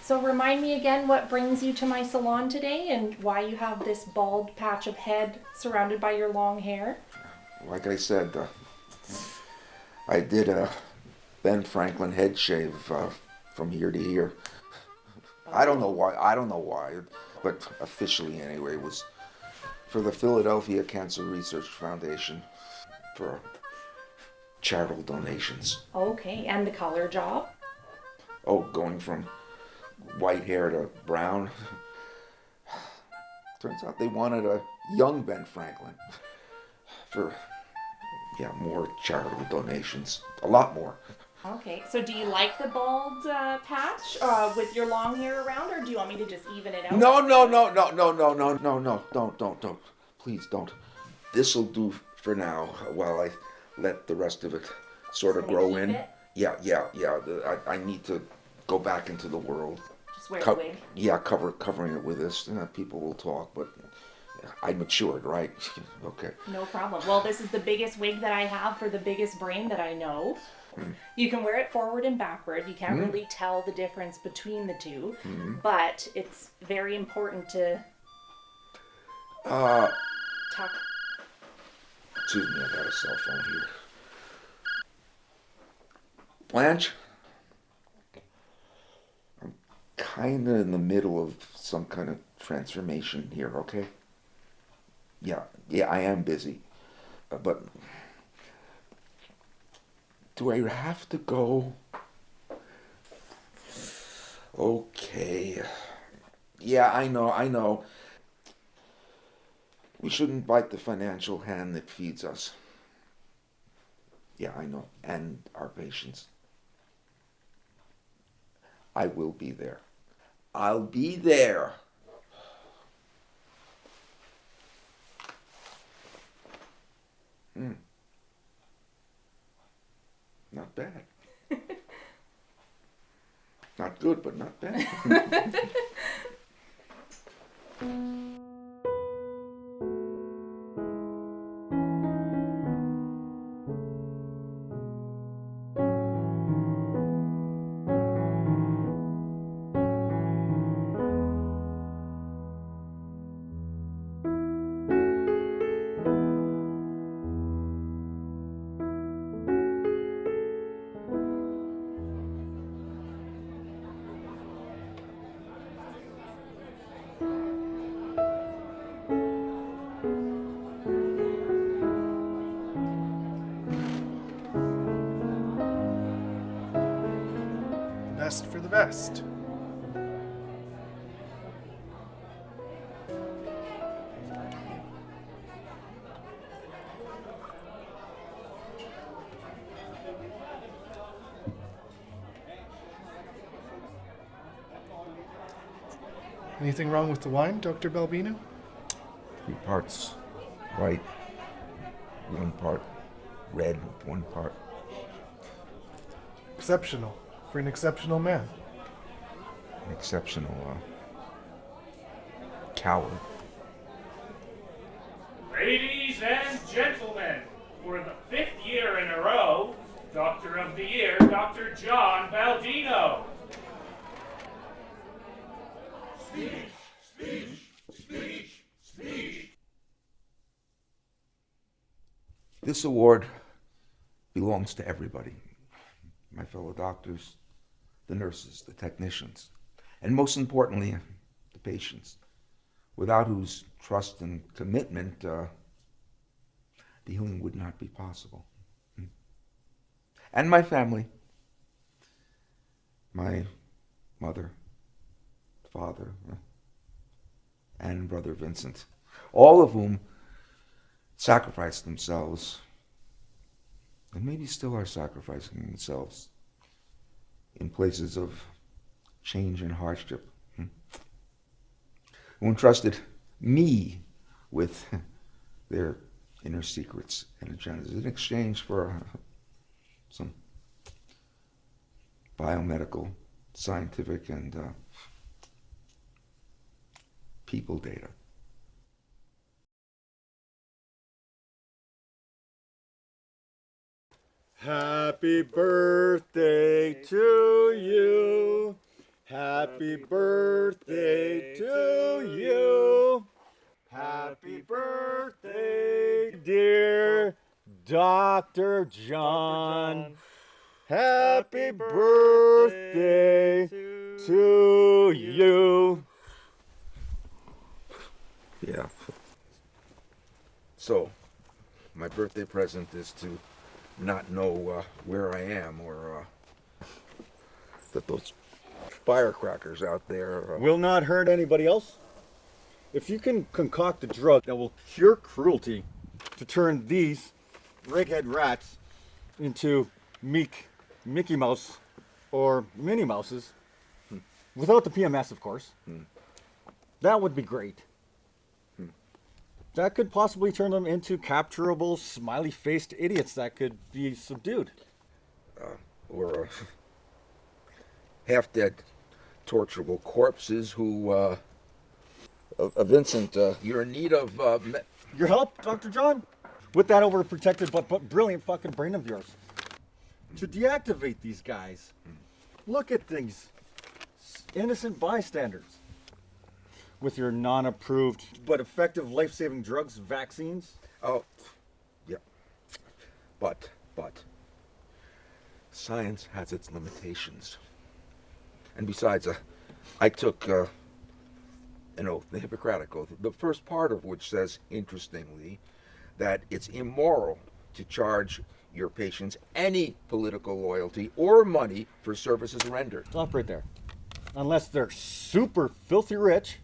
So remind me again what brings you to my salon today and why you have this bald patch of head surrounded by your long hair. Like I said, I did a Ben Franklin head shave from here to here. I don't know why. I don't know why, but officially anyway, it was for the Philadelphia Cancer Research Foundation for charitable donations. Okay, and the color job? Oh, going from white hair to brown. Turns out they wanted a young Ben Franklin for, yeah, more charitable donations. A lot more. Okay, so do you like the bald patch with your long hair around, or do you want me to just even it out? No, no, no, no, no, no, no, no, no, don't. Please don't. This'll do for now while I let the rest of it sort of Just gonna grow keep in. it? Yeah. I need to go back into the world. Just wear the wig. Yeah, covering it with this. People will talk, but I matured, right? Okay. No problem. Well, this is the biggest wig that I have for the biggest brain that I know. You can wear it forward and backward. You can't really tell the difference between the two, but it's very important to Uh, tuck. Excuse me, I got a cell phone here. Blanche, I'm kind of in the middle of some kind of transformation here, okay? Yeah, I am busy. But do I have to go? Okay. Yeah, I know. We shouldn't bite the financial hand that feeds us. Yeah, I know. And our patients. I will be there. I'll be there. Not bad. Not good, but not bad. Best for the best. Anything wrong with the wine, Dr. Balbino? 3 parts white, 1 part red, 1 part. Exceptional. For an exceptional man. An exceptional coward. Ladies and gentlemen, for the 5th year in a row, Doctor of the Year, Dr. John Baldino. Speech. This award belongs to everybody. My fellow doctors, the nurses, the technicians, and most importantly, the patients, without whose trust and commitment, the healing would not be possible. And my family, my mother, father, and brother Vincent, all of whom sacrificed themselves, and maybe still are sacrificing themselves in places of change and hardship, who entrusted me with their inner secrets and agendas in exchange for some biomedical, scientific, and people data. Happy birthday to you. Happy birthday to you. Happy birthday, dear Dr. John. Happy birthday to you. Yeah. So, my birthday present is to not know where I am, or that those firecrackers out there. Will not hurt anybody else. If you can concoct a drug that will cure cruelty to turn these reghead rats into meek Mickey Mouse or Minnie Mouses, without the PMS, of course, that would be great. That could possibly turn them into capturable, smiley-faced idiots that could be subdued. Or half-dead, torturable corpses who, Vincent, you're in need of... Your help, Dr. John? With that overprotected but brilliant fucking brain of yours. To deactivate these guys. Look at things. Innocent bystanders. With your non-approved but effective life-saving drugs, vaccines. Oh, yeah. But, science has its limitations. And besides, I took an oath, the Hippocratic Oath, the first part of which says, interestingly, that it's immoral to charge your patients any political loyalty or money for services rendered. Stop right there. Unless they're super filthy rich.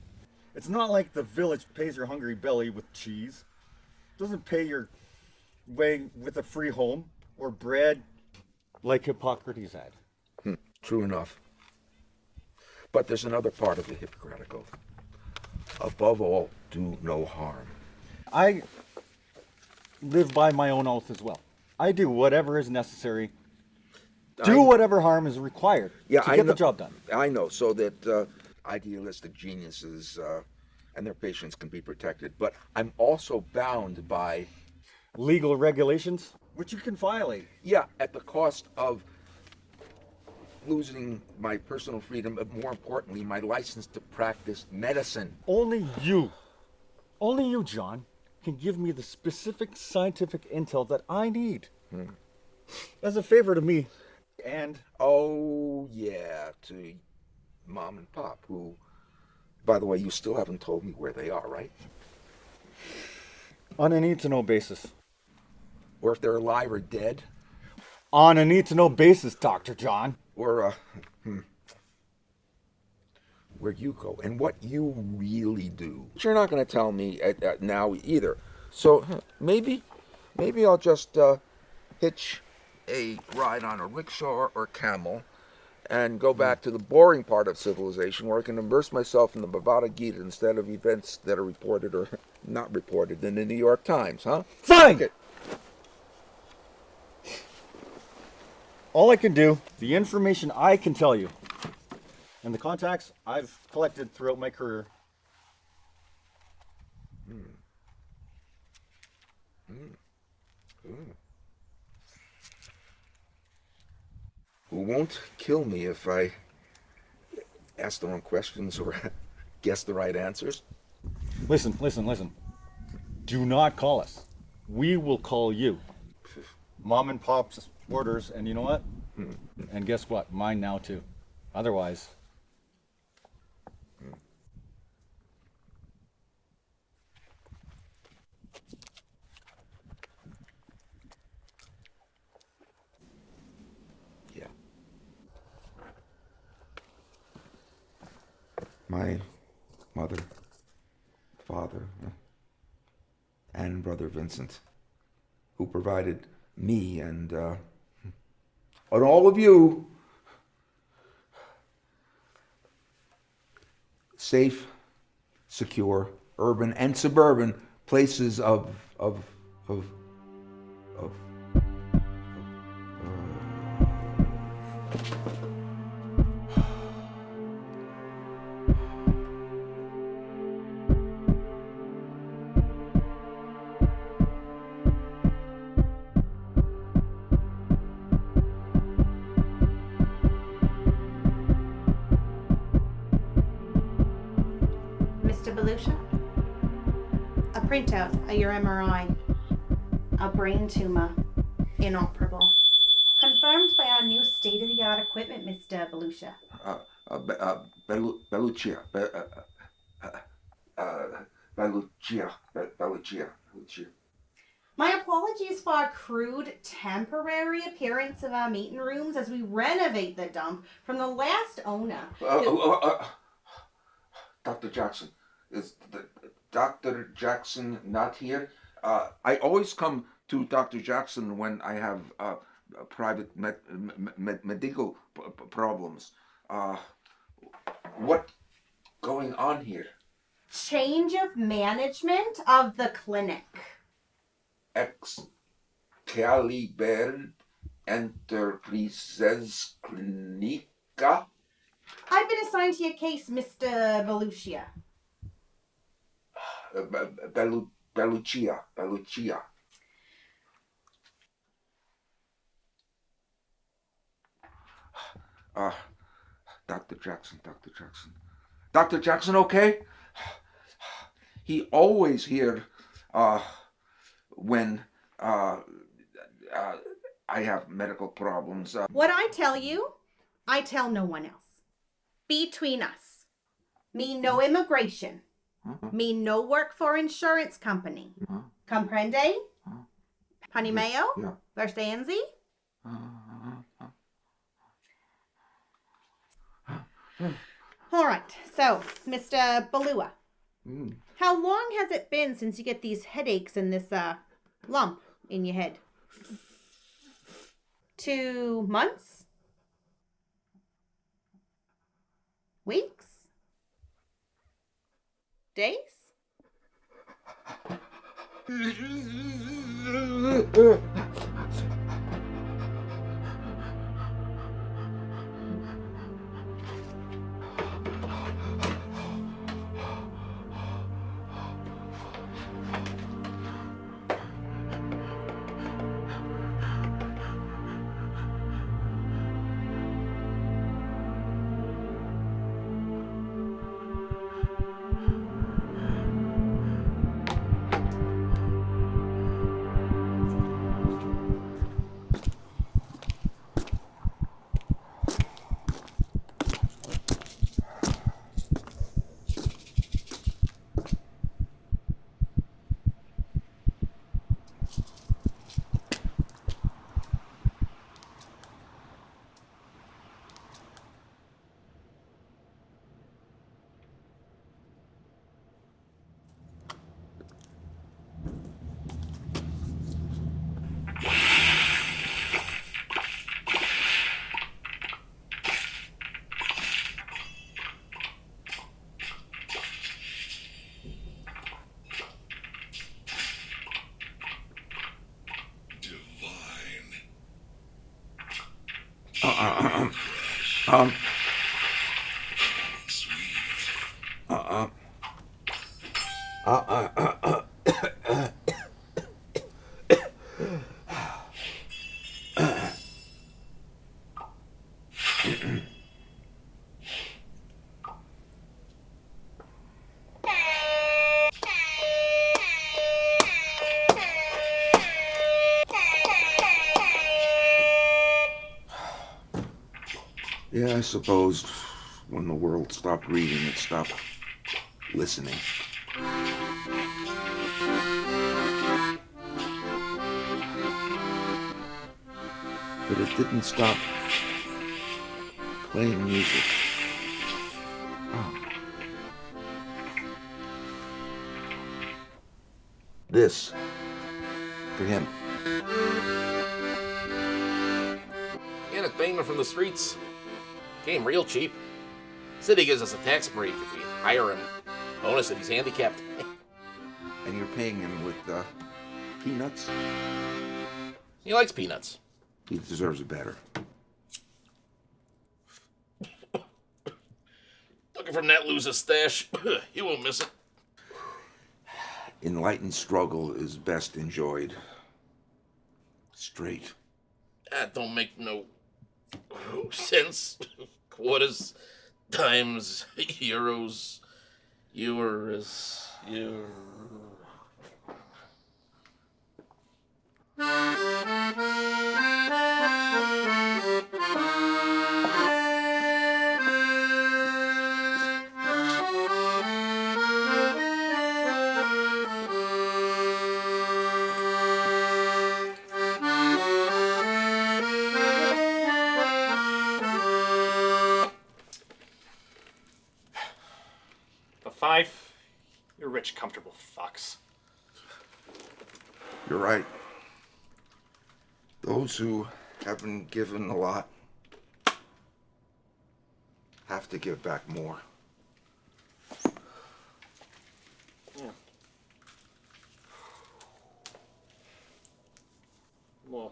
It's not like the village pays your hungry belly with cheese. Doesn't pay your way with a free home or bread like Hippocrates had. True enough. But there's another part of the Hippocratic Oath. Above all, do no harm. I live by my own oath as well. I do whatever is necessary. Do whatever harm is required to get the job done. I know, so that idealistic geniuses and their patients can be protected. But I'm also bound by... legal regulations, which you can violate. Yeah, at the cost of losing my personal freedom, but more importantly, my license to practice medicine. Only you, John, can give me the specific scientific intel that I need. As a favor to me, and... oh, yeah, to Mom and Pop, who, by the way, you still haven't told me where they are, right? On a need-to-know basis. Or if they're alive or dead? On a need-to-know basis, Dr. John. Or, where you go and what you really do. But you're not going to tell me now either. So maybe I'll just hitch a ride on a rickshaw or camel and go back to the boring part of civilization where I can immerse myself in the Bhagavad Gita instead of events that are reported or not reported in the New York Times, huh? Fine! Okay. All I can do, the information I can tell you, and the contacts I've collected throughout my career. Who won't kill me if I ask the wrong questions or guess the right answers? Listen. Do not call us. We will call you. Mom and Pop's orders, and you know what? And guess what? Mine now too. Otherwise... Yeah. My mother, father, and brother Vincent, who provided me and all of you safe, secure, urban and suburban places of Belushi? A printout of your MRI. A brain tumor. Inoperable. Confirmed by our new state-of-the-art equipment, Mr. Belushi. Belluccia. My apologies for our crude, temporary appearance of our meeting rooms as we renovate the dump from the last owner. Dr. Jackson, is Dr. Jackson not here? I always come to Dr. Jackson when I have private medical problems. What going on here? Change of management of the clinic. Excalibur Enterprises Clinica? I've been assigned to your case, Mr. Belushi. Belluccia. Dr. Jackson. Dr. Jackson, okay? He always here when I have medical problems. What I tell you, I tell no one else. Between us. Me no immigration. Me no work for insurance company. Comprende? Honey Mayo? Yeah. Verstanzi? All right, so, Mr. Balua, how long has it been since you get these headaches and this lump in your head? 2 months? Weeks? Days? Yeah, I suppose when the world stopped reading, it stopped listening. But it didn't stop playing music. Oh. This for him. Kenneth Bainman from the streets. Came real cheap. City gives us a tax break if we hire him. Bonus if he's handicapped. And you're paying him with peanuts? He likes peanuts. He deserves it better. Looking from that loser's stash. You won't miss it. Enlightened struggle is best enjoyed straight. That don't make no sense. Quarters, dimes, euros. Yours. You. The 5, you're rich, comfortable fucks. You're right. Those who have been given a lot have to give back more. Yeah. Well,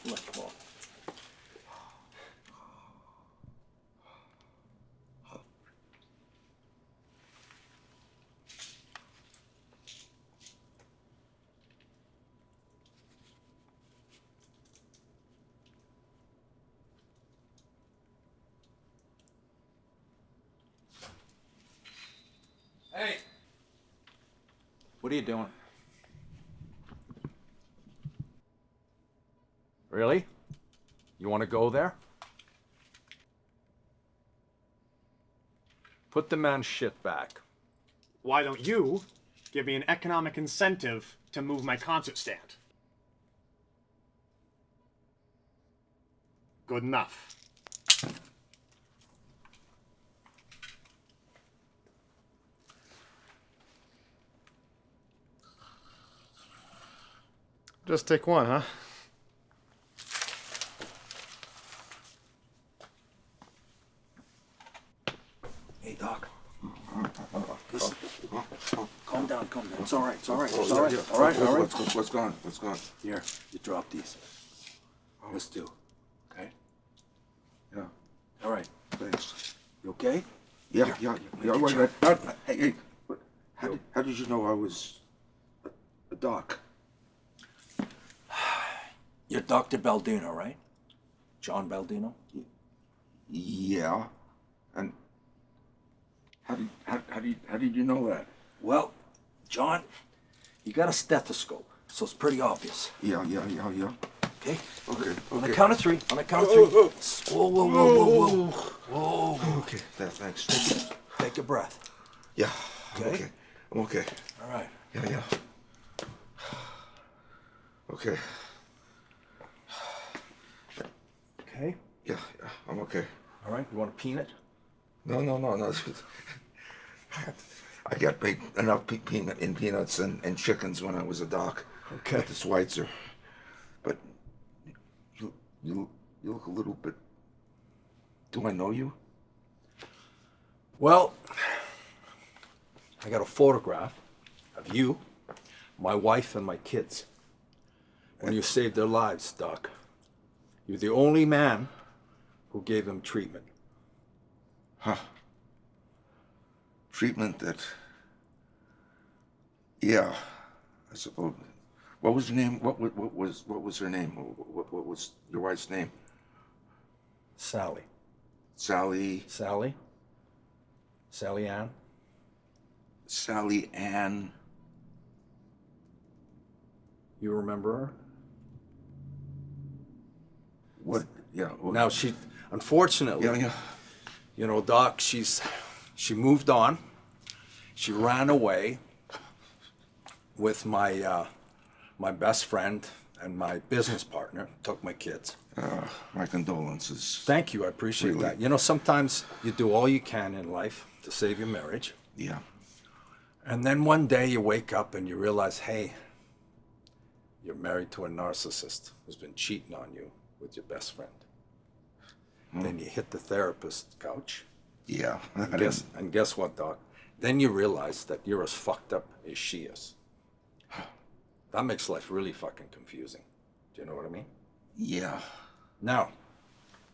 look, well. Hey! What are you doing? Really? You want to go there? Put the man's shit back. Why don't you give me an economic incentive to move my concert stand? Good enough. Just take one, huh? Hey, Doc. Listen. Calm down, calm down. It's all right, it's all right, it's all right. All right, all right. What's going on? What's going on? Here, you drop these. Let's do. Okay? Yeah, All right. thanks. You okay? Yeah. Make it Wait. Hey, how did you know I was a doc? You're Dr. Baldino, right? John Baldino? Yeah. And how did you know that? Well, John, you got a stethoscope, so it's pretty obvious. Yeah. Okay? Okay. On the count of 3. On the count of 3. Whoa. Okay. Thanks. Take a breath. Yeah. Okay? I'm okay. All right. Yeah. Okay. Okay? Yeah. I'm okay. All right. You want a peanut? No. I got paid enough peanuts and chickens when I was a doc. Okay. At the Schweitzer. But you look a little bit. Do I know you? Well, I got a photograph of you, my wife, and my kids. And you saved their lives, Doc. You're the only man who gave them treatment. Huh. Treatment that. Yeah, I suppose. What was her name? What was her name? What was your wife's name? Sally. Sally. Sally Ann. Sally Ann. You remember her? What? Yeah. Now she, unfortunately, Yeah. you know, Doc, she moved on. She ran away with my my best friend and my business partner, took my kids. My condolences. Thank you, I appreciate Really? that. You know, sometimes you do all you can in life to save your marriage. Yeah. And then one day you wake up and you realize, hey, you're married to a narcissist who's been cheating on you with your best friend. Then you hit the therapist couch. Yeah. And guess what, Doc? Then you realize that you're as fucked up as she is. That makes life really fucking confusing. Do you know what I mean? Yeah. Now,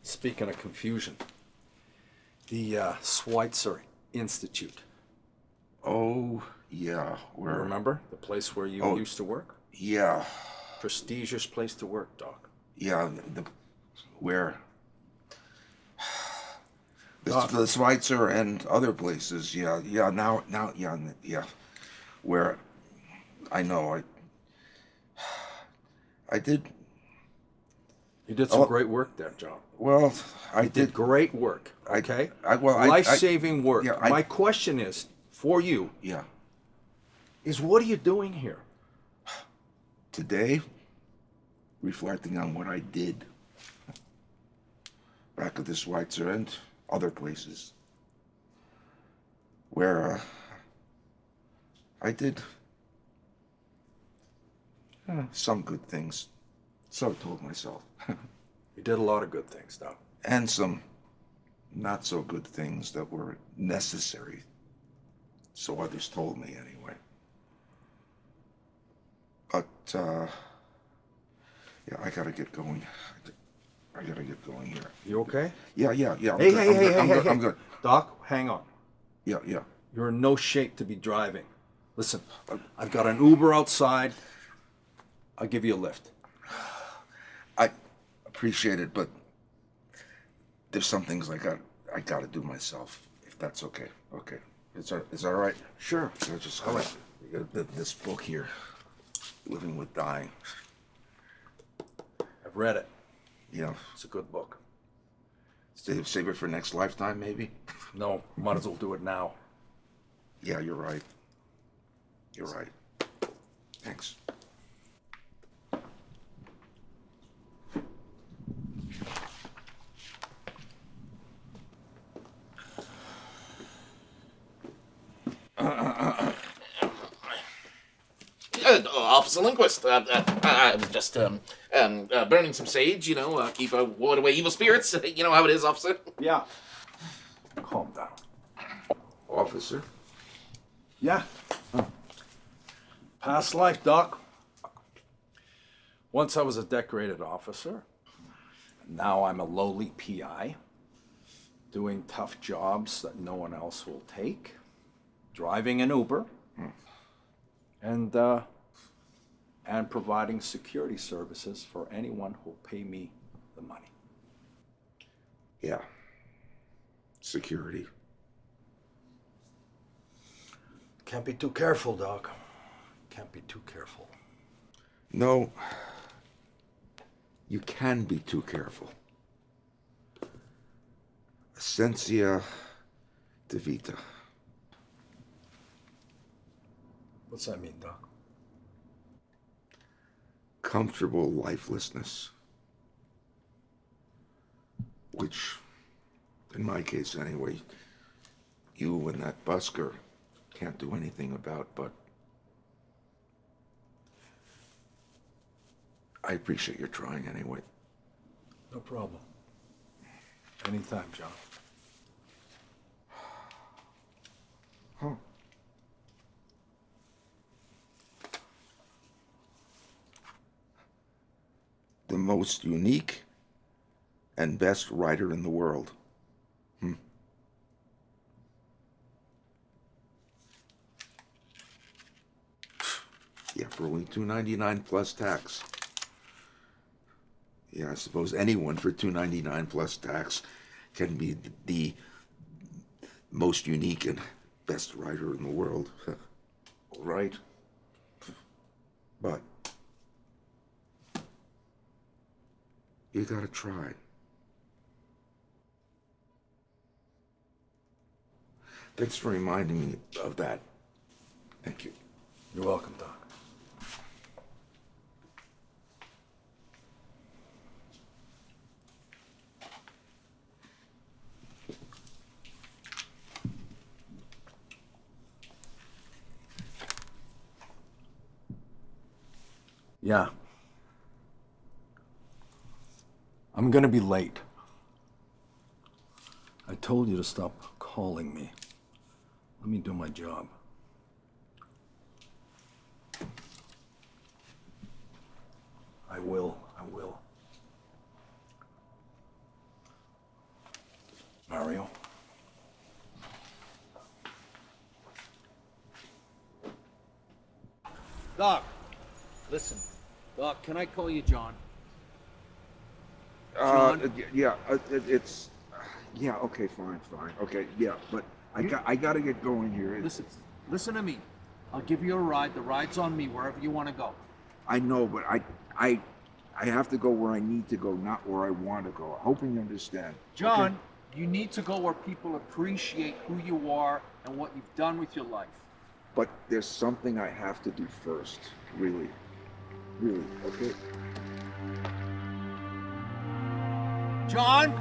speaking of confusion, the Schweitzer Institute. Oh, yeah. Where? Remember the place where you used to work? Yeah. Prestigious place to work, Doc. Yeah, where Doc. the Schweitzer and other places. Yeah, now, yeah. Where I know I did. You did some great work there, John. Well, I You did great work. Okay. Well, life-saving work. Yeah, My question is for you. Yeah. Is what are you doing here? Today, reflecting on what I did back at the Schweitzer and other places where I did some good things. So I told myself. You did a lot of good things, Doc. And some not so good things that were necessary. So others told me anyway. But, yeah, I gotta get going. I gotta get going here. You okay? Yeah. I'm good. Doc, hang on. Yeah. You're in no shape to be driving. Listen, I've got an Uber outside. I'll give you a lift. I appreciate it, but there's some things I gotta do myself, if that's okay. Okay. Is that all right? Sure. So just all right. This book here, Living with Dying. I've read it. Yeah. It's a good book. Save it for next lifetime, maybe? No, might as well do it now. Yeah, you're right. You're right. Thanks. Officer Lindquist, I was just burning some sage, keep ward away evil spirits. You know how it is, officer. Yeah. Calm down. Officer? Yeah. Past life, Doc. Once I was a decorated officer. Now I'm a lowly PI, doing tough jobs that no one else will take, driving an Uber, and providing security services for anyone who'll pay me the money. Yeah. Security. Can't be too careful, Doc. Can't be too careful. No. You can be too careful. Essentia de vita. What's that mean, Doc? Comfortable lifelessness. Which, in my case anyway, you and that busker can't do anything about, but I appreciate your trying anyway. No problem. Anytime, John. Huh. The most unique and best writer in the world. Yeah, for only $2.99 plus tax. Yeah, I suppose anyone for $2.99 plus tax can be the most unique and best writer in the world. All right. But you gotta try. Thanks for reminding me of that. Thank you. You're welcome, Doc. Yeah. I'm gonna be late. I told you to stop calling me. Let me do my job. I will. Mario? Doc, listen. Doc, can I call you John? Yeah, it's, yeah, okay, fine, okay, yeah, but I gotta get going here. Listen to me. I'll give you a ride. The ride's on me wherever you want to go. I know, but I have to go where I need to go, not where I want to go. I'm hoping you understand. John, okay? you need to go where people appreciate who you are and what you've done with your life. But there's something I have to do first, really, okay? John?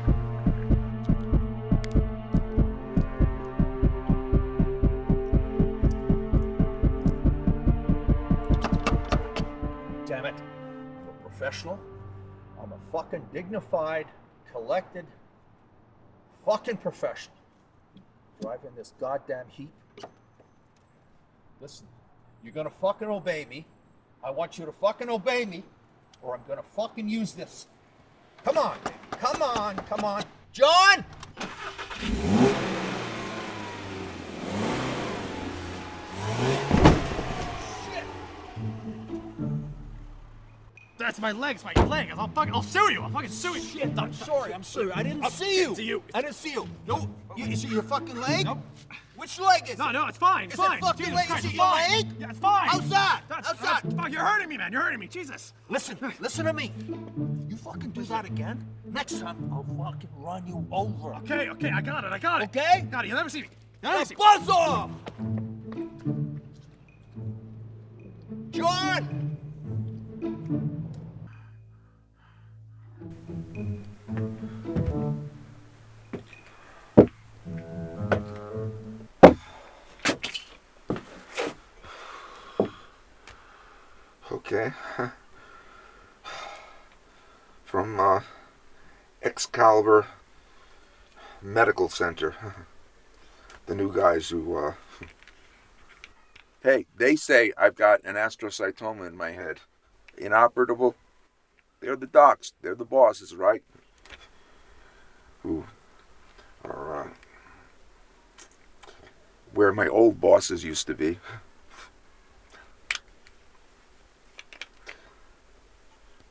Damn it. I'm a professional. I'm a fucking dignified, collected, fucking professional. Driving this goddamn heat. Listen, you're gonna fucking obey me. I want you to fucking obey me, or I'm gonna fucking use this. Come on, come on, come on. John! That's my leg. It's my leg. I'll sue you. I'll fucking sue you. Shit, I'm sorry. I didn't see you. I didn't see you. No, is it your fucking leg? Nope. Which leg is it? No, it's fine. It's fine. Is it fucking Jesus leg? Christ, Is it it's your fine. leg? Yeah, it's fine. How's that? How's that? Fuck, you're hurting me, man. You're hurting me. Jesus. Listen to me. You fucking do that again, next time I'll fucking run you over. Okay, I got it. Okay? Got it. You'll never see me. Now buzz off! John! Okay. From Excalibur Medical Center. The new guys who, Hey, they say I've got an astrocytoma in my head. Inoperable. They're the docs. They're the bosses, right? Who are, where my old bosses used to be.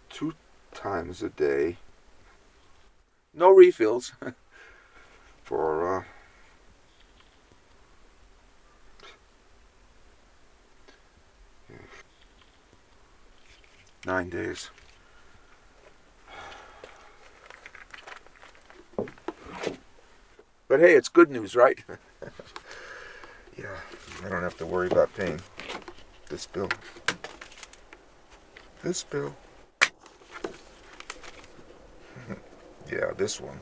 2 times a day. No refills. For, 9 days. But hey, it's good news, right? Yeah, I don't have to worry about paying this bill. Yeah, this one.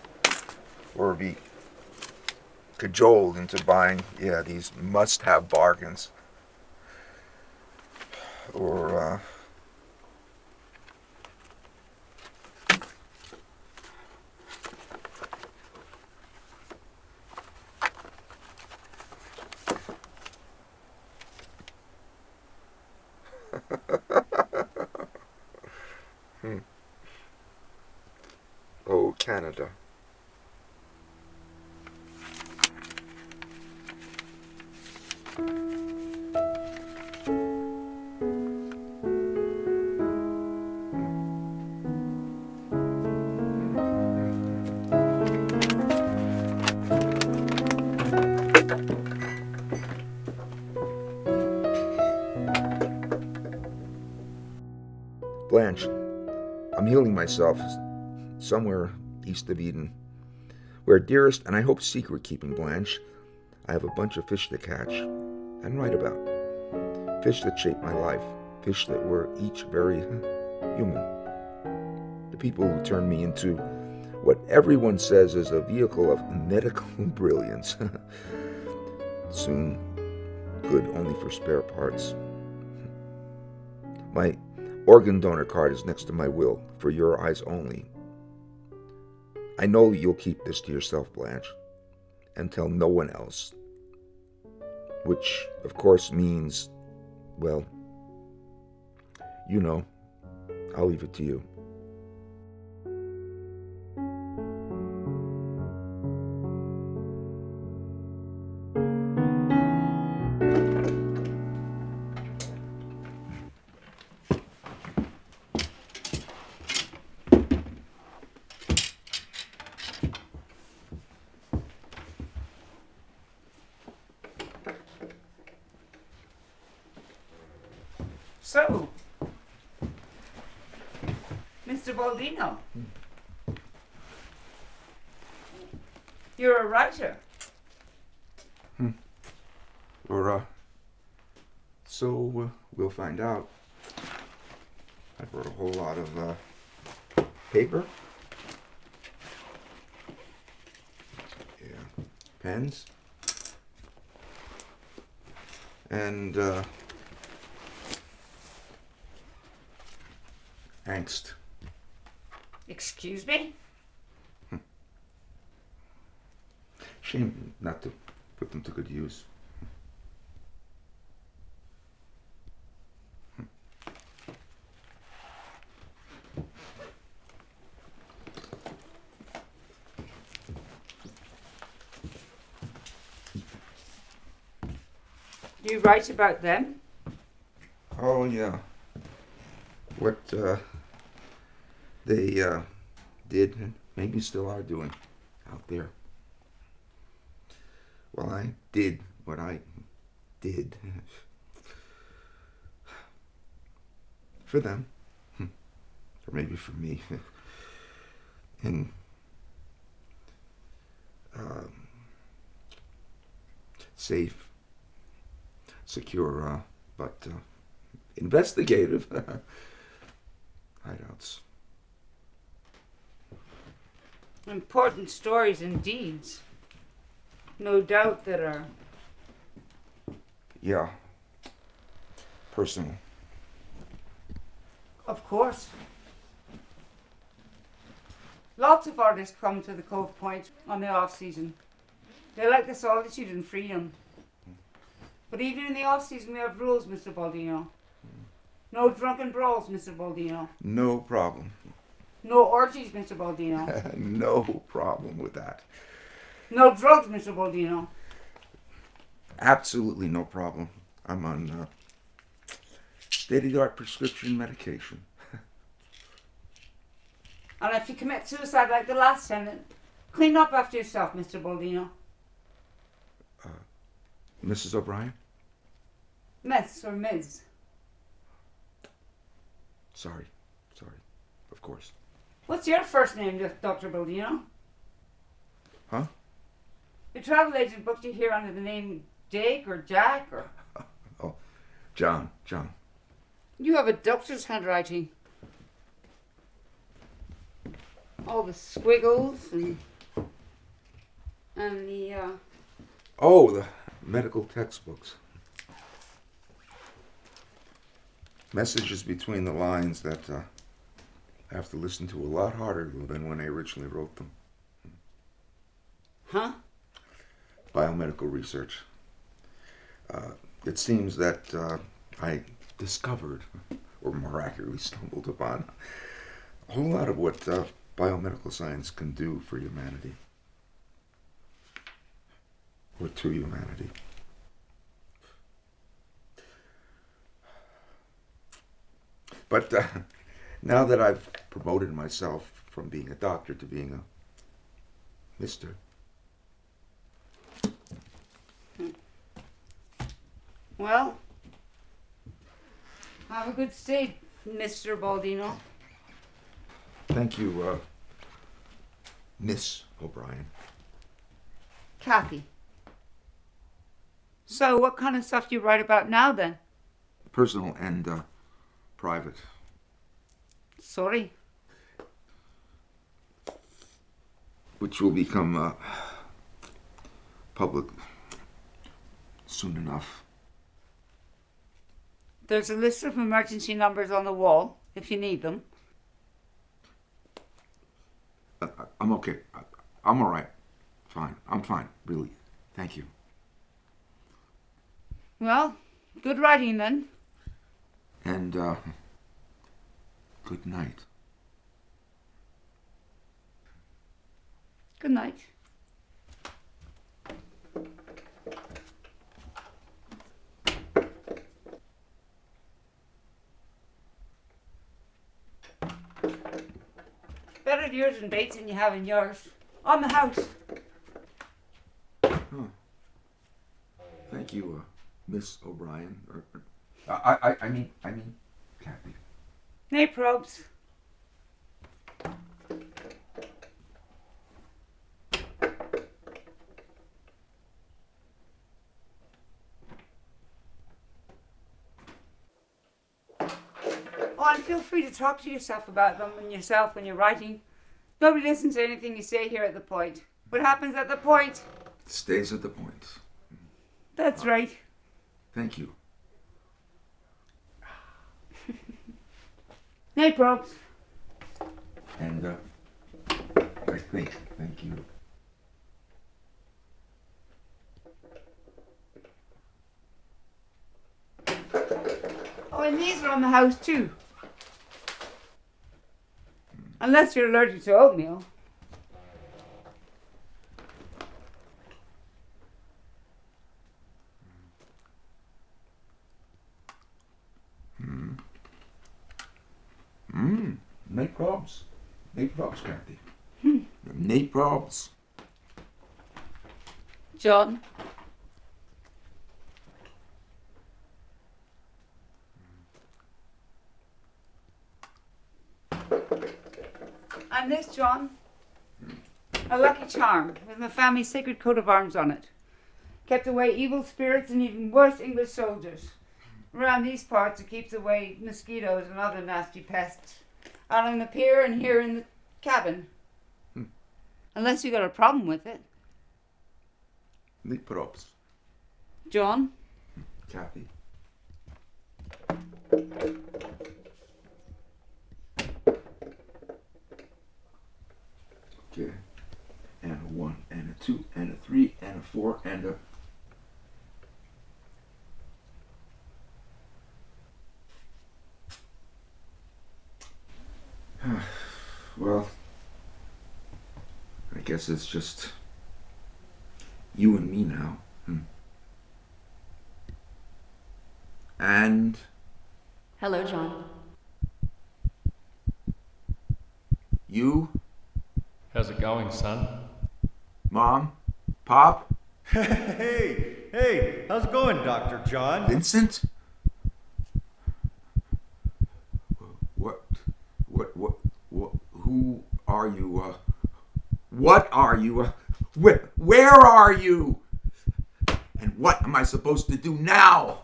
Or be cajoled into buying, these must-have bargains. Or, Oh, Canada. Blanche, I'm healing myself somewhere east of Eden, where, dearest, and I hope secret-keeping Blanche, I have a bunch of fish to catch and write about. Fish that shaped my life, fish that were each very human. The people who turned me into what everyone says is a vehicle of medical brilliance. Soon, good only for spare parts. My organ donor card is next to my will, for your eyes only. I know you'll keep this to yourself, Blanche, and tell no one else. Which, of course, means, well, you know, I'll leave it to you. Mr. Baldino. You're a writer. Or, so we'll find out. I brought a whole lot of paper. Yeah, pens. And angst. Excuse me? Shame not to put them to good use. You write about them? Oh, yeah. What they did and maybe still are doing out there. Well, I did what I did for them, or maybe for me, and safe, secure, but investigative hideouts. Important stories and deeds. No doubt that are... Yeah. Personal. Of course. Lots of artists come to the Cove Point on the off-season. They like the solitude and freedom. But even in the off-season we have rules, Mr. Baldino. No drunken brawls, Mr. Baldino. No problem. No orgies, Mr. Baldino. No problem with that. No drugs, Mr. Baldino. Absolutely no problem. I'm on state-of-the-art prescription medication. And if you commit suicide like the last tenant, clean up after yourself, Mr. Baldino. Mrs. O'Brien? Miss or Ms. Sorry. Of course. What's your first name, Dr. Baldino? Huh? Your travel agent booked you here under the name Jake or Jack or... Oh, John. You have a doctor's handwriting. All the squiggles and the Oh, the medical textbooks. Messages between the lines that I have to listen to a lot harder than when I originally wrote them. Huh? Biomedical research. It seems that I discovered, or more accurately stumbled upon, a whole lot of what biomedical science can do for humanity. Or to humanity. But now that I've promoted myself from being a doctor to being a mister. Well, have a good stay, Mr. Baldino. Thank you, Miss O'Brien. Kathy. So, what kind of stuff do you write about now, then? Personal and private. Sorry. Which will become public soon enough. There's a list of emergency numbers on the wall, if you need them. I'm okay. I'm all right. Fine. I'm fine, really. Thank you. Well, good writing then. And good night. Good night. Better yours than Bates than you have in yours. On the house. Huh. Thank you, Miss O'Brien. I mean, Kathy. Nay, probes. and feel free to talk to yourself about them and yourself when you're writing. Nobody listens to anything you say here at the point. What happens at the point? It stays at the point. That's right. Thank you. Night, Probs. And I think, thank you. Oh, and these are on the house too. Unless you're allergic to oatmeal. Night probs. Night probs, Kathy. Night probs. John. And this, John, a lucky charm with my family's sacred coat of arms on it. Kept away evil spirits and even worse English soldiers. Around these parts it keeps away mosquitoes and other nasty pests. Out on the pier and here in the cabin. Unless you got a problem with it. Night probs. John? Kathy. Okay. And a 1, and a 2, and a 3, and a 4, and a... Well, I guess it's just you and me now. And... Hello, John. You? How's it going, son? Mom? Pop? Hey, how's it going, Dr. John? Vincent? Who are you? What are you? Where are you? And what am I supposed to do now?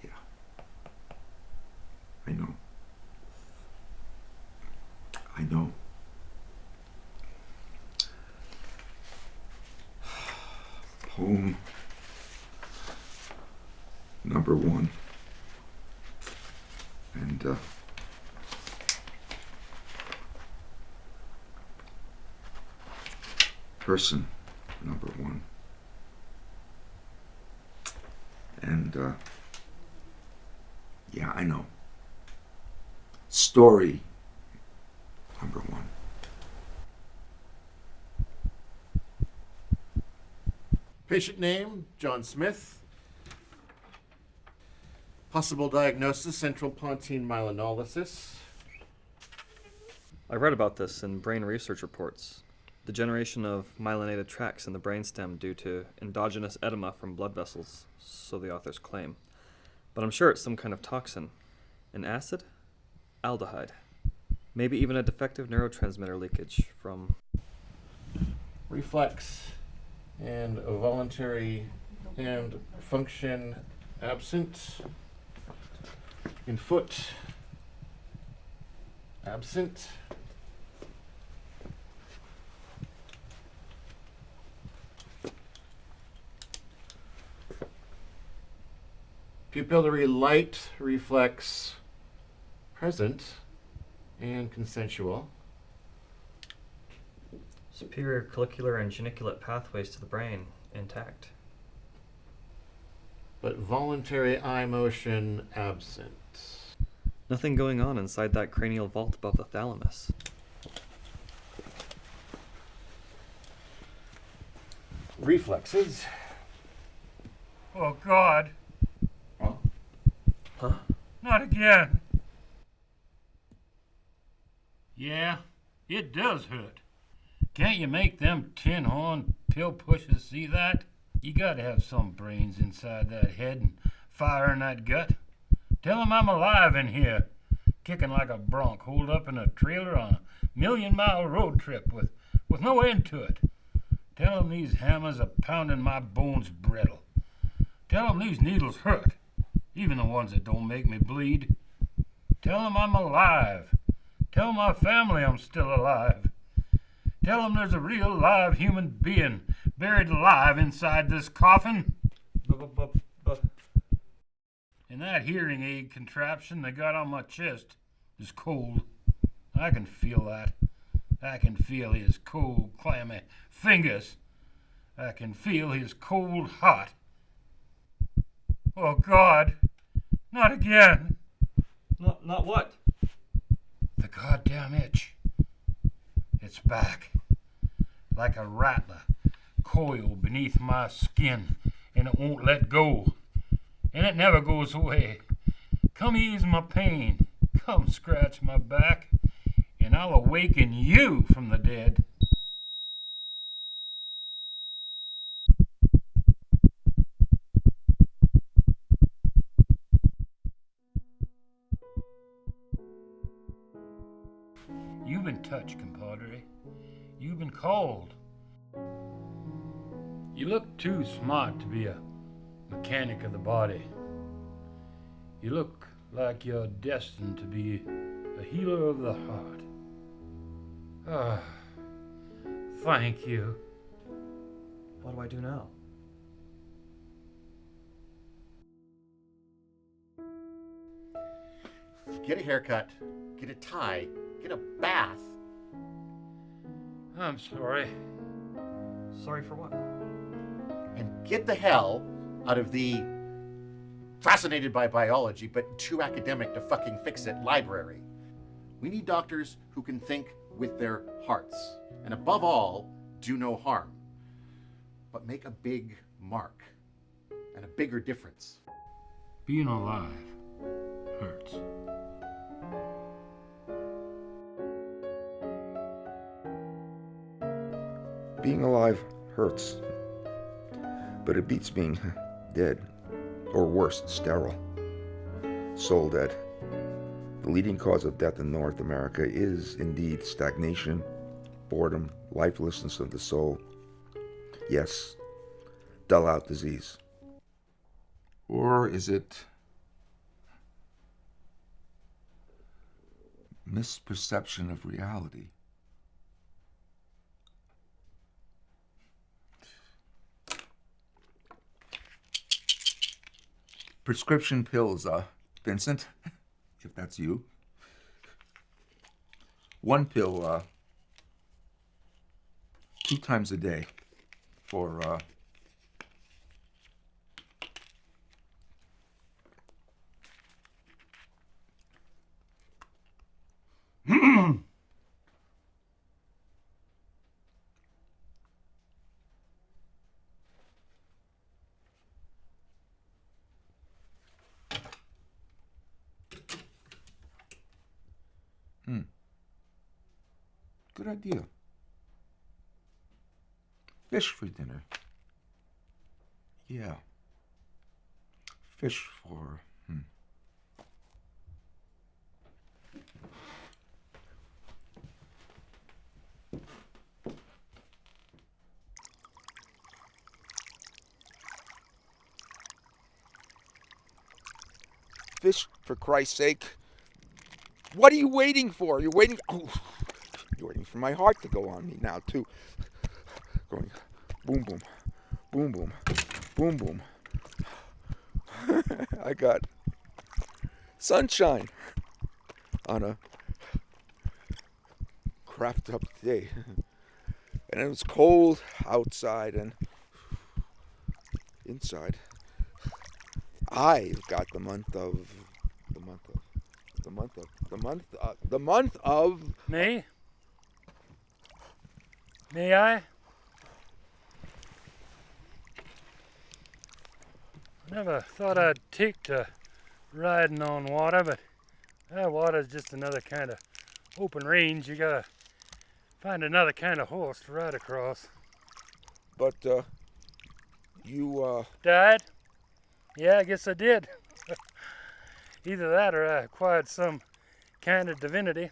Yeah. I know. I know. Poem number 1. And person number 1. And yeah, I know. Story number 1. Patient name, John Smith. Possible diagnosis, central pontine myelinolysis. I read about this in brain research reports. Degeneration of myelinated tracts in the brainstem due to endogenous edema from blood vessels, so the authors claim. But I'm sure it's some kind of toxin. An acid? Aldehyde. Maybe even a defective neurotransmitter leakage from... Reflex and a voluntary hand function absent. In foot, absent. Pupillary light reflex present and consensual. Superior collicular and geniculate pathways to the brain intact. But voluntary eye motion absent. Nothing going on inside that cranial vault above the thalamus. Reflexes. Oh, God. Huh? Not again. Yeah, it does hurt. Can't you make them tin horn pill pushers see that? You gotta have some brains inside that head and fire in that gut. Tell them I'm alive in here, kicking like a bronc, holed up in a trailer on a 1,000,000-mile road trip with no end to it. Tell them these hammers are pounding my bones brittle. Tell them these needles hurt. even the ones that don't make me bleed. Tell them I'm alive. Tell my family I'm still alive. Tell them there's a real live human being buried alive inside this coffin. And that hearing aid contraption they got on my chest is cold. I can feel that. I can feel his cold, clammy fingers. I can feel his cold heart. Oh, God. Not again. Not what? The goddamn itch. It's back. Like a rattler coiled beneath my skin, and it won't let go. And it never goes away. Come ease my pain. Come scratch my back, and I'll awaken you from the dead. You've been touched, compadre. You've been called. You look too smart to be a mechanic of the body. You look like you're destined to be a healer of the heart. Ah, thank you. What do I do now? Get a haircut, get a tie, get a bath. I'm sorry. Sorry for what? And get the hell out of the fascinated by biology but too academic to fucking fix it library. We need doctors who can think with their hearts. And above all, do no harm. But make a big mark and a bigger difference. Being alive hurts. Being alive hurts, but it beats being dead, or worse, sterile. Soul dead. The leading cause of death in North America is indeed stagnation, boredom, lifelessness of the soul. Yes, dull-out disease. Or is it misperception of reality? Prescription pills, Vincent, if that's you. One pill, 2 times a day for, Good idea. Fish for dinner. Yeah. Fish for... Fish, for Christ's sake. What are you waiting for? You're waiting... Oh. You're waiting for my heart to go on me now, too. Going boom, boom, boom, boom, boom, boom. I got sunshine on a crapped up day. And it was cold outside and inside. I've got the month of... Me? May I? I never thought I'd take to riding on water, but that water's just another kind of open range. You gotta find another kind of horse to ride across. But, you, Died? Yeah, I guess I did. Either that or I acquired some kind of divinity.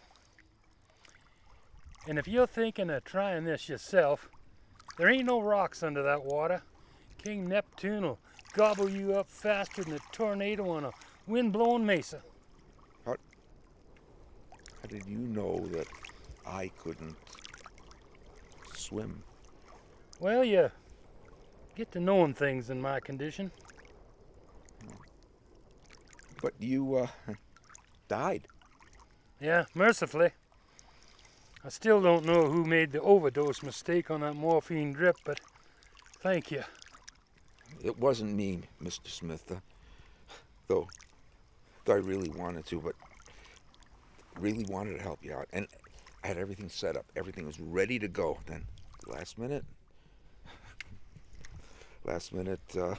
And if you're thinking of trying this yourself, there ain't no rocks under that water. King Neptune will gobble you up faster than a tornado on a wind-blown mesa. How did you know that I couldn't swim? Well, you get to knowing things in my condition. But you, died. Yeah, mercifully. I still don't know who made the overdose mistake on that morphine drip, but thank you. It wasn't me, Mr. Smith, though I really wanted to, but really wanted to help you out. And I had everything set up. Everything was ready to go. Then, last minute, I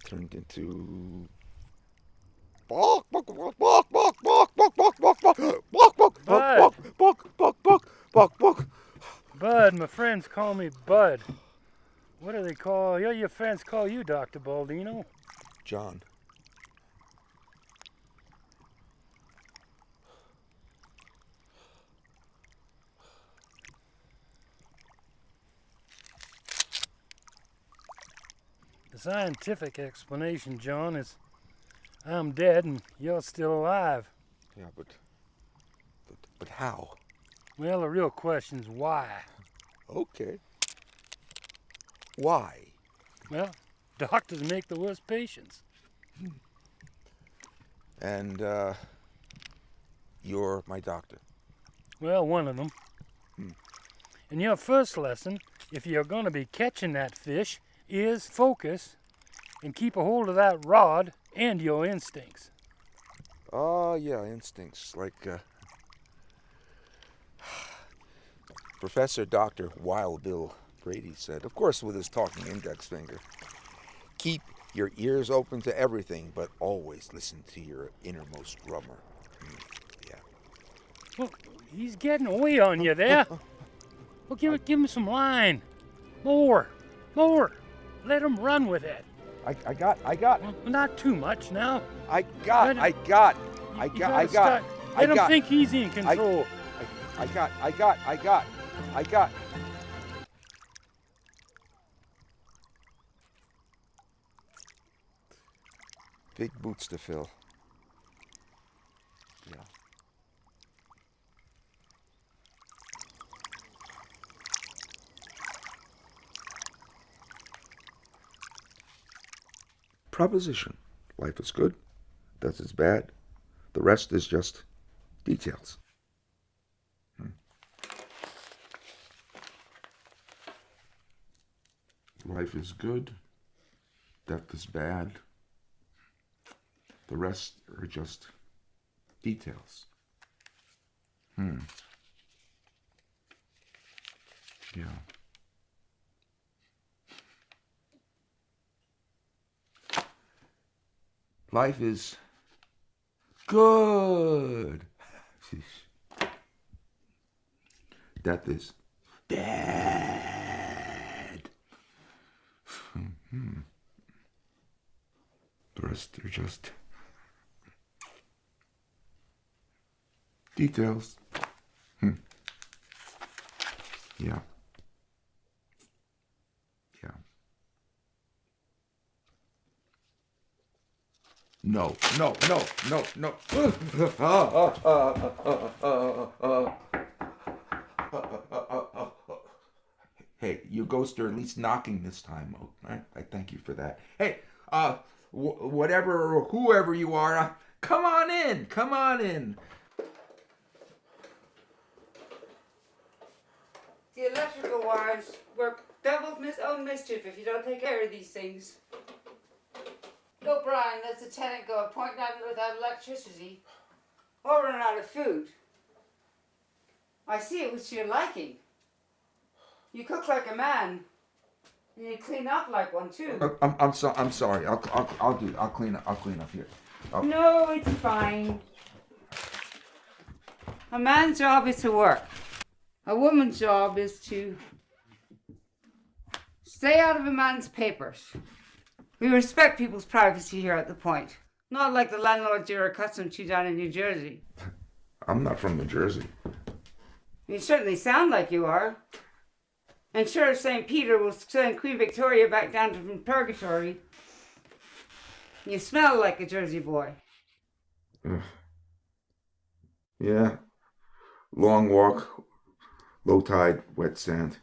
turned into... Bud, my friends call me Bud. What do they call you? Your friends call you, Dr. Baldino? John. The scientific explanation, John, is I'm dead and you're still alive. Yeah, but how? Well, the real question's why. Okay. Why? Well, doctors make the worst patients. And, you're my doctor? Well, one of them. And your first lesson, if you're going to be catching that fish, is focus and keep a hold of that rod and your instincts. Oh, yeah, instincts. Like, Professor Dr. Wild Bill Brady said, of course with his talking index finger. Keep your ears open to everything, but always listen to your innermost drummer. Yeah. Well, he's getting away on you there. Well, give him some line. More. Let him run with it. I got. Well, not too much now. I got. Let him think he's in control. I got. Big boots to fill. Yeah. Proposition. Life is good. Death is bad. The rest is just details. Life is good. Death is bad. The rest are just details. Yeah. Life is good. Death is bad. The rest are just details. Yeah. No. Hey, you ghosts are at least knocking this time, right? I thank you for that. Hey, whatever or whoever you are, come on in. The electrical wires work double own mischief if you don't take care of these things. Go, Brian, let the tenant go a point out without electricity. Or run out of food. I see it was to your liking. You cook like a man. And you clean up like one too. I'm sorry. I'll clean up here. No, it's fine. A man's job is to work. A woman's job is to stay out of a man's papers. We respect people's privacy here at the Point. Not like the landlords you're accustomed to down in New Jersey. I'm not from New Jersey. You certainly sound like you are. And sure, St. Peter will send Queen Victoria back down from purgatory You smell like a Jersey boy. Yeah. Long walk, low tide, wet sand.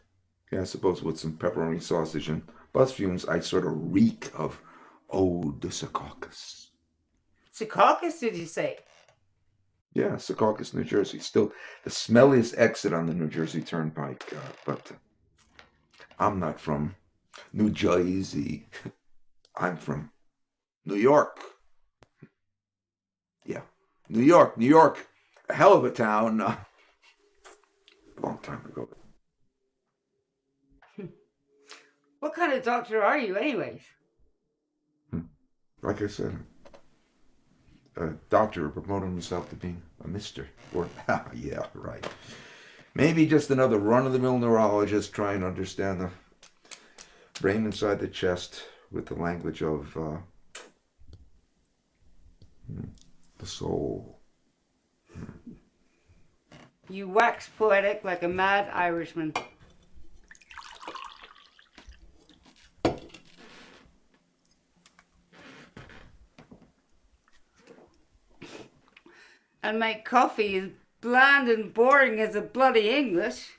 Yeah, I suppose with some pepperoni sausage and bus fumes, I sort of reek of eau de Secaucus. Secaucus, did you say? Yeah, Secaucus, New Jersey. Still the smelliest exit on the New Jersey Turnpike. But I'm not from New Jersey. I'm from New York. Yeah, New York. New York. A hell of a town. Long time ago. What kind of doctor are you, anyways? Like I said, a doctor promoting himself to being a mister. Or, yeah, right. Maybe just another run-of-the-mill neurologist trying to understand the brain inside the chest with the language of the soul. You wax poetic like a mad Irishman. And my coffee is bland and boring as a bloody English.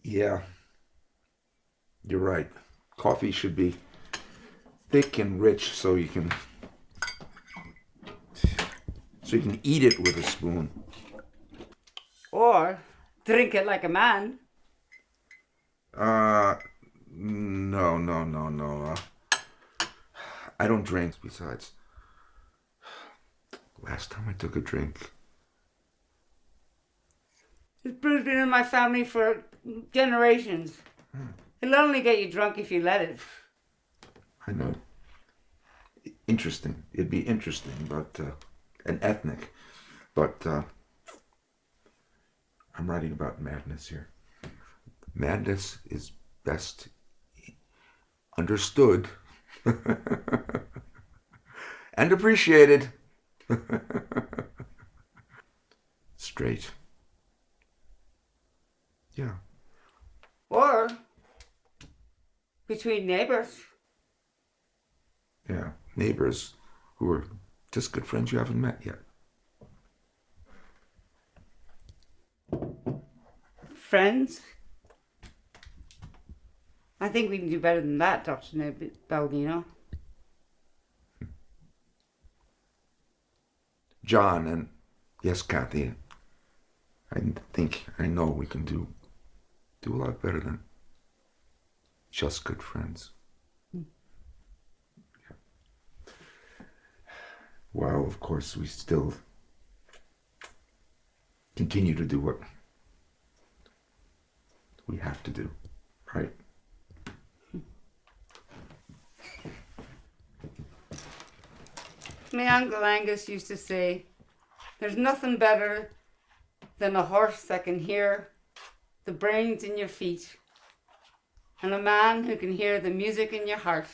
Yeah, you're right. Coffee should be thick and rich so you can eat it with a spoon. Or drink it like a man. No. I don't drink, besides. Last time I took a drink. This brew's been in my family for generations. It'll only get you drunk if you let it. I know. Interesting. It'd be interesting, but, and ethnic. But, I'm writing about madness here. Madness is best understood and appreciated straight. Yeah. Or between neighbors. Yeah, neighbors who are just good friends you haven't met yet. Friends? I think we can do better than that, Dr. Baldino. John and yes, Kathy, I know we can do a lot better than just good friends. While, of course, we still continue to do what we have to do, right? My Uncle Angus used to say, there's nothing better than a horse that can hear the brains in your feet, and a man who can hear the music in your heart.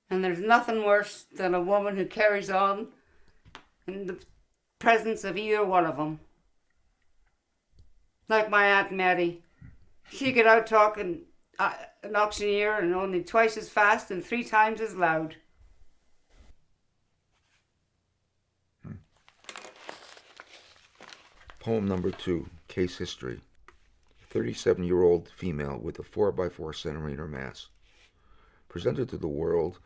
And there's nothing worse than a woman who carries on in the presence of either one of them. Like my Aunt Mary. She could out-talk an auctioneer and only twice as fast and 3 times as loud. Poem number 2, case history. 37-year-old female with a 4x4 centimeter mass. Presented to the world,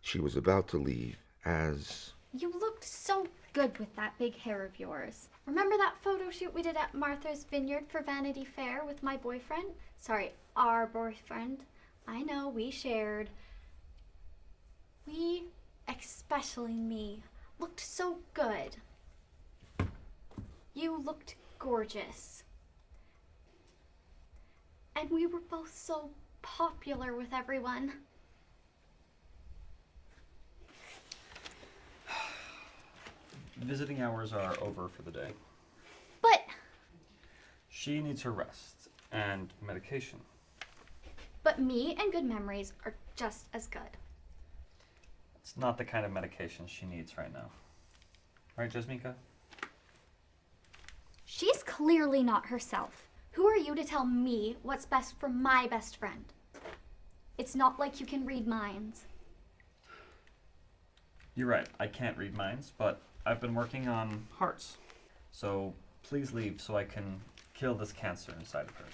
she was about to leave as... You looked so good with that big hair of yours. Remember that photo shoot we did at Martha's Vineyard for Vanity Fair with my boyfriend? Sorry, our boyfriend. I know, we shared. We, especially me, looked so good. You looked gorgeous. And we were both so popular with everyone. Visiting hours are over for the day. But she needs her rest and medication. But me and good memories are just as good. It's not the kind of medication she needs right now. Right, Jasmika? She's clearly not herself. Who are you to tell me what's best for my best friend? It's not like you can read minds. You're right, I can't read minds, but I've been working on hearts. So please leave so I can kill this cancer inside of her.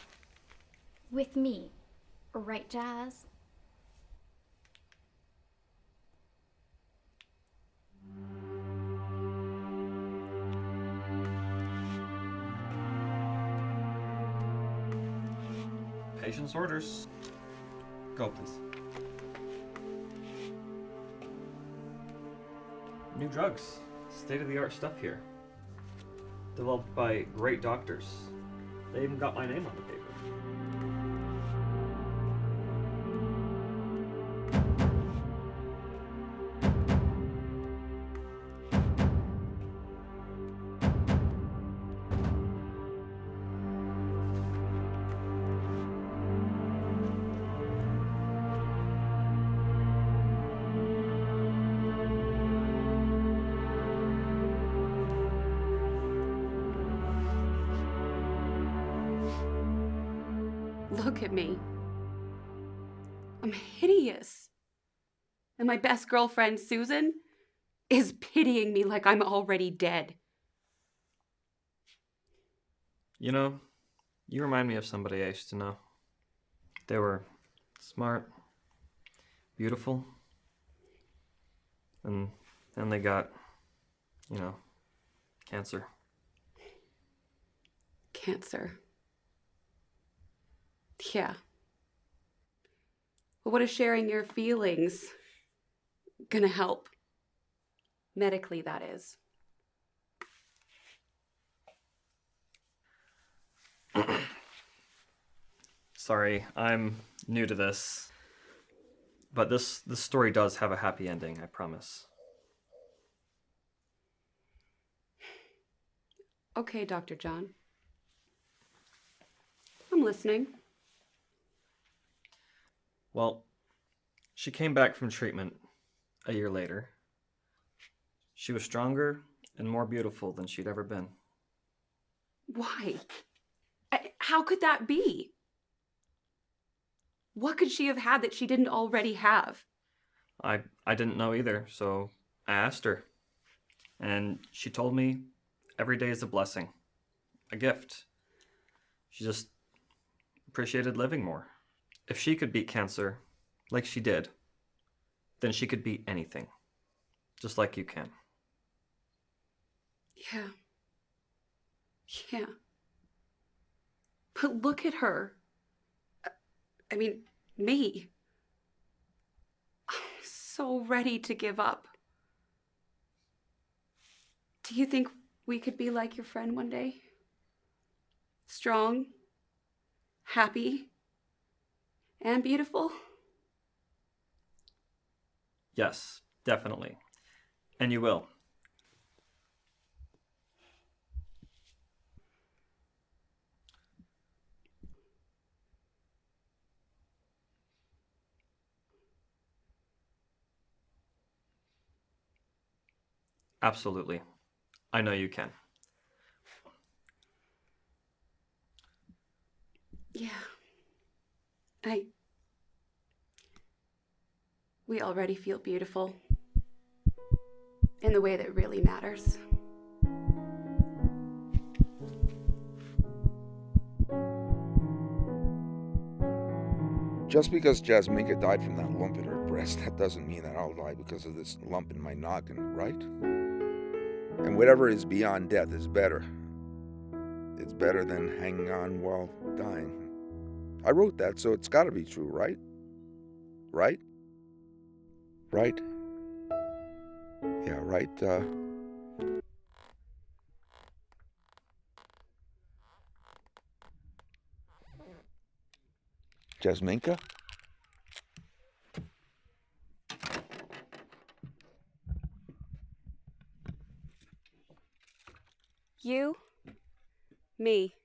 With me, right, Jazz? Patient's orders. Go, please. New drugs. State-of-the-art stuff here. Developed by great doctors. They even got my name on the paper. Look at me. I'm hideous. And my best girlfriend, Susan, is pitying me like I'm already dead. You know, you remind me of somebody I used to know. They were smart, beautiful, and then they got, cancer. Cancer. Yeah. But what is sharing your feelings gonna help? Medically, that is. Sorry, I'm new to this. But this story does have a happy ending, I promise. Okay, Dr. John. I'm listening. Well, she came back from treatment a year later. She was stronger and more beautiful than she'd ever been. Why? How could that be? What could she have had that she didn't already have? I didn't know either, so I asked her. And she told me every day is a blessing, a gift. She just appreciated living more. If she could beat cancer, like she did, then she could beat anything, just like you can. Yeah. Yeah. But look at her. I mean, me. I'm so ready to give up. Do you think we could be like your friend one day? Strong, happy, and beautiful? Yes, definitely. And you will. Absolutely. I know you can. Yeah. We already feel beautiful. In the way that really matters. Just because Jasminka died from that lump in her breast, that doesn't mean that I'll die because of this lump in my noggin, right? And whatever is beyond death is better. It's better than hanging on while dying. I wrote that, so it's gotta be true, right? Right? Right? Yeah, right, Jasminka? You, me,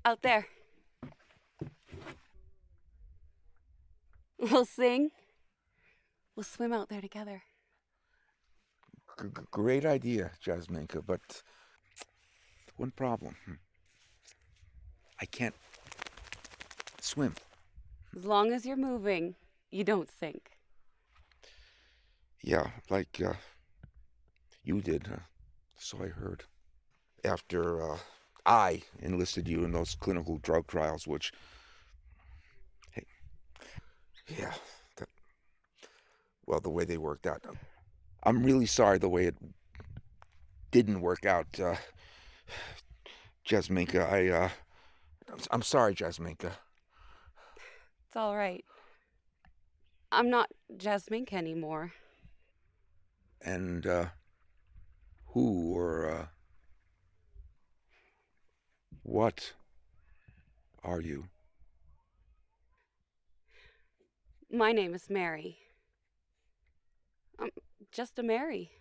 out there. We'll sing. We'll swim out there together. Great idea, Jasminka, but one problem. I can't swim. As long as you're moving, you don't sink. Yeah, like you did, so I heard. After I enlisted you in those clinical drug trials, which, hey, yeah, well, the way they worked out. I'm really sorry the way it didn't work out, Jasminka. I'm sorry, Jasminka. It's all right. I'm not Jasminka anymore. And who or what are you? My name is Mary. I'm just a Mary.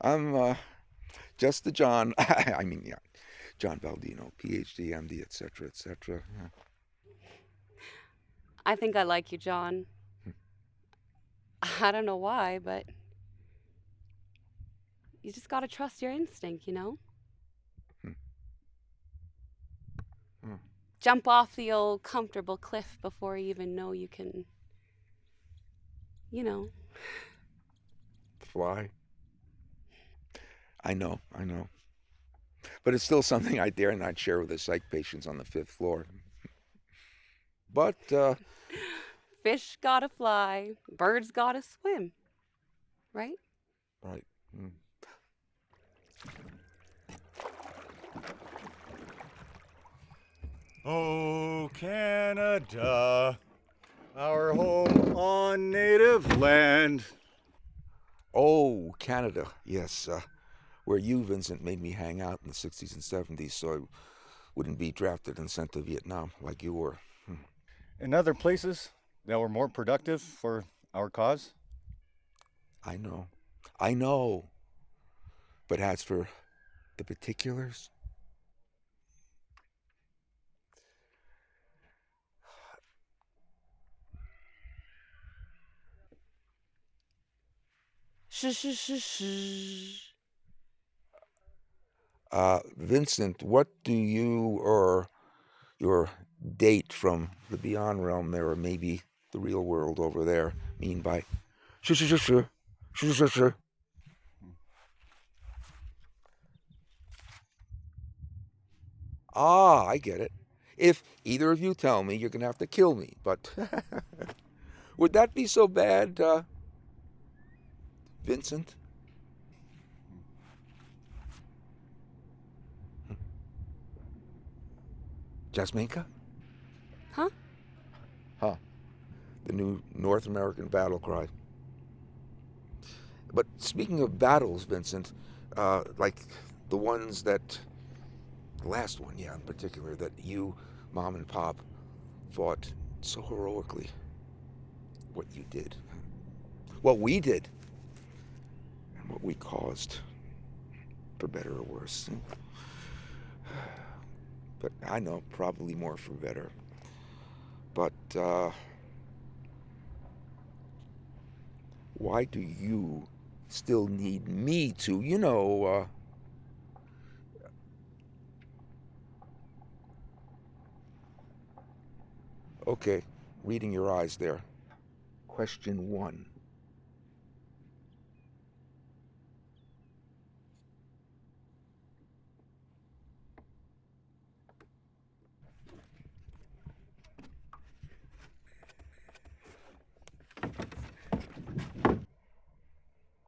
I'm just the John. I mean, yeah, John Baldino, Ph.D., M.D., etc., etc. Yeah. I think I like you, John. I don't know why, but you just gotta trust your instinct, you know? Jump off the old comfortable cliff before you even know you can, you know. Fly. I know. But it's still something I dare not share with the psych patients on the 5th floor. But, Fish gotta fly, birds gotta swim, right? Right. Oh, Canada, our home on native land. Oh, Canada, yes. Where you, Vincent, made me hang out in the 60s and 70s so I wouldn't be drafted and sent to Vietnam like you were. In other places that were more productive for our cause? I know. But as for the particulars, Vincent, what do you or your date from the beyond realm there, or maybe the real world over there, mean by sure? Ah, I get it. If either of you tell me, you're going to have to kill me, but would that be so bad, Vincent? Jasminka? Huh? Huh. The new North American battle cry. But speaking of battles, Vincent, like the ones that, the last one, yeah, in particular, that you, Mom, and Pop fought so heroically, what you did, what we did, and what we caused, for better or worse. But I know, probably more for better. But, why do you still need me to, Okay, reading your eyes there. Question 1.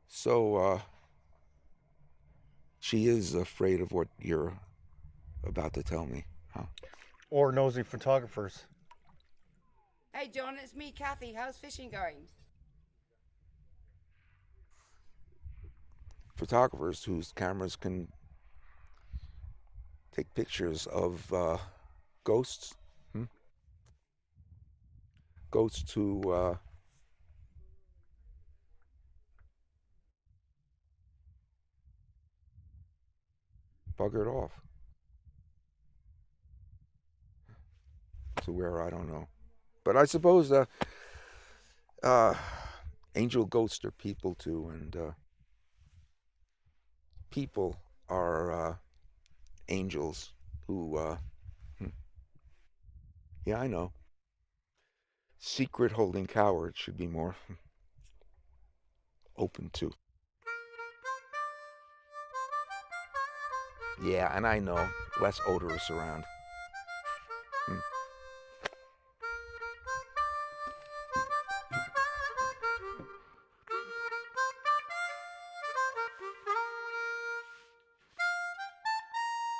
So, she is afraid of what you're about to tell me, huh? Or nosy photographers. Hey John, it's me, Kathy. How's fishing going? Photographers whose cameras can take pictures of ghosts. Ghosts who buggered off to where I don't know. But I suppose angel ghosts are people too, and people are angels who, yeah, I know. Secret holding cowards should be more open to. Yeah, and I know, less odorous around.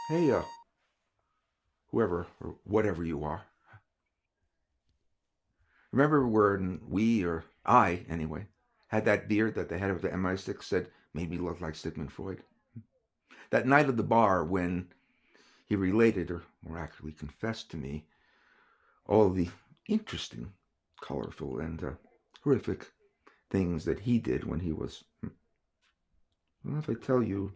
Hey, whoever or whatever you are. Remember when we, or I anyway, had that beard that the head of the MI6 said made me look like Sigmund Freud? That night at the bar when he related, or more accurately confessed to me, all the interesting, colorful, and horrific things that he did when he was... Well, if I tell you,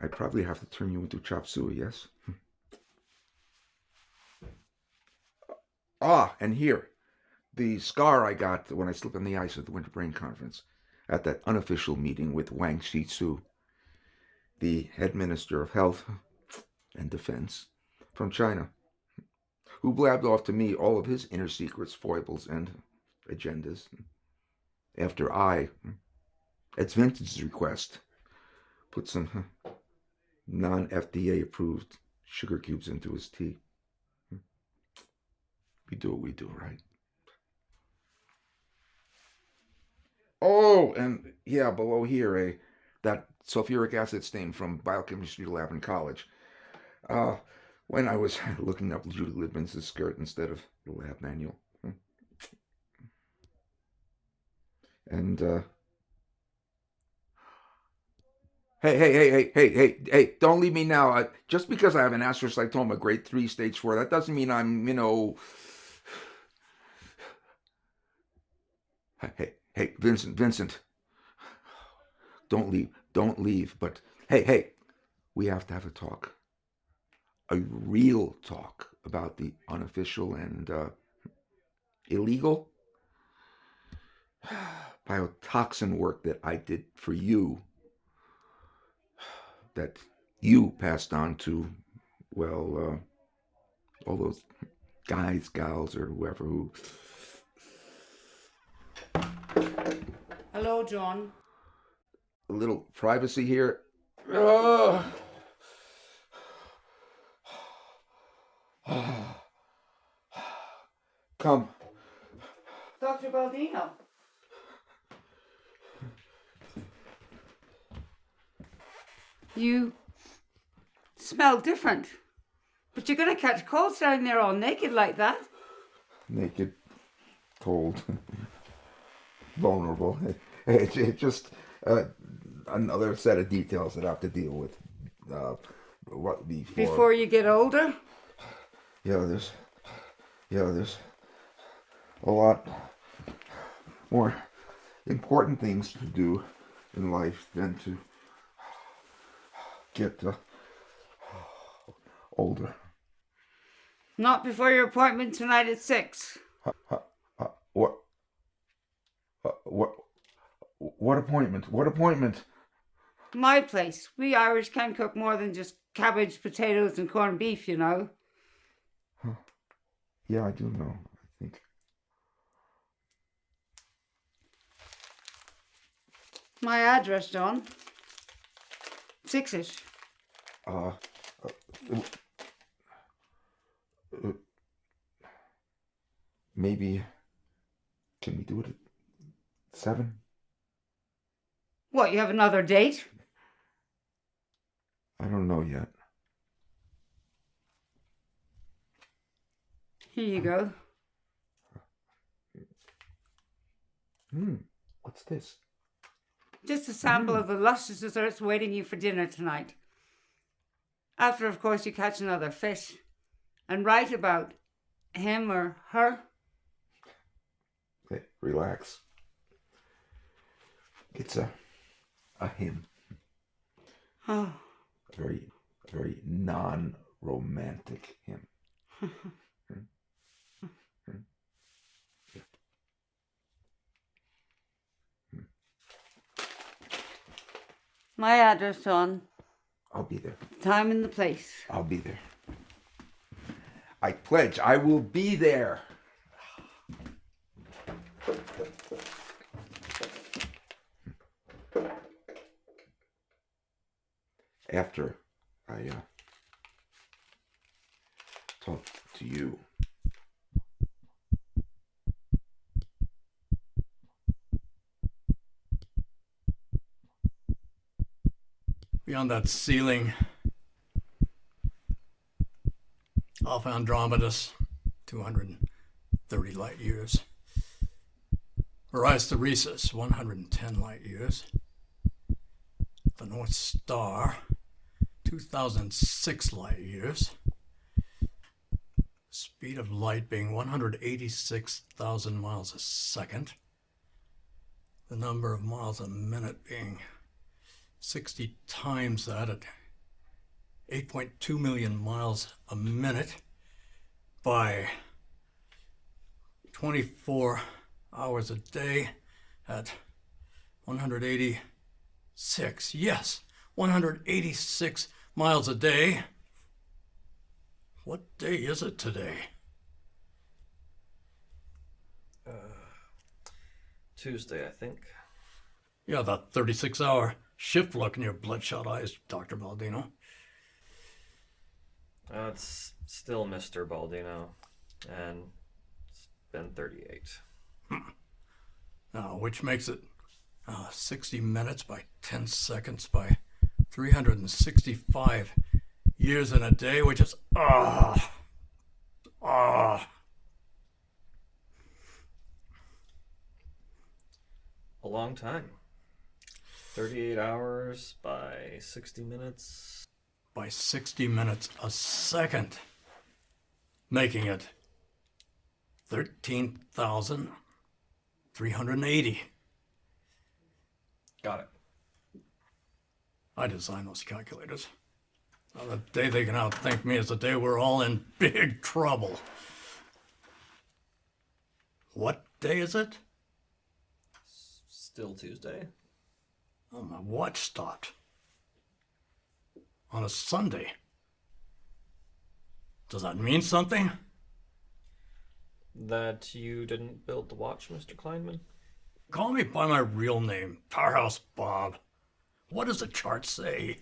I probably have to turn you into chop suey, yes? Ah, and here, the scar I got when I slipped on the ice at the Winter Brain Conference, at that unofficial meeting with Wang Shitsu, the head minister of health and defense from China, who blabbed off to me all of his inner secrets, foibles, and agendas, after I, at Vince's request, put some non-FDA approved sugar cubes into his tea. We do what we do, right? Oh, and yeah, below here, that sulfuric acid stain from biochemistry lab in college. When I was looking up Judy Liebman's skirt instead of the lab manual. And, Hey, don't leave me now. Just because I have an astrocytoma grade 3 stage 4, that doesn't mean I'm, Hey, Vincent. Don't leave. But, hey, we have to have a talk. A real talk about the unofficial and illegal biotoxin work that I did for you, that you passed on to, well, all those guys, gals, or whoever who... Hello, John. A little privacy here. Come. Dr. Baldino. You smell different. But you're going to catch cold standing there all naked like that. Naked, cold, vulnerable. It's just another set of details that I have to deal with. What before you get older? Yeah, there's a lot more important things to do in life than to get older. Not before your appointment tonight at 6. What appointment? What appointment? My place. We Irish can cook more than just cabbage, potatoes, and corned beef, you know. Huh. Yeah, I do know, I think. My address, John. 6-ish. Maybe, can we do it at 7? What, you have another date? I don't know yet. Here you go. What's this? Just a sample of the luscious desserts waiting you for dinner tonight. After, of course, you catch another fish. And write about him or her. Hey, relax. It's a hymn. Oh. A very non-romantic hymn. My address, John. I'll be there. Time and the place. I'll be there. I pledge I will be there. After I talk to you. Beyond that ceiling, Alpha Andromedas, 230 light years. Horizon Theresis, 110 light years. The North Star, 2006 light years. Speed of light being 186,000 miles a second. The number of miles a minute being 60 times that at 8.2 million miles a minute by 24 hours a day at 186. Yes, 186 miles a day. What day is it today? Tuesday, I think. Yeah, that 36-hour shift look in your bloodshot eyes, Dr. Baldino. It's still Mr. Baldino, and it's been 38. Now, which makes it 60 minutes by 10 seconds by 365 years in a day, which is a long time. 38 hours by 60 minutes. By 60 minutes a second, making it 13,380. Got it. I designed those calculators. Now, the day they can outthink me is the day we're all in big trouble. What day is it? Still Tuesday? Oh, my watch stopped. On a Sunday. Does that mean something? That you didn't build the watch, Mr. Kleinman? Call me by my real name, Powerhouse Bob. What does the chart say?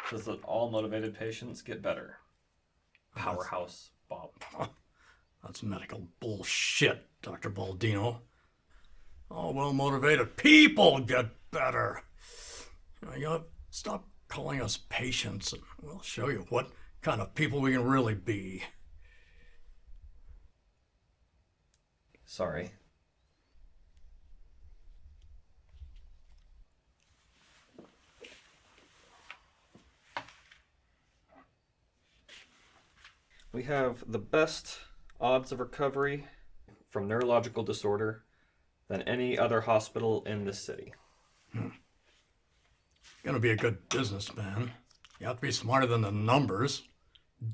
Says that all motivated patients get better. Powerhouse Bob. That's medical bullshit, Dr. Baldino. All well-motivated people get better. You know, stop calling us patients, and we'll show you what kind of people we can really be. Sorry. We have the best odds of recovery from neurological disorder than any other hospital in this city. Gonna be a good businessman. You have to be smarter than the numbers,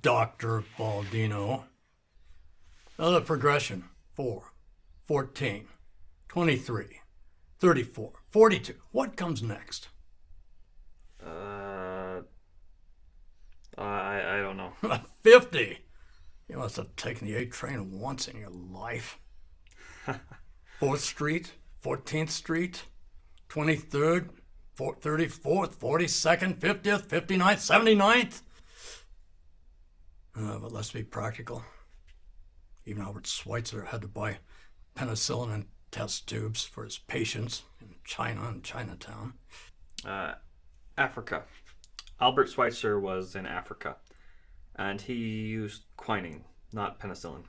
Dr. Baldino. Another progression. 4, 14, 23, 34, 42. What comes next? I don't know. 50. You must have taken the 8 train once in your life. 4th Street, 14th Street, 23rd, 34th, 42nd, 50th, 59th, 79th. But let's be practical. Even Albert Schweitzer had to buy penicillin and test tubes for his patients in China and Chinatown. Africa. Albert Schweitzer was in Africa, and he used quinine, not penicillin.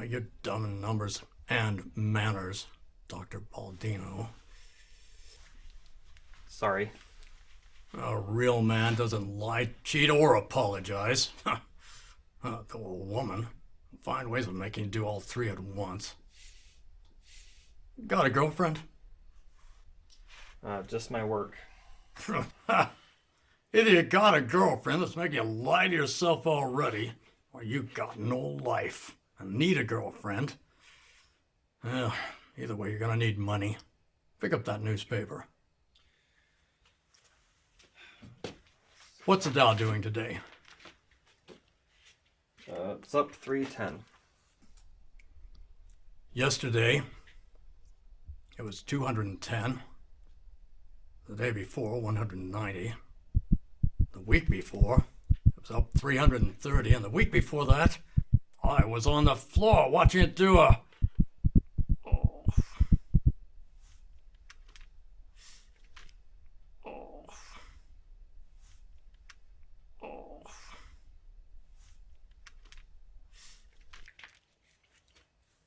You're dumb in numbers and manners, Dr. Baldino. Sorry. A real man doesn't lie, cheat, or apologize. Though a woman find ways of making you do all 3 at once. Got a girlfriend? Just my work. Either you got a girlfriend that's making you lie to yourself already, or you got no life and need a girlfriend. Well, either way, you're gonna need money. Pick up that newspaper. What's the Dow doing today? It's up 310. Yesterday, it was 210. The day before, 190. The week before, it was up 330. And the week before that, I was on the floor watching it do a...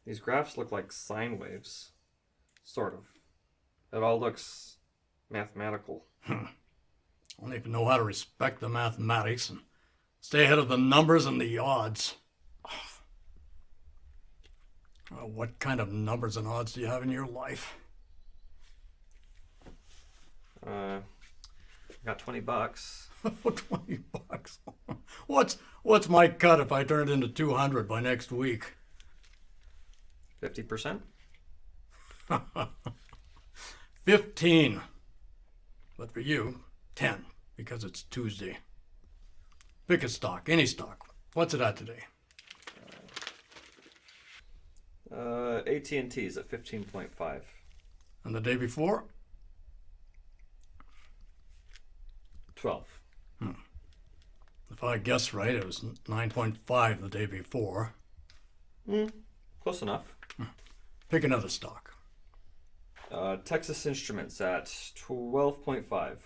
These graphs look like sine waves. Sort of. It all looks mathematical. I don't even know how to respect the mathematics and stay ahead of the numbers and the odds. What kind of numbers and odds do you have in your life? Got $20. 20 bucks. What's my cut if I turn it into 200 by next week? 50%? 15. But for you, 10, because it's Tuesday. Pick a stock, any stock. What's it at today? AT&T's at 15.5. And the day before? 12. If I guess right, it was 9.5 the day before. Close enough. Pick another stock. Texas Instruments at 12.5.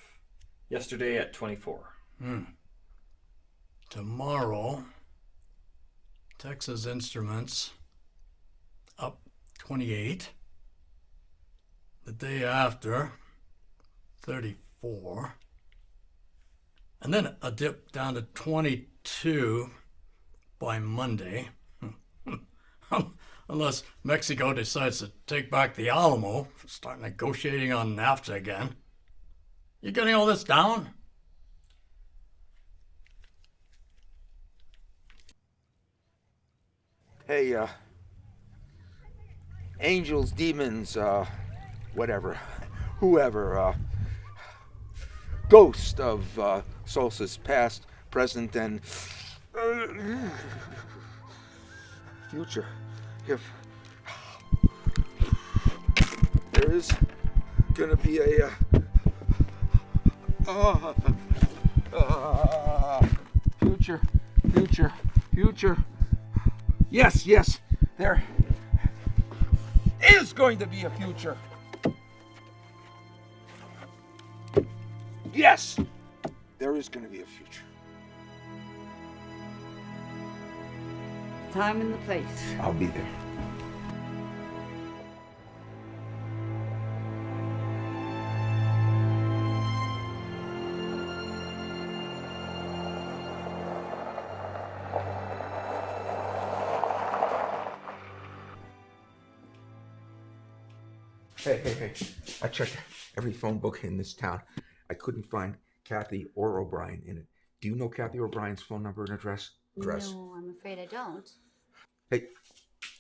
Yesterday at 24. Tomorrow, Texas Instruments up 28. The day after, 34. And then a dip down to 22 by Monday. Unless Mexico decides to take back the Alamo, start negotiating on NAFTA again. You getting all this down? Hey, angels, demons, whatever, whoever, ghost of solstice past, present, and future. If there is gonna be a future. Yes, there is going to be a future. Yes, there is going to be a future. Time and the place. I'll be there. Hey. I checked every phone book in this town. I couldn't find Kathy or O'Brien in it. Do you know Kathy O'Brien's phone number and address? No, I'm afraid I don't. Hey,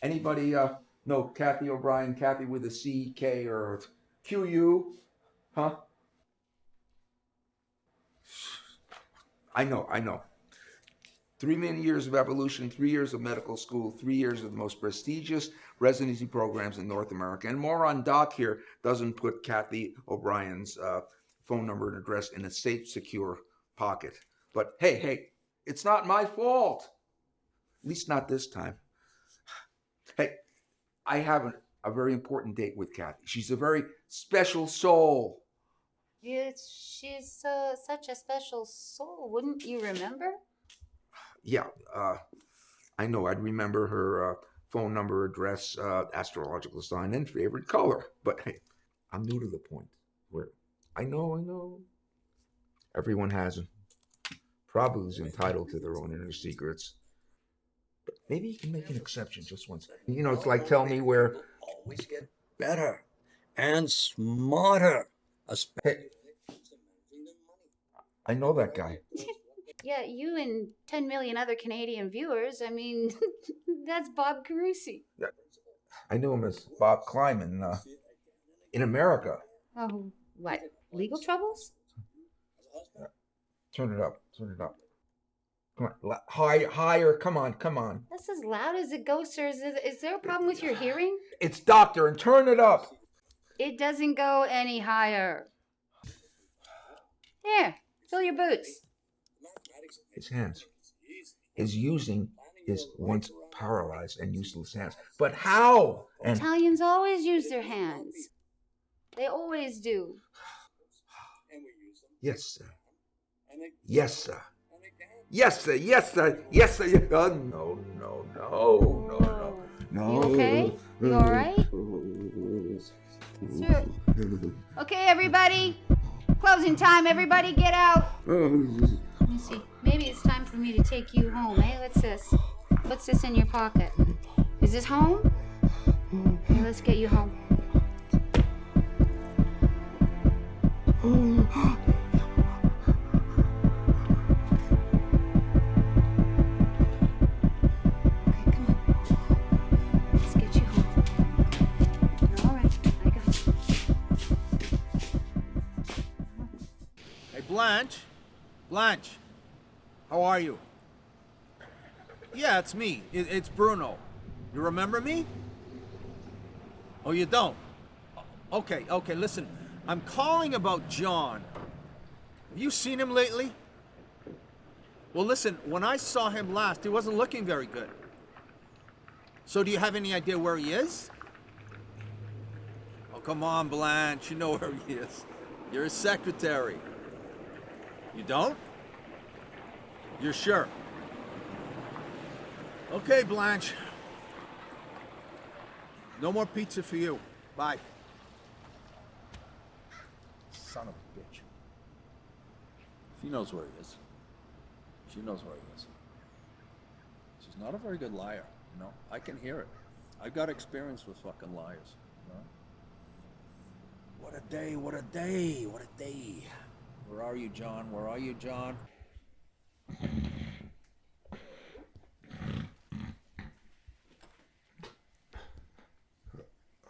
anybody know Kathy O'Brien? Kathy with a C, K, or Q-U? Huh? I know. 3 million years of evolution, 3 years of medical school, 3 years of the most prestigious residency programs in North America. And moron Doc here doesn't put Kathy O'Brien's phone number and address in a safe, secure pocket. But hey, it's not my fault. At least not this time. Hey, I have a very important date with Kathy. She's a very special soul. She's such a special soul. Wouldn't you remember? Yeah, I know. I'd remember her phone number, address, astrological sign, and favorite color. But hey, I'm new to the point where I know. Everyone has them. Probably is entitled to their own inner secrets. But maybe you can make an exception just once. You know, it's like tell me where. Always get better and smarter. Hey, I know that guy. Yeah, you and 10 million other Canadian viewers. I mean, that's Bob Carusi. I knew him as Bob Kleiman. In America. Oh, what? Legal troubles? Turn it up. Turn it up. Come on. Higher. Come on. That's as loud as it goes, sir. Is there a problem with your hearing? It's doctor, and turn it up. It doesn't go any higher. Here, fill your boots. His hands. His using his once paralyzed and useless hands. But how? And Italians always use their hands. They always do. yes, sir. Yes, sir. Yes, sir. Yes, sir. Yes, sir. No. You okay? You all right? Sir. Okay, everybody. Closing time. Everybody get out. Let me see. Maybe it's time for me to take you home. Hey, what's this? What's this in your pocket? Is this home? Okay, let's get you home. Blanche, how are you? Yeah, it's me. It's Bruno. You remember me? Oh, you don't? Okay, listen. I'm calling about John. Have you seen him lately? Well, listen, when I saw him last, he wasn't looking very good. So do you have any idea where he is? Oh, come on, Blanche. You know where he is. You're his secretary. You don't? You're sure? Okay, Blanche. No more pizza for you. Bye. Son of a bitch. She knows where he is. She knows where he is. She's not a very good liar, you know? I can hear it. I've got experience with fucking liars, you know? What a day, what a day, what a day. Where are you, John? Where are you, John?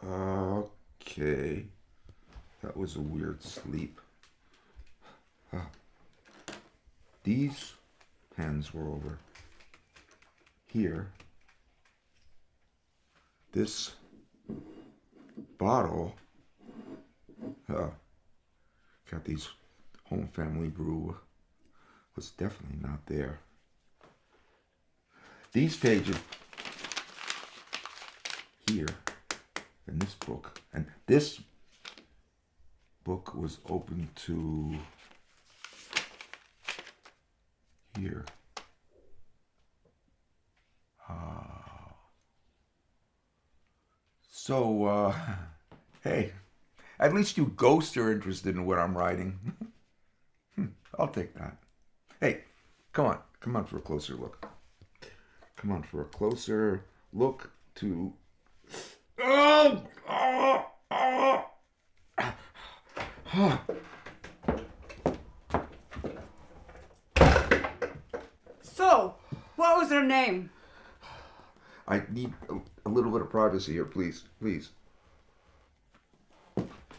Okay. That was a weird sleep. These pens were over here. This bottle got these home family brew was definitely not there. These pages here in this book, and this book was open to here. So, hey, at least you ghosts are interested in what I'm writing. I'll take that. Hey, come on for a closer look. Come on for a closer look to... So, what was her name? I need a little bit of privacy here, please.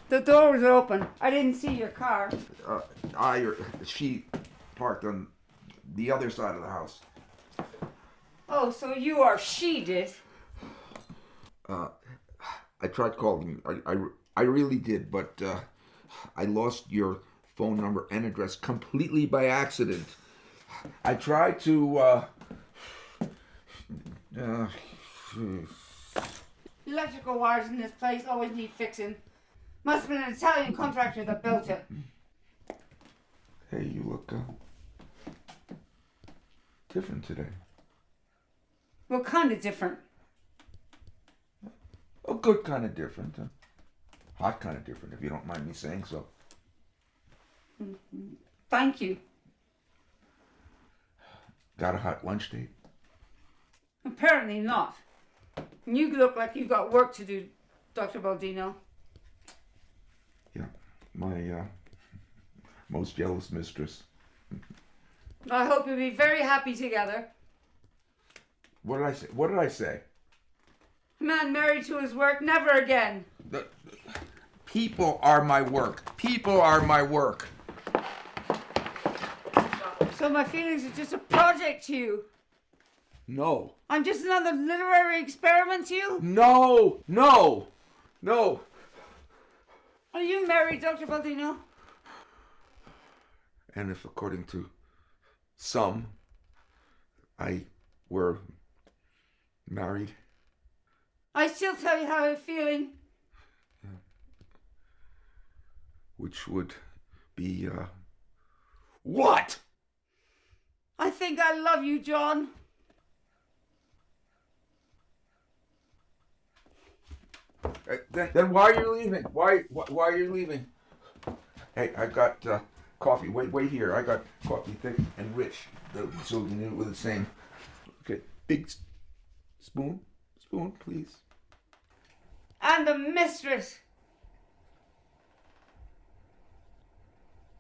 The door was open. I didn't see your car. She parked on the other side of the house. Oh, so you are she did. I tried calling you. I really did, but I lost your phone number and address completely by accident. I tried to, Electrical wires in this place always need fixing. Must have been an Italian contractor that built it. Hey, you look different today. What kind of different? A good kind of different. Hot kind of different, if you don't mind me saying so. Thank you. Got a hot lunch date? Apparently not. You look like you've got work to do, Dr. Baldino. Yeah, my most jealous mistress. I hope you'll be very happy together. What did I say? A man married to his work, never again. People are my work. People are my work. So my feelings are just a project to you? No. I'm just another literary experiment to you? No. No. No. Are you married, Dr. Baldino? And if, according to some, I were married. I still tell you how I'm feeling. Which would be, what? I think I love you, John. Then why are you leaving? Why are you leaving? Hey, I got coffee. Wait here. I got coffee thick and rich, so we can eat it with the same. Okay, big spoon, please. And the mistress.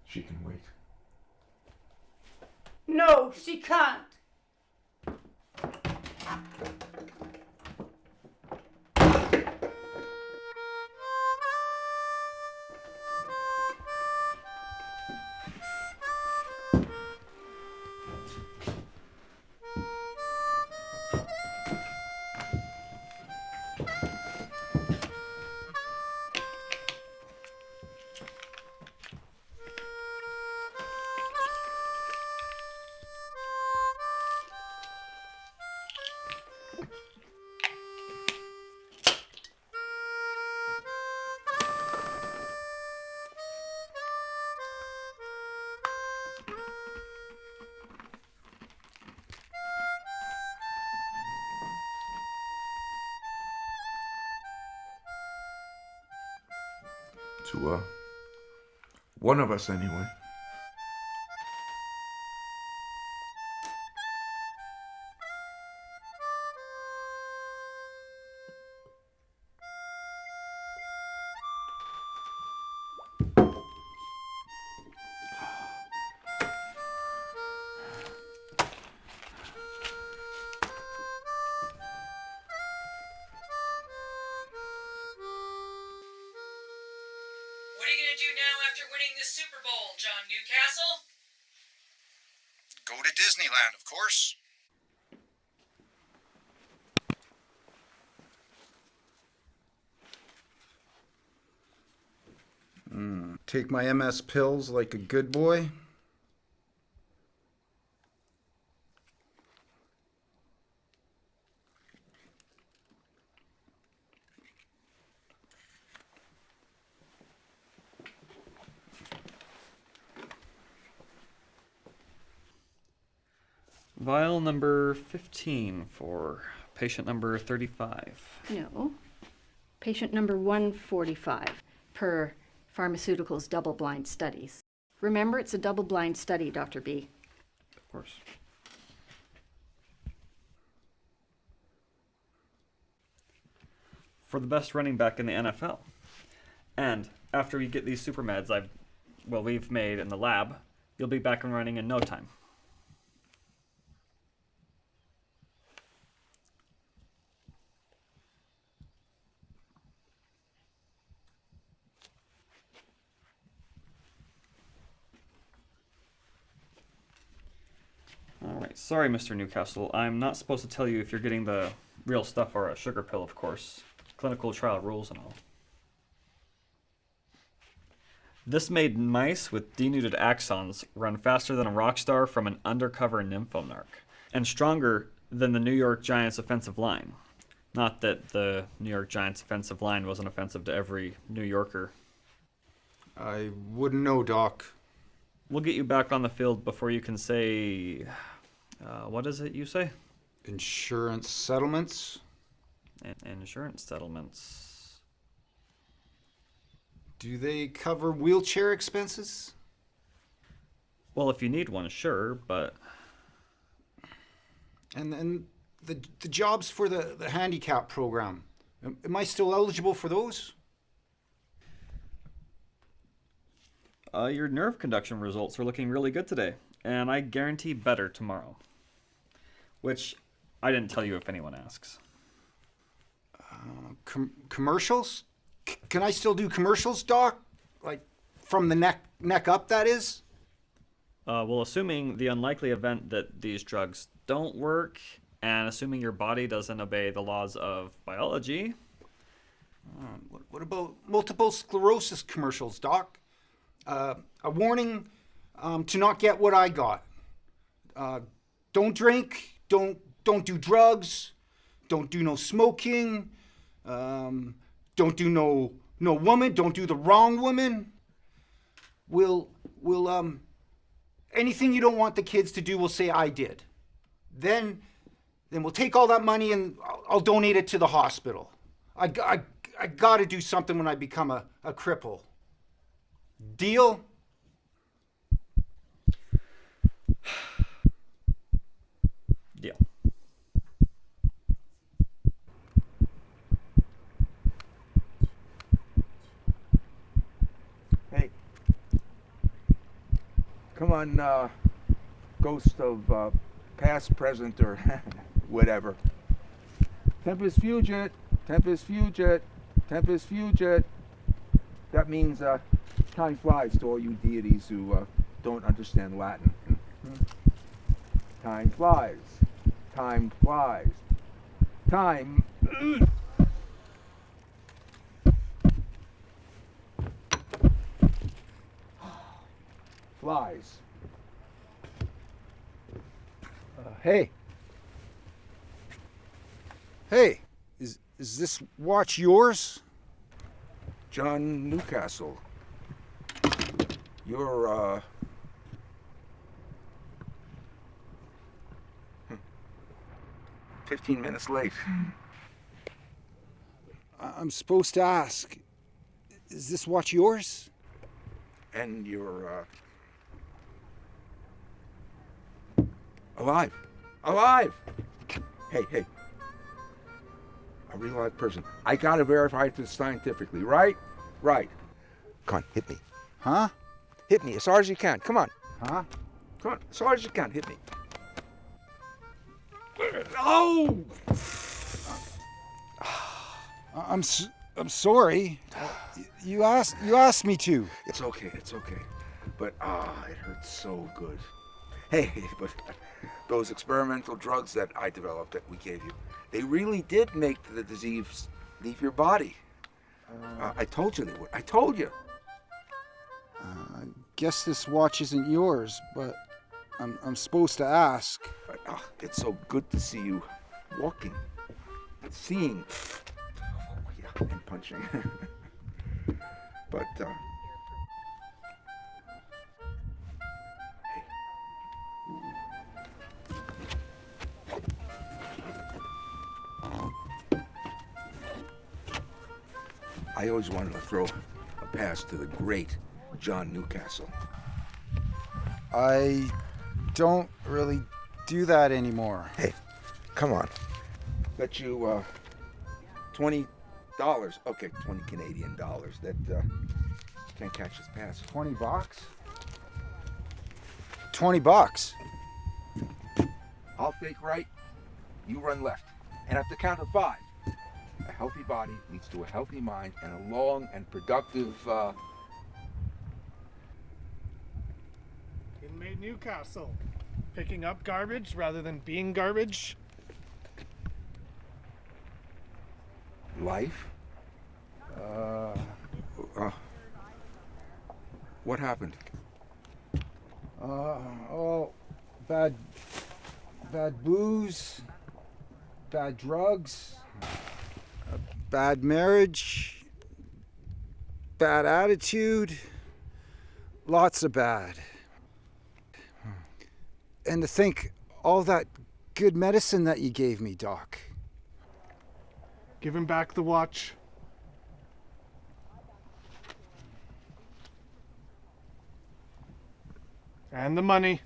She can wait. No, she can't. To one of us anyway. What are you going to do now after winning the Super Bowl, John Newcastle? Go to Disneyland, of course. Take my MS pills like a good boy. Vial number 15 for patient number 35. No. Patient number 145 per pharmaceuticals double-blind studies. Remember, it's a double-blind study, Dr. B. Of course. For the best running back in the NFL. And after we get these super meds we've made in the lab, you'll be back and running in no time. Alright, sorry Mr. Newcastle, I'm not supposed to tell you if you're getting the real stuff or a sugar pill, of course. Clinical trial rules and all. This made mice with denuded axons run faster than a rock star from an undercover nymphomarch, and stronger than the New York Giants offensive line. Not that the New York Giants offensive line wasn't offensive to every New Yorker. I wouldn't know, Doc. We'll get you back on the field before you can say... what is it you say? Insurance settlements? Insurance settlements. Do they cover wheelchair expenses? Well, if you need one, sure, but... And the jobs for the handicap program, am I still eligible for those? Your nerve conduction results are looking really good today, and I guarantee better tomorrow. Which I didn't tell you if anyone asks. Commercials? Can I still do commercials, Doc? Like, from the neck up, that is? Well, assuming the unlikely event that these drugs don't work, and assuming your body doesn't obey the laws of biology. What about multiple sclerosis commercials, Doc? A warning to not get what I got. Don't drink, don't do drugs, don't do no smoking, don't do no woman, don't do the wrong woman. We'll anything you don't want the kids to do, we'll say I did. Then we'll take all that money and I'll donate it to the hospital. I got to do something when I become a cripple. Deal? Deal. Hey. Come on, ghost of past, present, or whatever. Tempus fugit, tempus fugit, tempus fugit. That means time flies to all you deities who don't understand Latin. Time flies. Time flies. Time. Flies. Hey. Hey, is this watch yours? John Newcastle. You're 15 minutes late. I'm supposed to ask, is this watch yours? And you're alive. Alive! Hey. A real live person. I gotta verify this scientifically, right? Right. Come on, hit me. Huh? Hit me as hard as you can. Come on. Huh? Come on, as hard as you can. Hit me. Oh! I'm sorry. You asked me to. It's okay. But it hurts so good. Hey, but those experimental drugs that I developed that we gave you, they really did make the disease leave your body. I told you they would. I told you. I guess this watch isn't yours, but I'm supposed to ask. But, it's so good to see you walking, seeing, and punching. But I always wanted to throw a pass to the great John Newcastle. I don't really do that anymore. Hey, come on. Bet you $20. Okay, 20 Canadian dollars. That can't catch this pass. $20? $20. I'll take right. You run left. And at the count of 5, a healthy body leads to a healthy mind and a long and productive. Inmate Newcastle, picking up garbage rather than being garbage. Life? What happened? Bad booze, bad drugs, bad marriage, bad attitude, lots of bad. And to think all that good medicine that you gave me, Doc. Give him back the watch. And the money.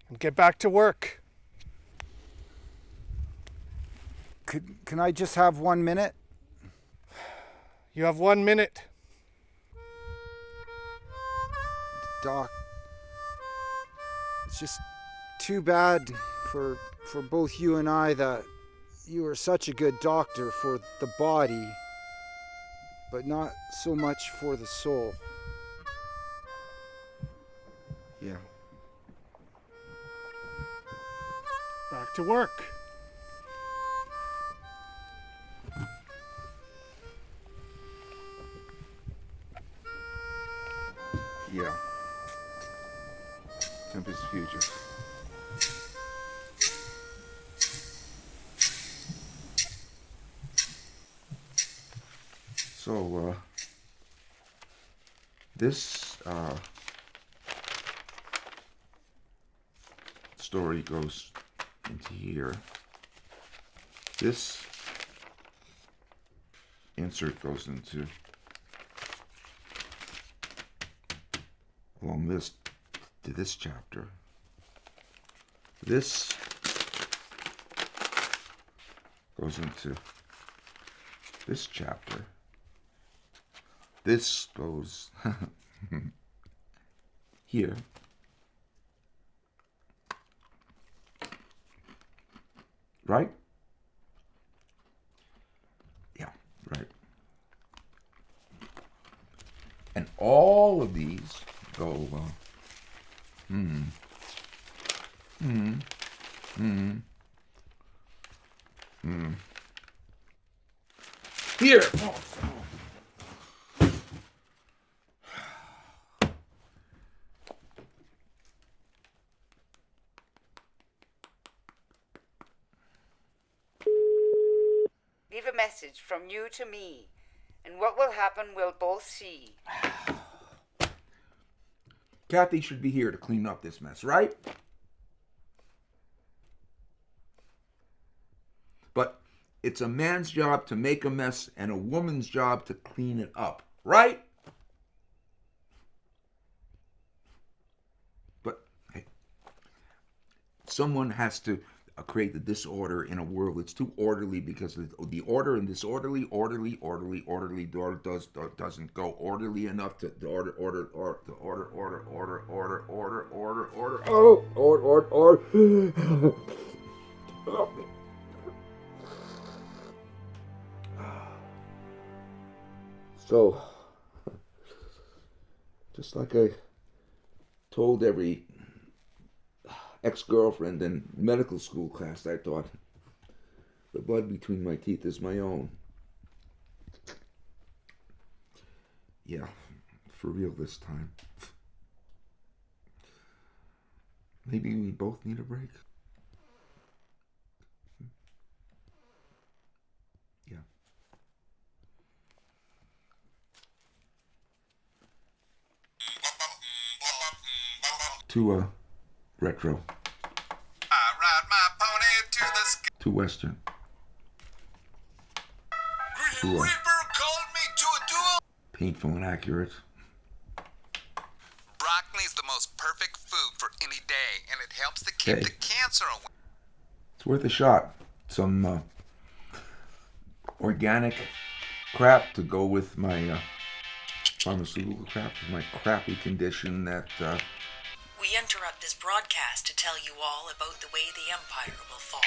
And get back to work. Can I just have 1 minute? You have 1 minute. Doc, it's just too bad for both you and I that you are such a good doctor for the body, but not so much for the soul. Yeah. Back to work. Yeah. Tempest future. So, this story goes into here. This insert goes into along this to this chapter. This goes into this chapter. This goes here. Right? Yeah, right. And all of these go, Here! Leave a message from you to me, and what will happen we'll both see. Kathy should be here to clean up this mess, right? But it's a man's job to make a mess and a woman's job to clean it up, right? But hey, someone has to create the disorder in a world that's too orderly, because the order and disorderly doesn't go orderly enough to the order. So, just like I told every ex-girlfriend in medical school class, I thought, the blood between my teeth is my own. Yeah, for real this time. Maybe we both need a break. Yeah. To retro. I ride my pony to the sky. To western. Grim To Reaper called me to a duel. painful and accurate. Broccoli's the most perfect food for any day, and it helps to keep Hey. the cancer away. It's worth a shot. Some organic crap to go with my pharmaceutical crap, my crappy condition that We interrupt this broadcast to tell you all about the way the Empire will fall.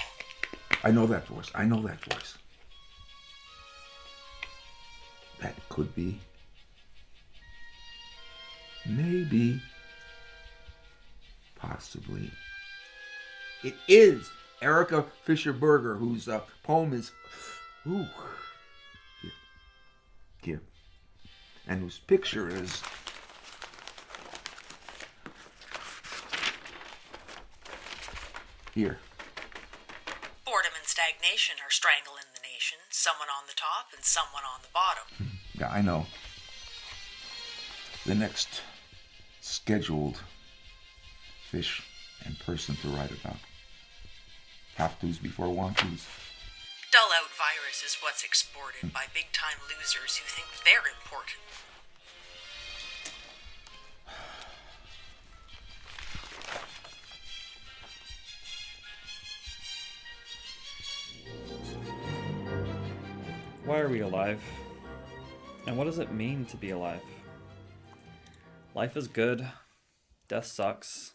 I know that voice. I know that voice. That could be. Maybe. Possibly. It is Erica Fisher Berger, whose poem is. Ooh. Here. And whose picture is. Here. Boredom and stagnation are strangling the nation, someone on the top and someone on the bottom. Yeah, I know. The next scheduled fish and person to write about. Have tos before want tos. Dull-out virus is what's exported by big-time losers who think they're important. Why are we alive? And what does it mean to be alive? Life is good. Death sucks.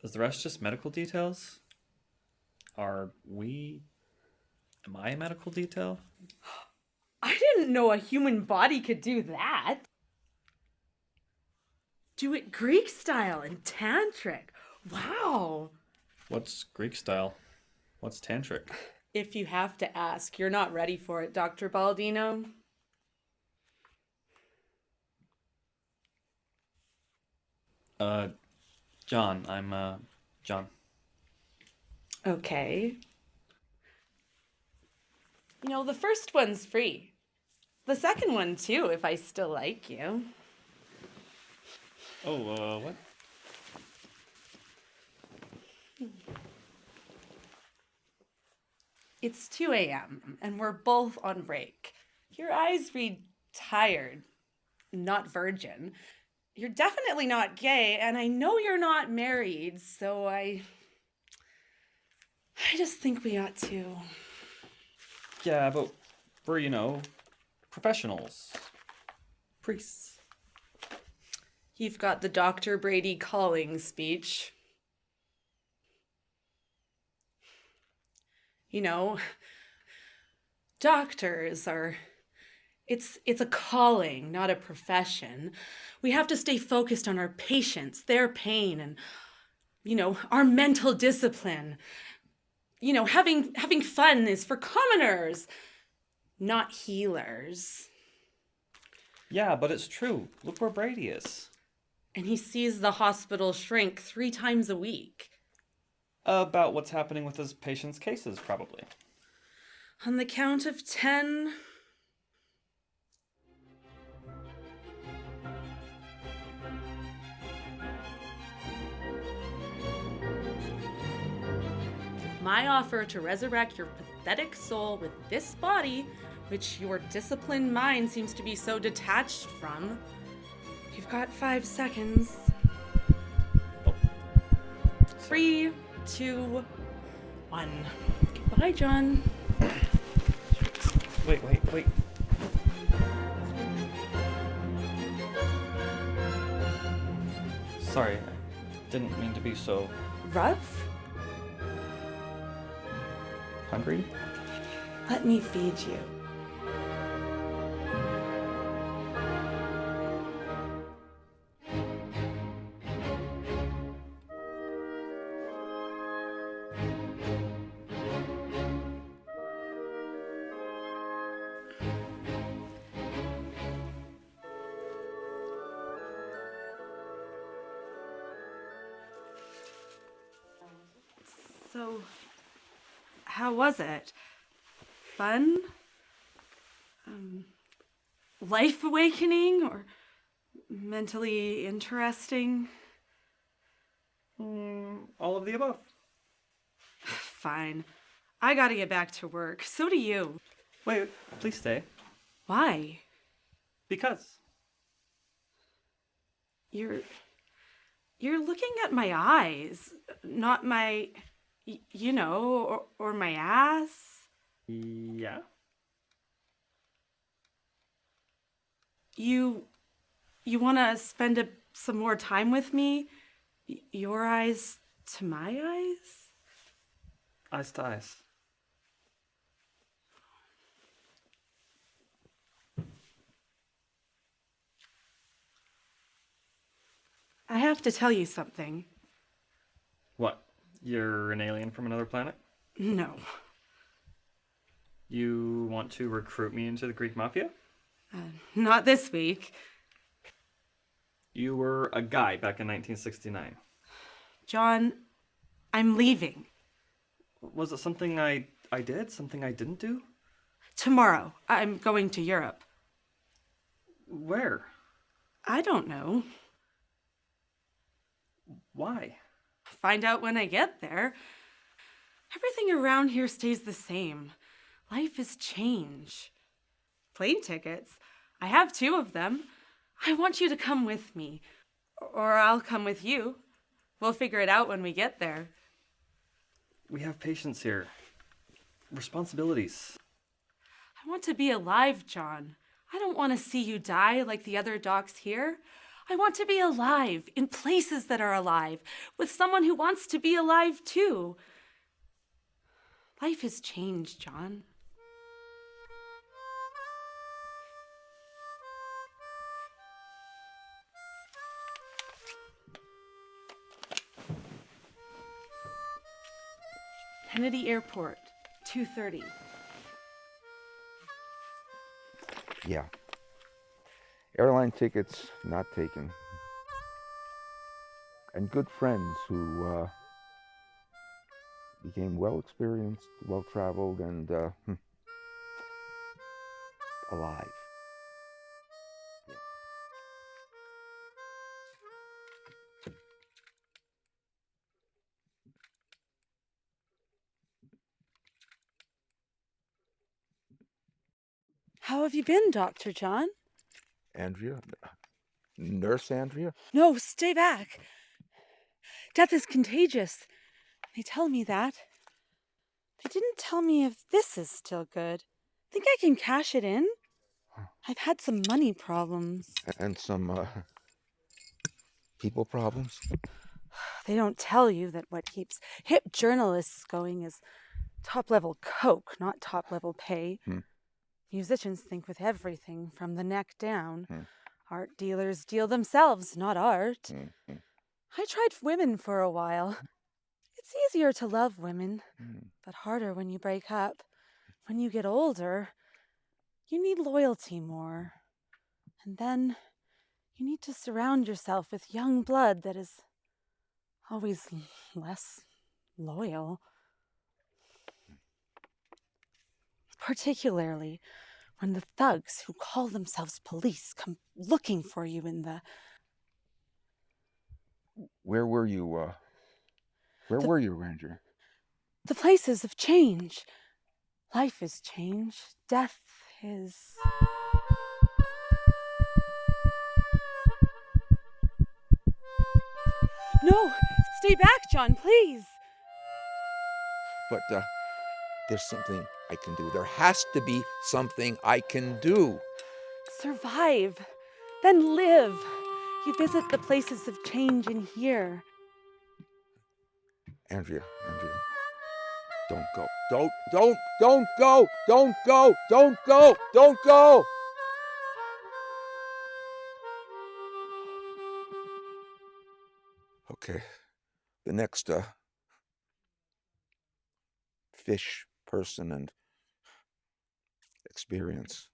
Is the rest just medical details? Am I a medical detail? I didn't know a human body could do that. Do it Greek style and tantric. Wow. What's Greek style? What's tantric? If you have to ask, you're not ready for it, Dr. Baldino. John. I'm, John. Okay. You know, the first one's free. The second one, too, if I still like you. Oh, what? It's 2 a.m. and we're both on break. Your eyes read tired, not virgin. You're definitely not gay, and I know you're not married, so I just think we ought to. Yeah, but we're, professionals. Priests. You've got the Dr. Brady calling speech. Doctors are... It's a calling, not a profession. We have to stay focused on our patients, their pain, and, our mental discipline. Having fun is for commoners, not healers. Yeah, but it's true. Look where Brady is. And he sees the hospital shrink 3 times a week. About what's happening with his patients' cases, probably. On the count of 10... My offer to resurrect your pathetic soul with this body, which your disciplined mind seems to be so detached from. You've got 5 seconds. 3, 2, 1. Goodbye, John. Wait. Sorry, I didn't mean to be so... Rough? Hungry? Let me feed you. So, how was it? Fun? Life awakening or mentally interesting? All of the above. Fine. I gotta get back to work. So do you. Wait, please stay. Why? Because. You're looking at my eyes, not my, or my ass. Yeah. You want to spend some more time with me? Your eyes to my eyes? Eyes to eyes. I have to tell you something. What? You're an alien from another planet? No. You want to recruit me into the Greek mafia? Not this week. You were a guy back in 1969. John, I'm leaving. Was it something I did? Something I didn't do? Tomorrow, I'm going to Europe. Where? I don't know. Why? Find out when I get there. Everything around here stays the same. Life is change. Plane tickets. I have 2 of them. I want you to come with me. Or I'll come with you. We'll figure it out when we get there. We have patients here. Responsibilities. I want to be alive, John. I don't want to see you die like the other docs here. I want to be alive, in places that are alive, with someone who wants to be alive too. Life has changed, John. Kennedy Airport, 2:30. Yeah. Airline tickets not taken. And good friends who became well experienced, well traveled, and alive. How have you been, Dr. John? Andrea? Nurse Andrea? No, stay back. Death is contagious. They tell me that. They didn't tell me if this is still good. Think I can cash it in? I've had some money problems. And some people problems? They don't tell you that what keeps hip journalists going is top-level coke, not top-level pay. Musicians think with everything from the neck down. Art dealers deal themselves, not art. I tried women for a while. It's easier to love women, but harder when you break up. When you get older, you need loyalty more. And then you need to surround yourself with young blood that is always less loyal. Particularly when the thugs who call themselves police come looking for you in the... Where were you, Where were you, Ranger? The places of change. Life is change. Death is... No! Stay back, John, please! But, there's something I can do. There has to be something I can do. Survive. Then live. You visit the places of change in here. Andrea, don't go. Don't go! Don't go! Don't go! Don't go! Okay. The next, fish person and experience.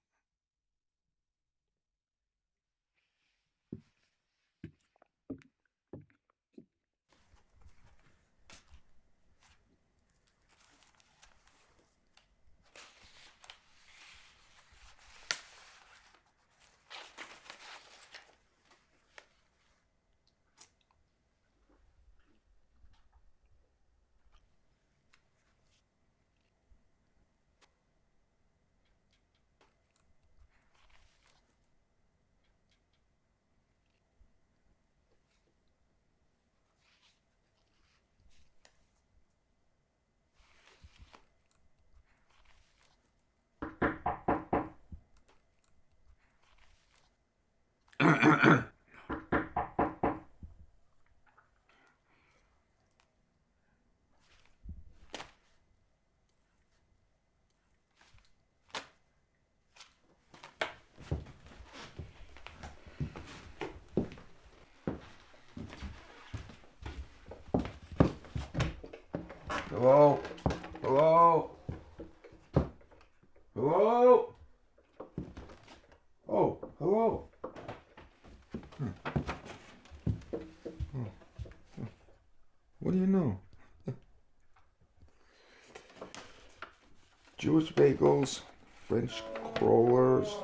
Hello? Hello? Hello? Oh, hello. What do you know? Jewish bagels, French crawlers,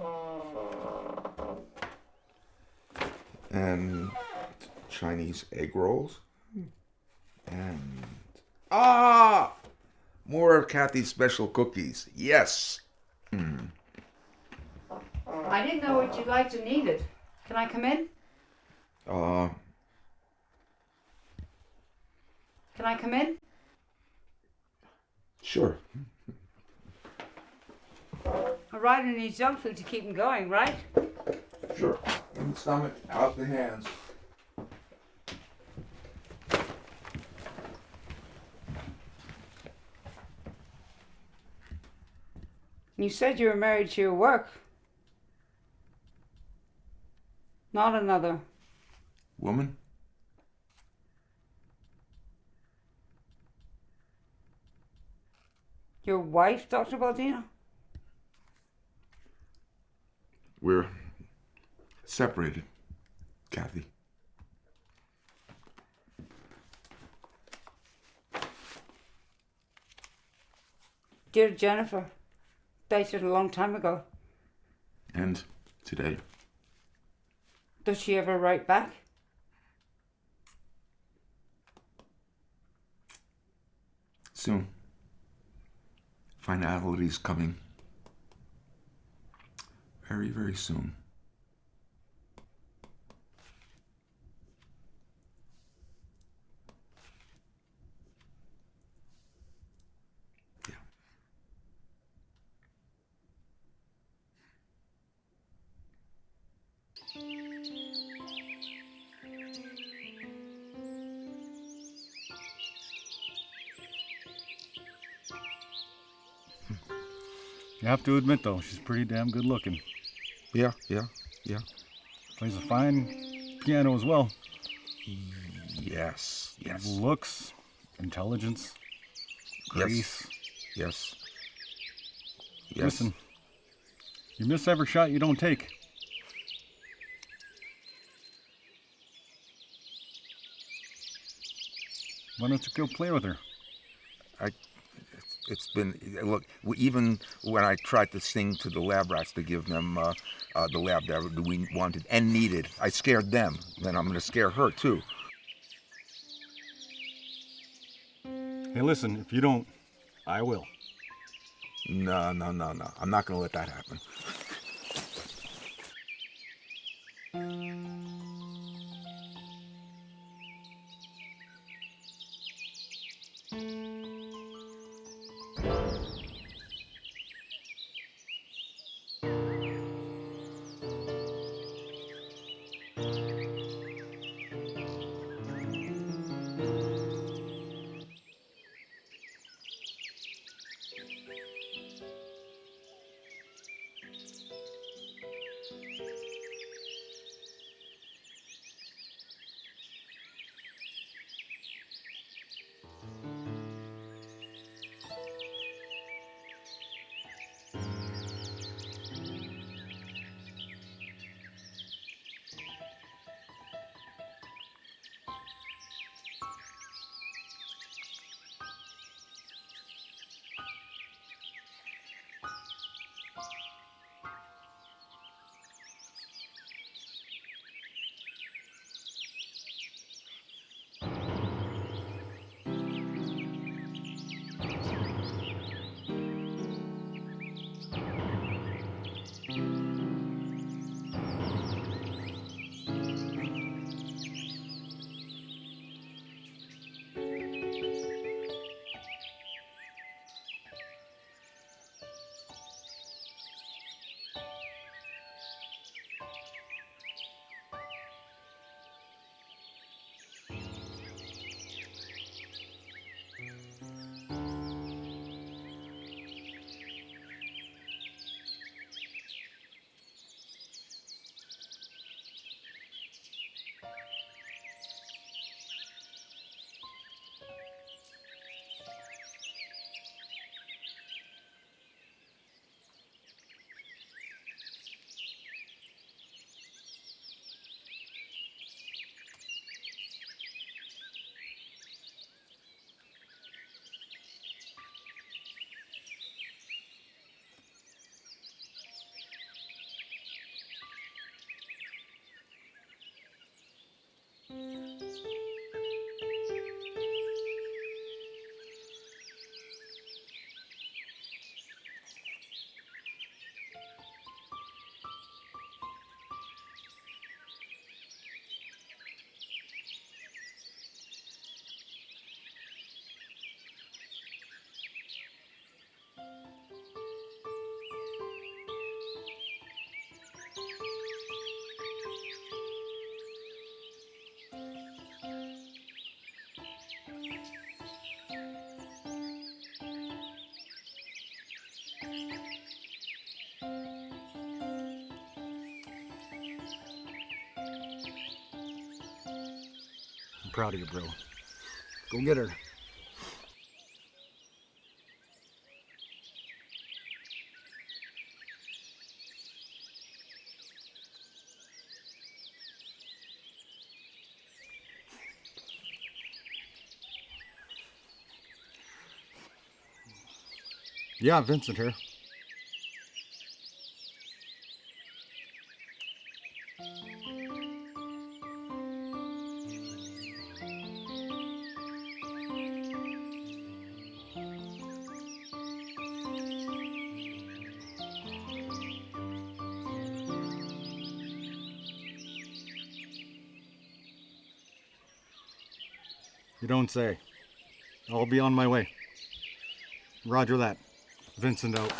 and Chinese egg rolls, and more of Kathy's special cookies. Yes. I didn't know what you liked and needed. Can I come in? Can I come in? Sure. All rider needs junk food to keep him going, right? Sure. In the stomach, out the hands. You said you were married to your work. Not another. Woman? Your wife, Dr. Baldino? We're separated, Kathy. Dear Jennifer, dated a long time ago. And today. Does she ever write back? Soon. Finality's coming. Very, very soon. You have to admit, though, she's pretty damn good looking. Yeah. Plays a fine piano as well. Yes. Looks, intelligence, grace. Yes. Listen, you miss every shot you don't take. Why don't you go play with her? It's been, look, even when I tried to sing to the lab rats to give them the lab that we wanted and needed, I scared them. Then I'm going to scare her too. Hey, listen, if you don't, I will. No. I'm not going to let that happen. proud of you, bro. Go get her. Yeah, Vincent here. You don't say. I'll be on my way. Roger that. Vincent out.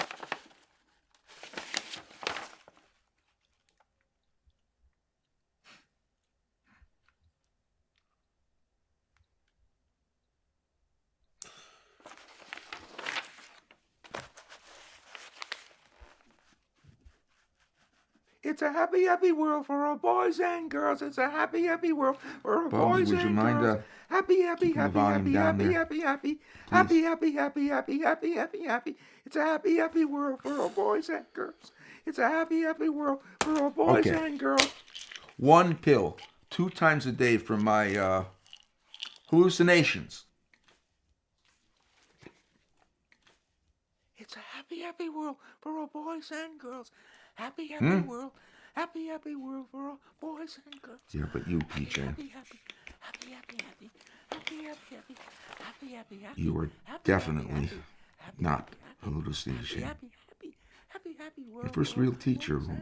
It's a happy, happy world for all boys and girls. It's a happy, happy world for all Bob, boys would you and mind, girls. Happy, happy, keeping the happy, volume happy, down happy, there? happy, happy, Please. happy, happy, happy, happy, happy, happy, happy. It's a happy, happy world for all boys and girls. It's a happy, happy world for all boys Okay. and girls. One pill, 2 times a day for my hallucinations. It's a happy, happy world for all boys and girls. Happy, happy world. Happy, happy world for all boys and girls. Yeah, but you, PJ. Happy, happy, happy, happy, happy, happy, happy, happy, happy, happy, happy. You were definitely not a hallucination. Happy, happy, happy, happy world. My first real teacher who,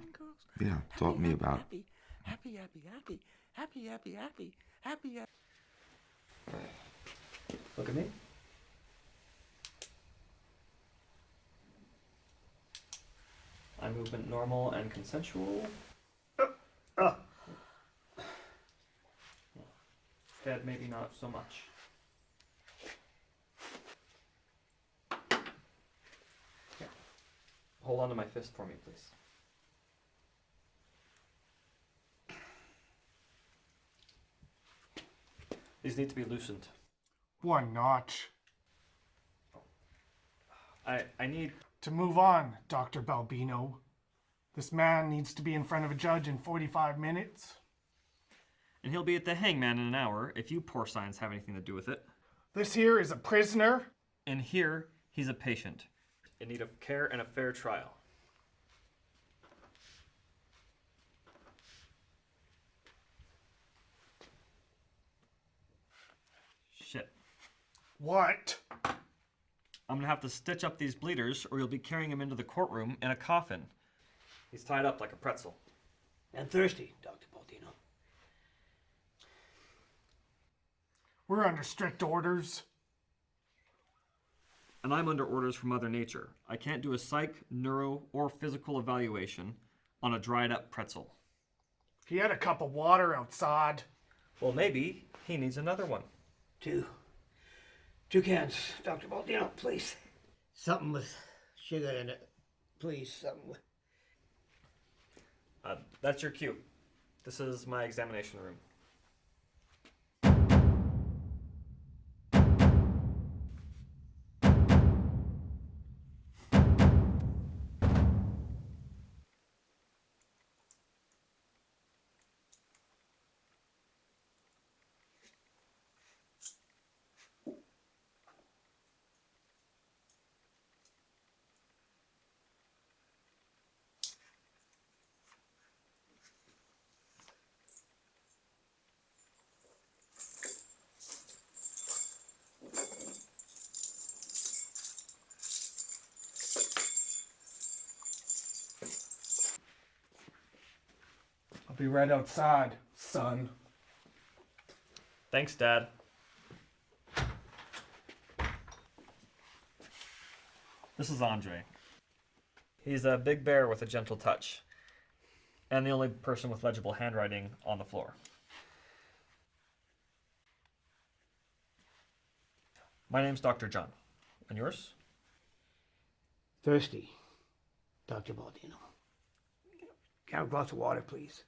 taught me about Happy, happy, happy, happy, happy, happy, happy, happy, happy. Look at me. Eye movement normal and consensual. Head maybe not so much. Here. Hold on to my fist for me, please. These need to be loosened. One notch. I need... To move on, Dr. Baldino. This man needs to be in front of a judge in 45 minutes. And he'll be at the hangman in an hour if you poor signs have anything to do with it. This here is a prisoner. And here, he's a patient in need of care and a fair trial. Shit. What? I'm gonna have to stitch up these bleeders or you'll be carrying him into the courtroom in a coffin. He's tied up like a pretzel. And thirsty, Dr. Baldino. We're under strict orders. And I'm under orders from Mother Nature. I can't do a psych, neuro, or physical evaluation on a dried up pretzel. He had a cup of water outside. Well, maybe he needs another one. 2 cans, Dr. Baldino, please. Something with sugar in it. Please, something with... That's your cue. This is my examination room. I'll be right outside, son. Thanks, Dad. This is Andre. He's a big bear with a gentle touch, and the only person with legible handwriting on the floor. My name's Dr. John. And yours? Thirsty, Dr. Baldino. Can I have a glass of water, please?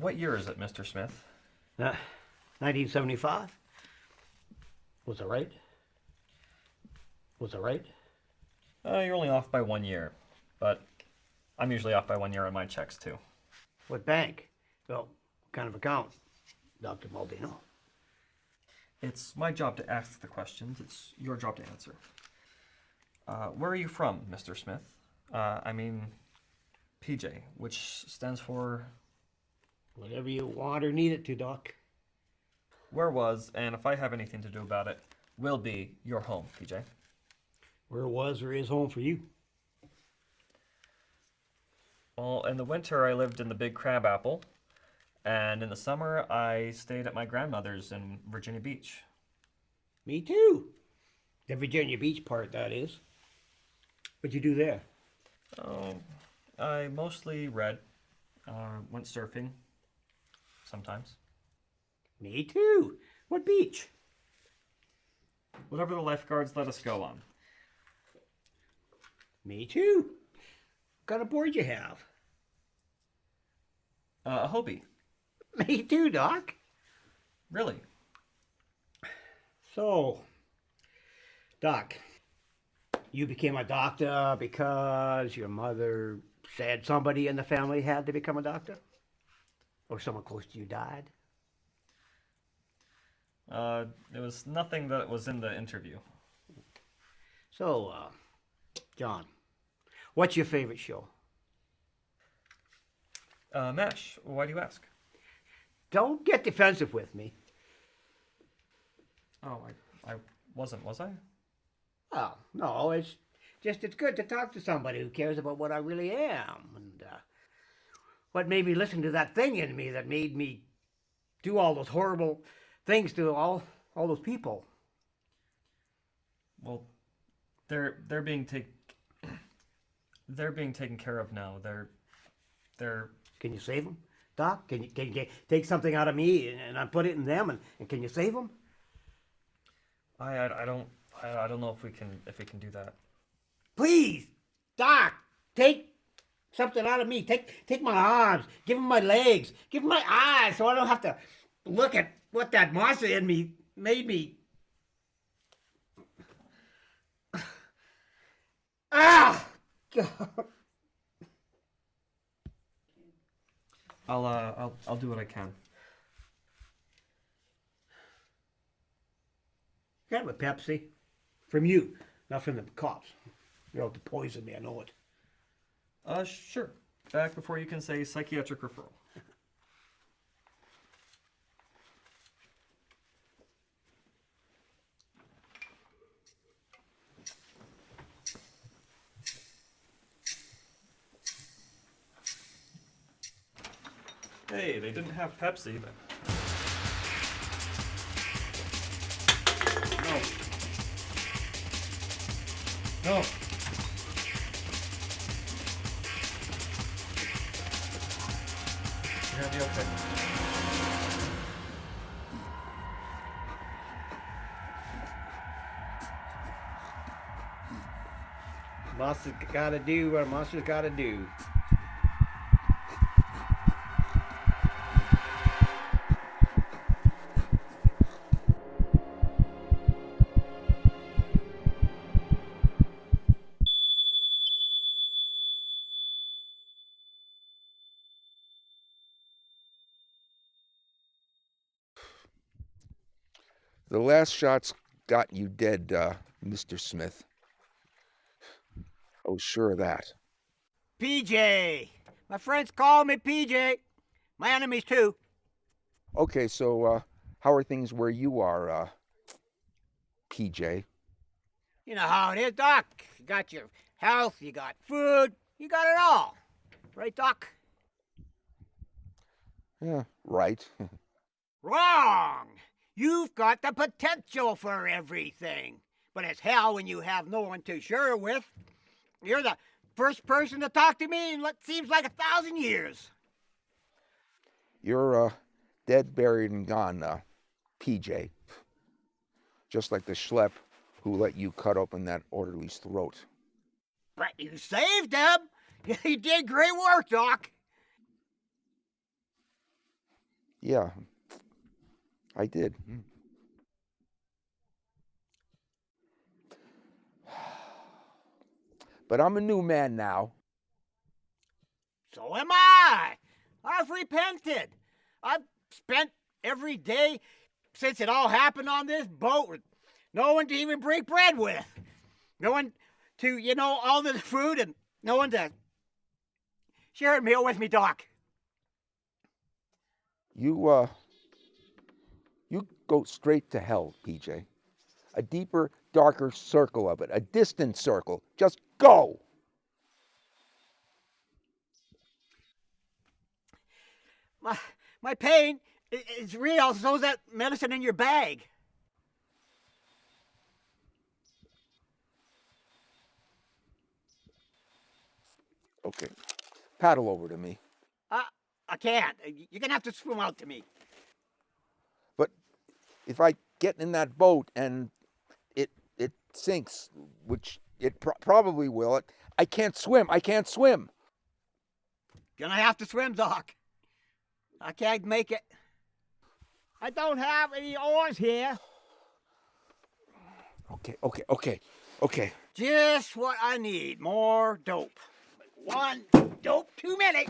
What year is it, Mr. Smith? 1975. Was I right? Was I right? You're only off by 1 year, but I'm usually off by 1 year on my checks, too. What bank? Well, what kind of account, Dr. Baldino? It's my job to ask the questions. It's your job to answer. Where are you from, Mr. Smith? I mean, PJ, which stands for... Whatever you want or need it to, Doc. Where was, and if I have anything to do about it, will be your home, PJ. Where was or is home for you? Well, in the winter I lived in the Big Crabapple, and in the summer I stayed at my grandmother's in Virginia Beach. Me too. The Virginia Beach part, that is. What'd you do there? Oh, I mostly read, went surfing, sometimes. Me too. What beach? Whatever the lifeguards let us go on. Me too. What kind of board you have? A Hobie. Me too, Doc. Really? So, Doc, you became a doctor because your mother said somebody in the family had to become a doctor? Or someone close to you died? It was nothing that was in the interview. So, John, what's your favorite show? MASH. Why do you ask? Don't get defensive with me. Oh, I wasn't, was I? Oh, no, it's good to talk to somebody who cares about what I really am. And what made me listen to that thing in me that made me do all those horrible things to all those people. Well, they're being taken care of now. They're. Can you save them, Doc? Can you take something out of me and I put it in them and can you save them? I don't know if we can do that. Please, Doc, take something out of me. Take my arms. Give him my legs. Give him my eyes, so I don't have to look at what that monster in me made me. Ah! I'll do what I can. Can I have a Pepsi? From you, not from the cops. You're out to poison me, I know it. Sure. Back before you can say psychiatric referral. Hey, they didn't have Pepsi, but... No. No. You're gonna be okay. Monster's gotta do what a monster's gotta do. The last shots got you dead, Mr. Smith. I was sure of that. PJ! My friends call me PJ. My enemies too. Okay, so how are things where you are, PJ? You know how it is, Doc. You got your health, you got food, you got it all. Right, Doc? Yeah, right. Wrong! You've got the potential for everything. But it's hell when you have no one to share it with. You're the first person to talk to me in what seems like 1,000 years. You're dead, buried, and gone, PJ. Just like the schlep who let you cut open that orderly's throat. But you saved him. You did great work, Doc. Yeah, I did. But I'm a new man now. So am I. I've repented. I've spent every day since it all happened on this boat with no one to even break bread with. No one to, all the food and no one to share a meal with me, Doc. You go straight to hell, PJ. A deeper, darker circle of it, a distant circle. Just go! My pain is real, so's that medicine in your bag. Okay, paddle over to me. I can't. You're going to have to swim out to me. But if I get in that boat and it sinks, which it probably will, I can't swim. I can't swim. Gonna have to swim, Doc. I can't make it. I don't have any oars here. Okay. Just what I need. More dope. One dope too many.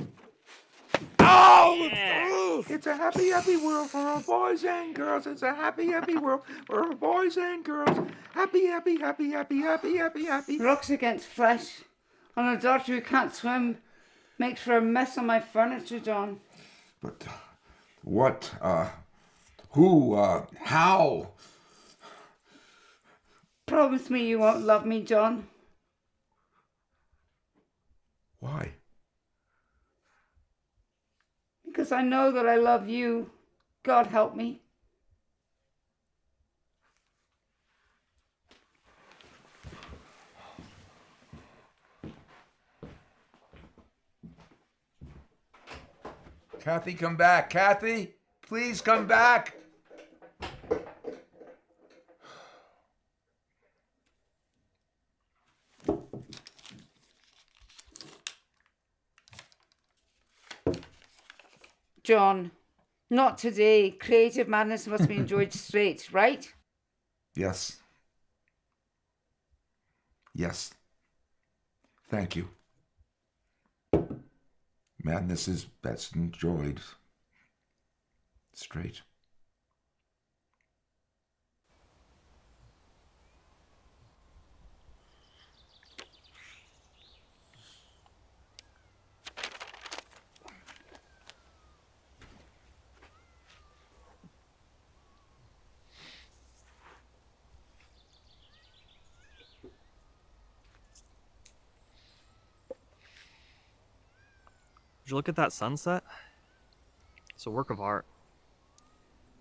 Oh! Yeah. It's a happy, happy world for our boys and girls. It's a happy, happy world for our boys and girls. Happy, happy, happy, happy, happy, happy, happy. Rocks against flesh. And a daughter who can't swim makes for a mess on my furniture, John. But what, who, how? Promise me you won't love me, John. Why? Because I know that I love you. God help me. Kathy, come back. Kathy, please come back. John, not today. Creative madness must be enjoyed straight, right? Yes. Yes. Thank you. Madness is best enjoyed straight. Did you look at that sunset? It's a work of art.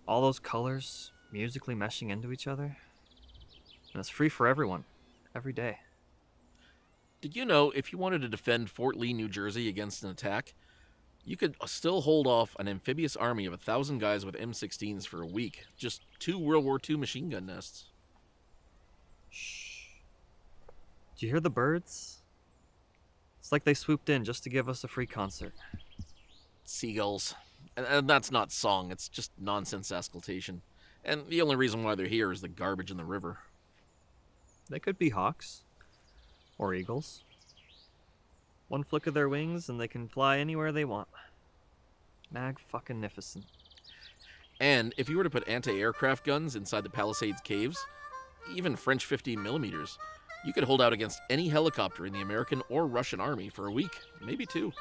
All those colors musically meshing into each other. And it's free for everyone, every day. Did you know if you wanted to defend Fort Lee, New Jersey against an attack, you could still hold off an amphibious army of 1,000 guys with M16s for a week? Just 2 World War II machine gun nests. Shh. Did you hear the birds? It's like they swooped in just to give us a free concert. Seagulls. And that's not song, it's just nonsense auscultation. And the only reason why they're here is the garbage in the river. They could be hawks. Or eagles. One flick of their wings and they can fly anywhere they want. Mag-fucking-nificent. And if you were to put anti-aircraft guns inside the Palisades caves, even French 15mm, you could hold out against any helicopter in the American or Russian army for a week, maybe 2.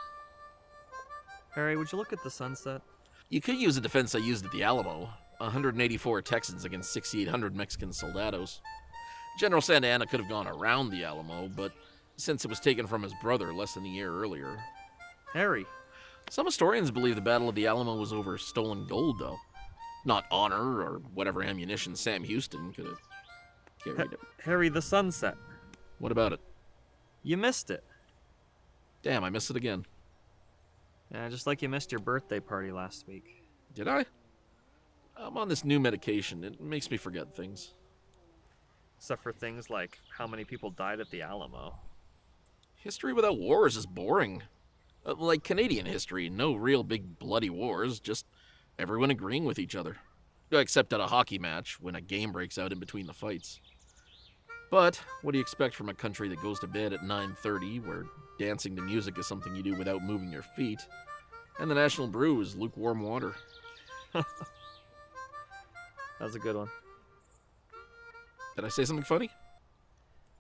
Harry, would you look at the sunset? You could use the defense I used at the Alamo. 184 Texans against 6,800 Mexican soldados. General Santa Anna could have gone around the Alamo, but since it was taken from his brother less than a year earlier... Harry! Some historians believe the Battle of the Alamo was over stolen gold, though. Not honor or whatever ammunition Sam Houston could have carried. Harry, the sunset. What about it? You missed it. Damn, I missed it again. Yeah, just like you missed your birthday party last week. Did I? I'm on this new medication. It makes me forget things. Except for things like how many people died at the Alamo. History without wars is boring. Like Canadian history, no real big bloody wars, just everyone agreeing with each other. Except at a hockey match, when a game breaks out in between the fights. But what do you expect from a country that goes to bed at 9:30, where dancing to music is something you do without moving your feet, and the national brew is lukewarm water? That was a good one. Did I say something funny?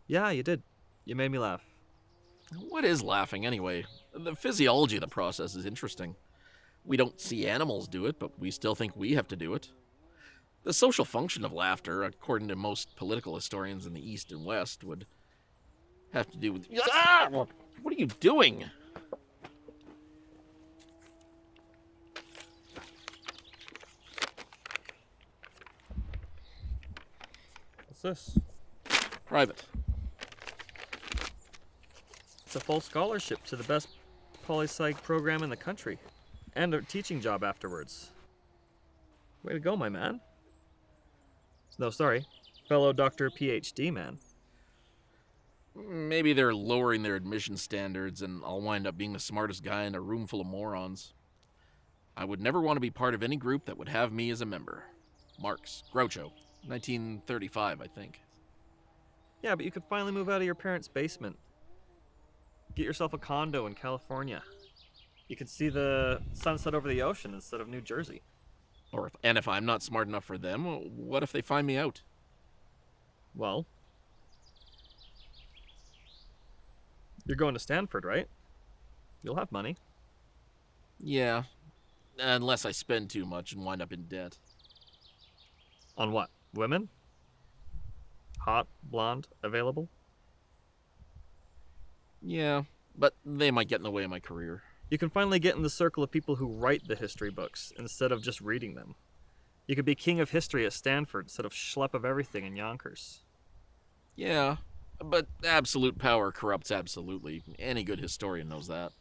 Yeah, you did. You made me laugh. What is laughing, anyway? The physiology of the process is interesting. We don't see animals do it, but we still think we have to do it. The social function of laughter, according to most political historians in the East and West, would have to do with... Ah! What are you doing? What's this? Private. It's a full scholarship to the best poly-psych program in the country. And a teaching job afterwards. Way to go, my man. No, sorry. Fellow Dr. Ph.D. man. Maybe they're lowering their admission standards and I'll wind up being the smartest guy in a room full of morons. I would never want to be part of any group that would have me as a member. Marx, Groucho, 1935, I think. Yeah, but you could finally move out of your parents' basement. Get yourself a condo in California. You could see the sunset over the ocean instead of New Jersey. And if I'm not smart enough for them, what if they find me out? Well, you're going to Stanford, right? You'll have money. Yeah, unless I spend too much and wind up in debt. On what? Women? Hot, blonde, available? Yeah, but they might get in the way of my career. You can finally get in the circle of people who write the history books instead of just reading them. You could be king of history at Stanford instead of schlep of everything in Yonkers. Yeah, but absolute power corrupts absolutely. Any good historian knows that.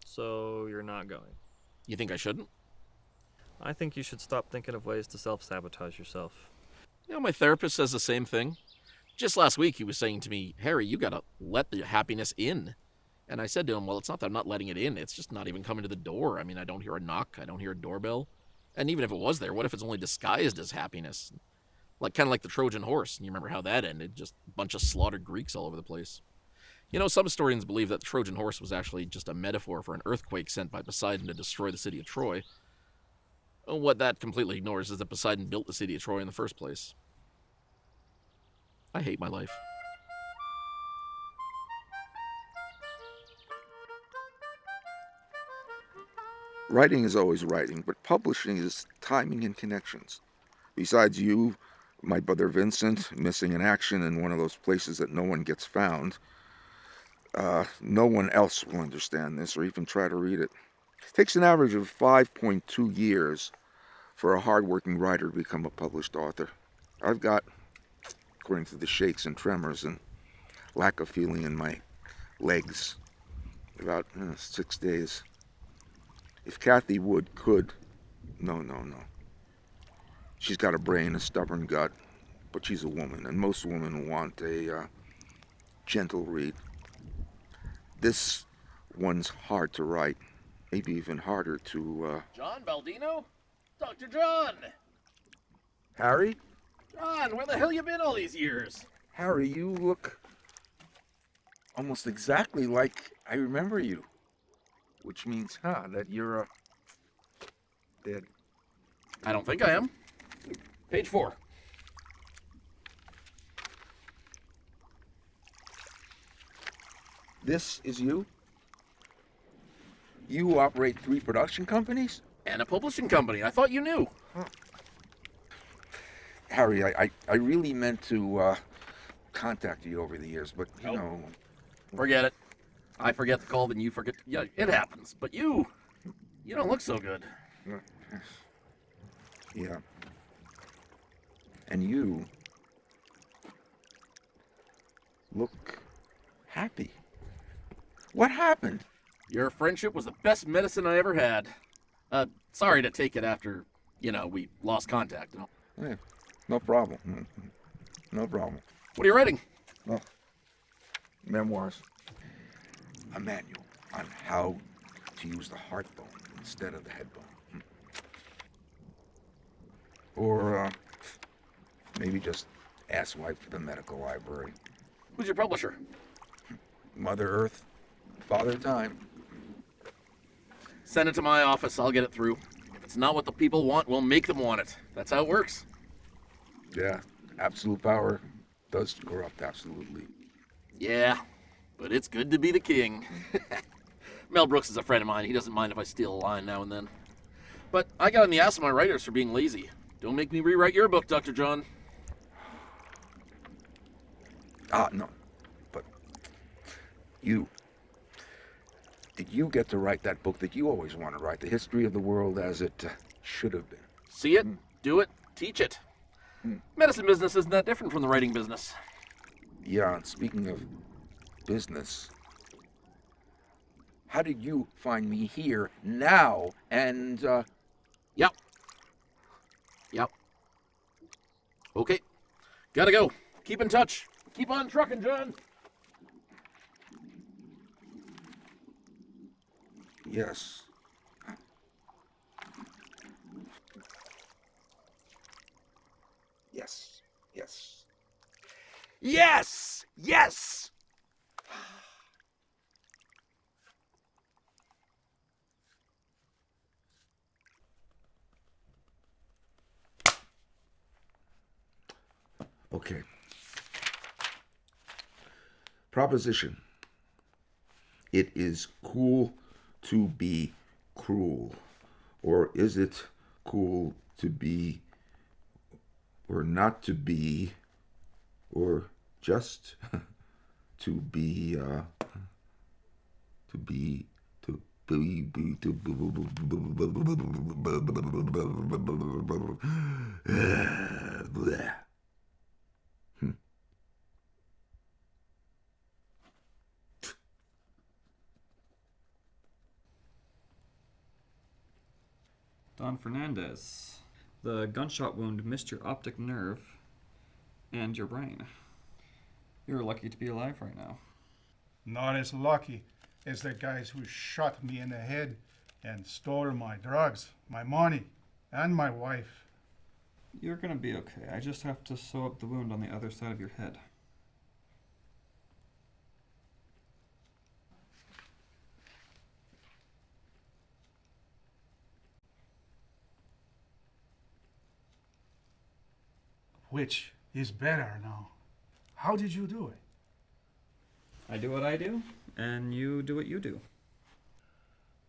So you're not going? You think I shouldn't? I think you should stop thinking of ways to self-sabotage yourself. You know, my therapist says the same thing. Just last week he was saying to me, Harry, you gotta let the happiness in. And I said to him, well, it's not that I'm not letting it in. It's just not even coming to the door. I mean, I don't hear a knock. I don't hear a doorbell. And even if it was there, what if it's only disguised as happiness? Kind of like the Trojan horse. And you remember how that ended. Just a bunch of slaughtered Greeks all over the place. You know, some historians believe that the Trojan horse was actually just a metaphor for an earthquake sent by Poseidon to destroy the city of Troy. What that completely ignores is that Poseidon built the city of Troy in the first place. I hate my life. Writing is always writing, but publishing is timing and connections. Besides you, my brother Vincent, missing in action in one of those places that no one gets found, no one else will understand this or even try to read it. It takes an average of 5.2 years for a hard-working writer to become a published author. I've got, according to the shakes and tremors and lack of feeling in my legs, about 6 days. If Kathy Wood could, no. She's got a brain, a stubborn gut, but she's a woman, and most women want a gentle read. This one's hard to write, maybe even harder to... John Baldino? Dr. John! Harry? John, where the hell you been all these years? Harry, you look almost exactly like I remember you. Which means, that you're, dead. I don't think I am. Page 4. This is you? You operate 3 production companies? And a publishing company. I thought you knew. Harry, I really meant to contact you over the years, but, you know... Forget it. I forget the call, then you forget. Yeah, it happens. But you don't look so good. Yeah. And you look happy. What happened? Your friendship was the best medicine I ever had. Sorry to take it after, we lost contact. Yeah, no problem. No problem. What are you writing? Oh, memoirs. A manual on how to use the heart bone instead of the head bone. Or maybe just ask wife for the medical library. Who's your publisher? Mother Earth, Father Time. Send it to my office. I'll get it through. If it's not what the people want, we'll make them want it. That's how it works. Yeah, absolute power does corrupt absolutely. Yeah, but it's good to be the king. Mel Brooks is a friend of mine. He doesn't mind if I steal a line now and then. But I got on the ass of my writers for being lazy. Don't make me rewrite your book, Dr. John. No. But did you get to write that book that you always want to write, The History of the World as It Should Have Been? See it, do it, teach it. Medicine business isn't that different from the writing business. Yeah, and speaking of business, how did you find me here now? And, Yep. Okay, gotta go. Keep in touch. Keep on trucking, John. Yes. Yes. Yes. Yes! Yes! Okay. Proposition. It is cool to be cruel. Or is it cool to be, or not to be, or just to be, Don Fernandez, the gunshot wound missed your optic nerve and your brain. You're lucky to be alive right now. Not as lucky as the guys who shot me in the head and stole my drugs, my money, and my wife. You're gonna be okay. I just have to sew up the wound on the other side of your head. Which is better now? How did you do it? I do what I do, and you do what you do.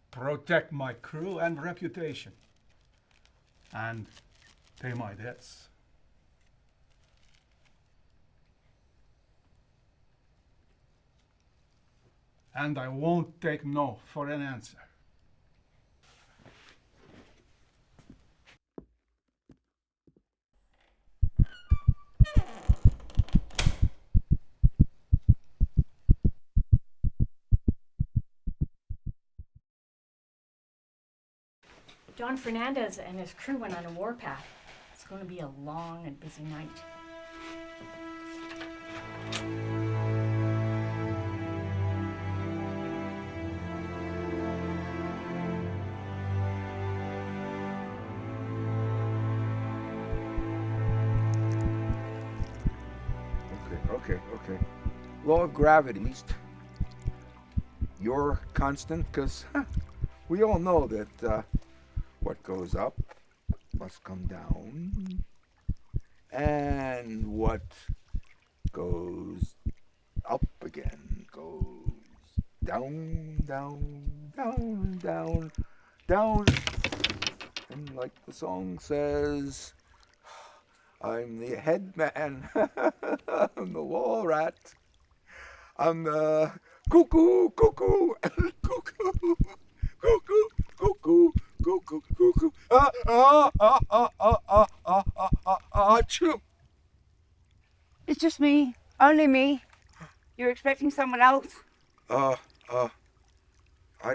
Protect my crew and reputation. And pay my debts. And I won't take no for an answer. Don Fernandez and his crew went on a warpath. It's going to be a long and busy night. Okay. Law of gravity. You're constant, because we all know that what goes up must come down, and what goes up again goes down, down. And like the song says, I'm the head man, I'm the wall rat, I'm the cuckoo, cuckoo, achoo. It's just me. Only me. You're expecting someone else? I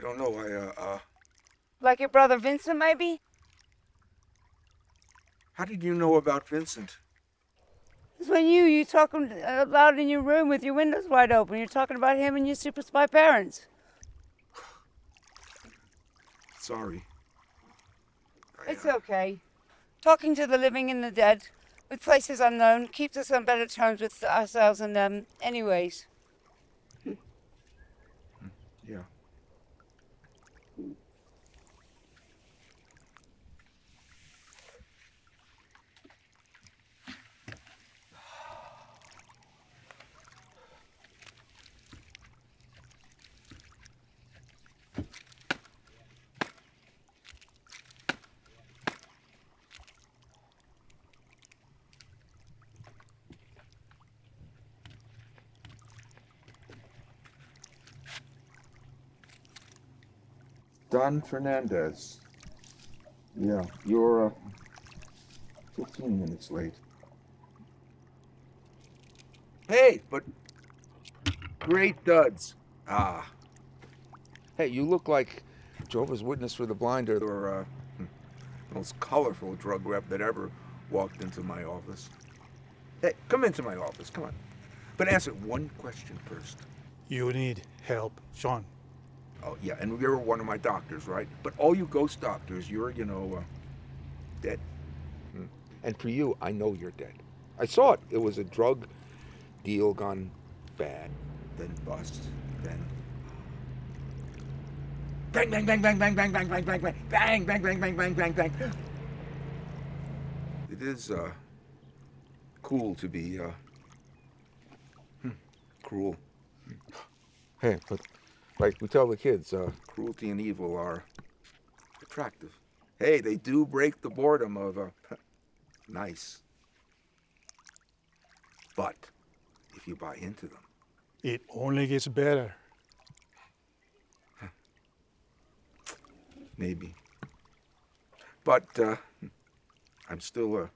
don't know, Like your brother Vincent, maybe? How did you know about Vincent? It's when you talking loud in your room with your windows wide open. You're talking about him and your super spy parents. Sorry. It's okay. Talking to the living and the dead, with places unknown, keeps us on better terms with ourselves and them, anyways. Yeah. Don Fernandez. Yeah, you're 15 minutes late. Hey, but great duds. Ah. Hey, you look like Jehovah's Witness for the Blind or the most colorful drug rep that ever walked into my office. Hey, come into my office, come on. But answer one question first. You need help, Sean. Oh, yeah, and you're one of my doctors, right? But all you ghost doctors, you're, dead. And for you, I know you're dead. I saw it. It was a drug deal gone bad, then bust, then bang, bang, bang, bang, bang, bang, bang, bang, bang, bang, bang, bang, bang, bang, bang, bang, bang. It is, cool to be, cruel. Hey, but like we tell the kids, cruelty and evil are attractive. Hey, they do break the boredom of nice. But if you buy into them, It only gets better. maybe. But I'm still a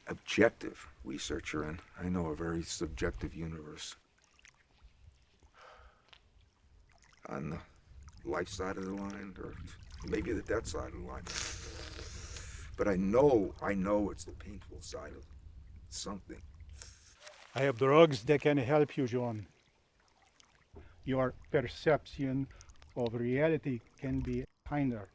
objective researcher, and I know a very subjective universe. On the life side of the line, or maybe the death side of the line. But I know it's the painful side of something. I have drugs that can help you, John. Your perception of reality can be kinder.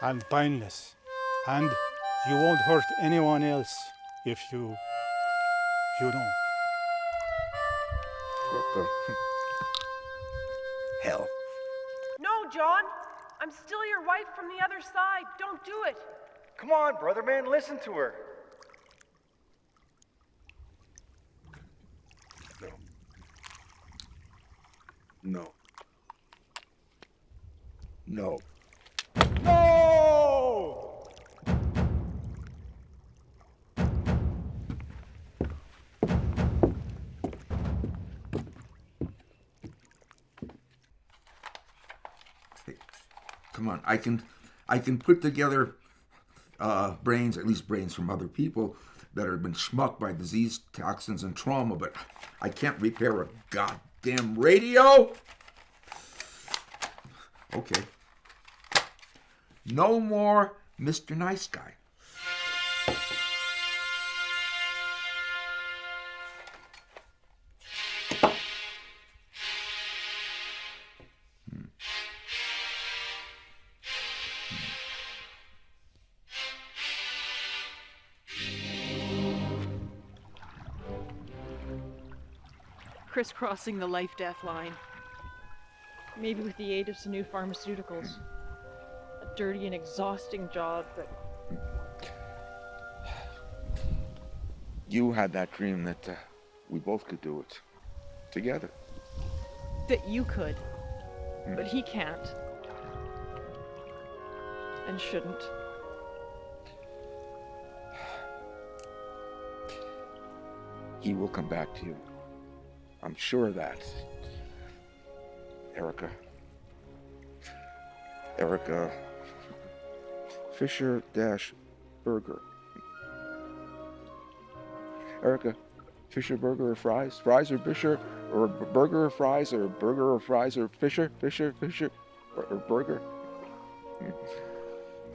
And painless. And you won't hurt anyone else if you don't. What the hell? No, John. I'm still your wife from the other side. Don't do it. Come on, brother man, listen to her. No. No. No! Come on, I can put together brains, at least brains from other people that have been schmucked by disease, toxins, and trauma, but I can't repair a goddamn radio. Okay. No more Mr. Nice Guy. Crisscrossing the life-death line. Maybe with the aid of some new pharmaceuticals. A dirty and exhausting job, but... You had that dream that we both could do it together. that you could. But he can't. And shouldn't. He will come back to you. I'm sure of that. Erica Fisher-Burger. Erica Fisher Burger or fries? Fries or Fisher? Or burger or fries? Or burger or fries? Or Fisher or burger?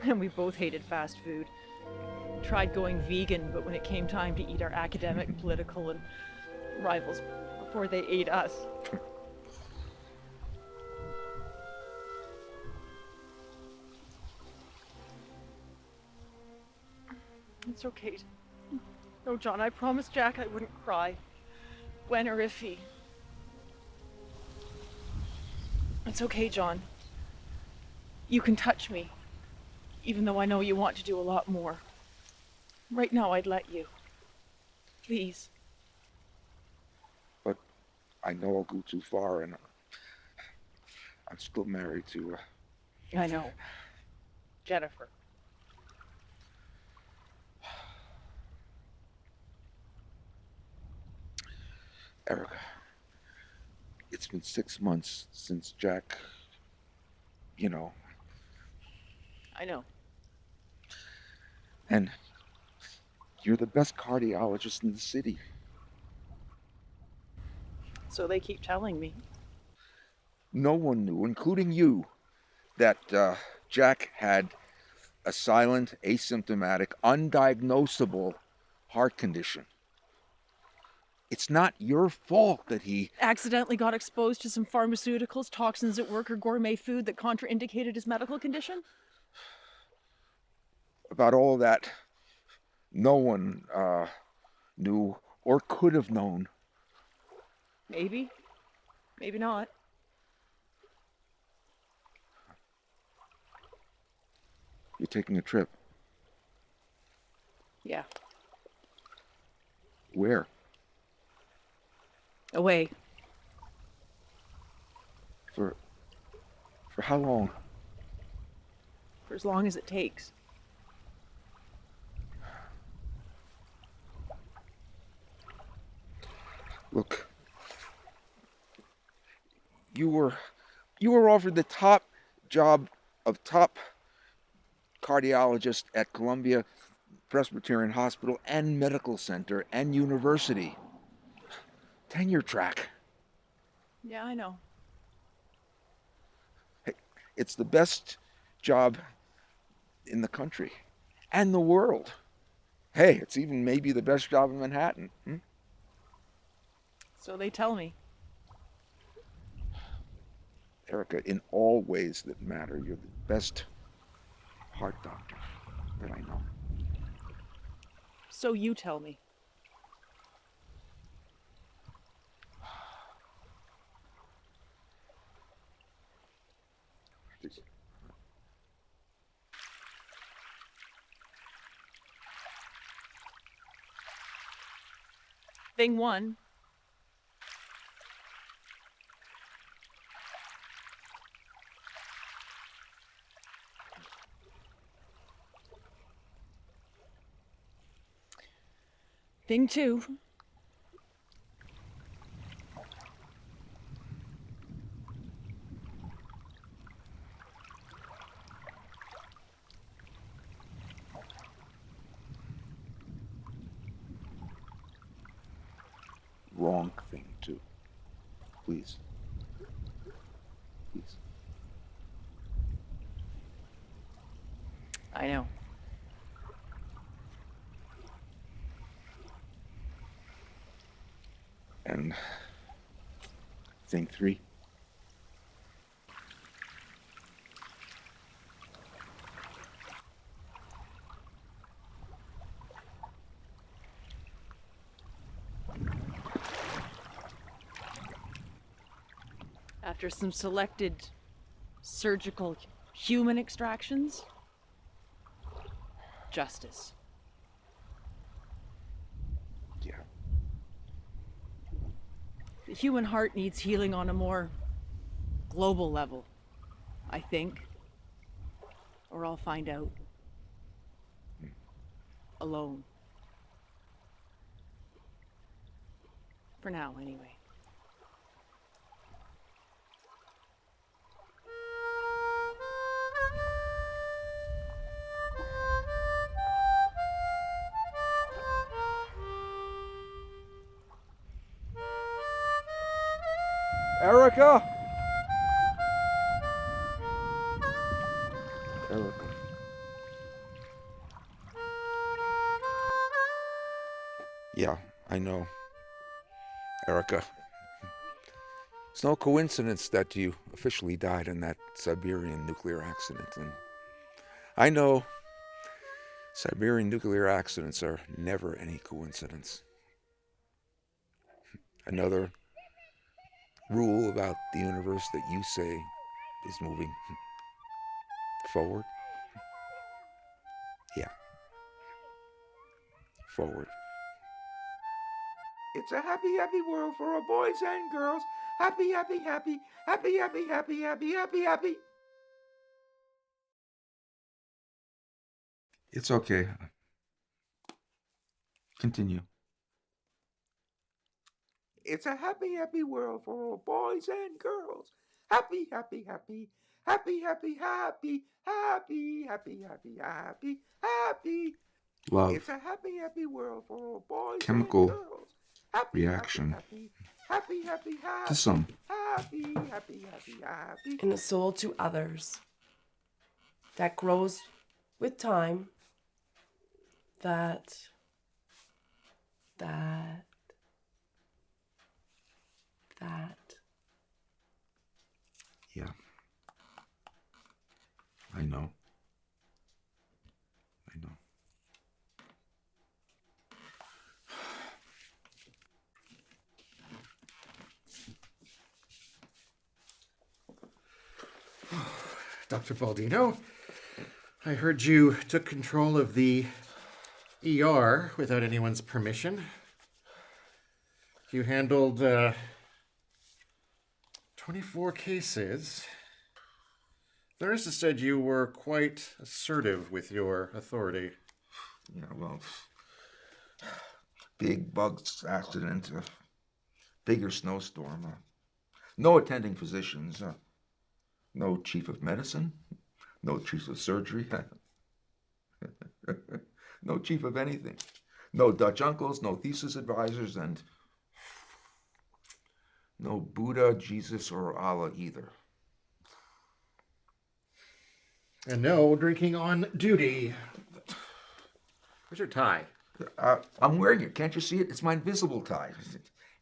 And we both hated fast food. Tried going vegan, but when it came time to eat our academic, political, and rivals before they ate us. It's okay. No, John, I promised Jack I wouldn't cry. When or if he... It's okay, John. You can touch me, even though I know you want to do a lot more. Right now, I'd let you. Please. But I know I'll go too far, and I'm still married to... I know. Jennifer. Erica, it's been 6 months since Jack, you know, I know. and you're the best cardiologist in the city. So they keep telling me. No one knew, including you, that Jack had a silent, asymptomatic, undiagnosable heart condition. It's not your fault that he... Accidentally got exposed to some pharmaceuticals, toxins at work, or gourmet food that contraindicated his medical condition? About all that, no one knew or could have known. Maybe. Maybe not. You're taking a trip. Yeah. Where? Away. For how long? For as long as it takes. Look, you were offered the top job of top cardiologist at Columbia Presbyterian Hospital and Medical Center and University. Tenure track. Yeah, I know. Hey, it's the best job in the country and the world. Hey, it's even maybe the best job in Manhattan. So they tell me. Erica, in all ways that matter, you're the best heart doctor that I know. So you tell me. Thing one. Thing two. Wrong thing, too. Please. Please. I know. And thing three. After some selected surgical human extractions, justice. Yeah. The human heart needs healing on a more global level, I think. Or I'll find out. Alone. For now, anyway. Erica! Erica. Yeah, I know. Erica. It's no coincidence that you officially died in that Siberian nuclear accident. And I know Siberian nuclear accidents are never any coincidence. Another rule about the universe that you say is moving forward. Yeah. Forward. It's a happy, happy world for all boys and girls. Happy, happy, happy, happy, happy, happy, happy, happy, happy. It's okay. Continue. It's a happy, happy world for all boys and girls. Happy, happy, happy, happy, happy, happy, happy, happy, happy, happy, happy. Love. It's a happy, happy world for all boys chemical and girls. Happy, reaction. Happy, happy, happy, happy, to some. Happy, happy, happy, happy. In a soul to others that grows with time. That. Yeah. I know. Dr. Baldino, I heard you took control of the ER without anyone's permission. You handled 24 cases. The nurses said you were quite assertive with your authority. Yeah, well, big bugs accident, bigger snowstorm, no attending physicians, no chief of medicine, no chief of surgery, no chief of anything, no Dutch uncles, no thesis advisors, and no Buddha, Jesus, or Allah either. And no drinking on duty. Where's your tie? I'm wearing it. Can't you see it? It's my invisible tie.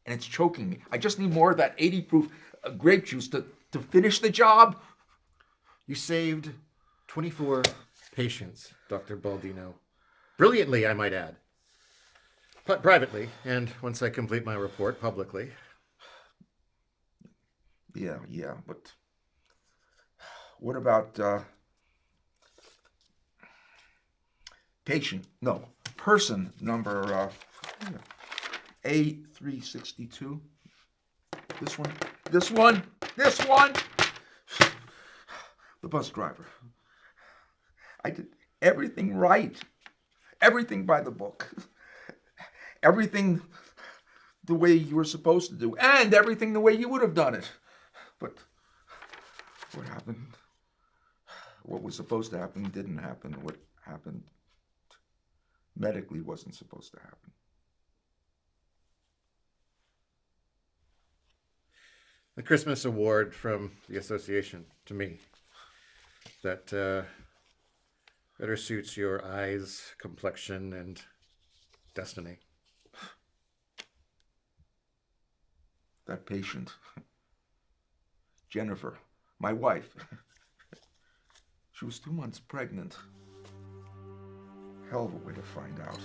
And it's choking me. I just need more of that 80 proof grape juice to finish the job. You saved 24 patients, Dr. Baldino. Brilliantly, I might add. But privately, and once I complete my report publicly. Yeah, but what about person number A362? This one. The bus driver. I did everything right. Everything by the book. Everything the way you were supposed to do. And everything the way you would have done it. But what happened? What was supposed to happen didn't happen. What happened medically wasn't supposed to happen. The Christmas award from the association to me. That better suits your eyes, complexion, and destiny. That patient, Jennifer, my wife, she was 2 months pregnant. Hell of a way to find out.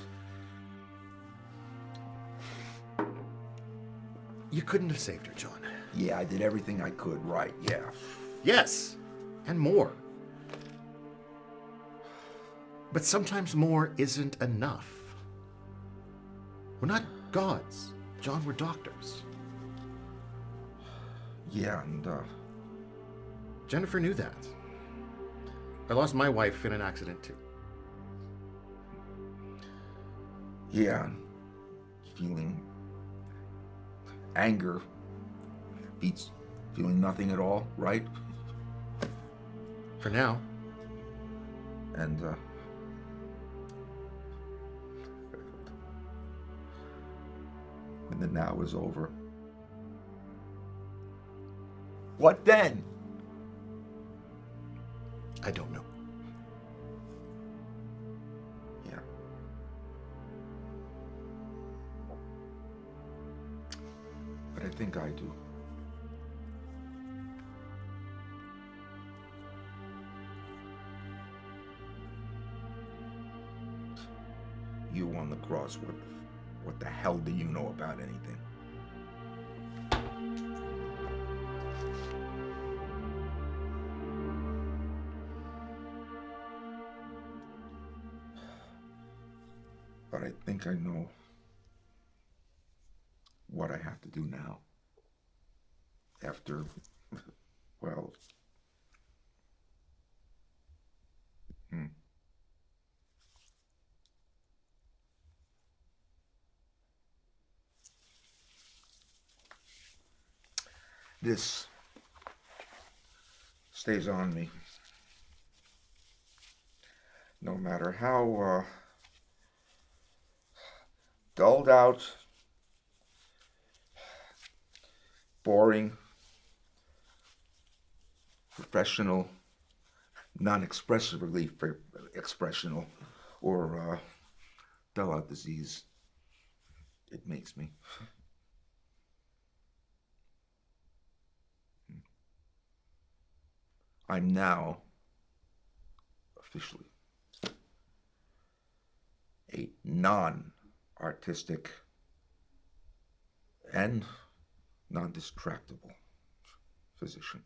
You couldn't have saved her, John. Yeah, I did everything I could, right, yeah. Yes, and more. But sometimes more isn't enough. We're not gods, John, we're doctors. Yeah, and Jennifer knew that. I lost my wife in an accident too. Yeah, feeling anger beats feeling nothing at all, right? For now. And when the now is over, what then? I don't know. Yeah. But I think I do. because what the hell do you know about anything? But I think I know what I have to do now. After, well, This stays on me. No matter how dulled out, boring, professional, non-expressively expressional, or dull out disease it makes me. I'm now officially a non-artistic and non-distractible physician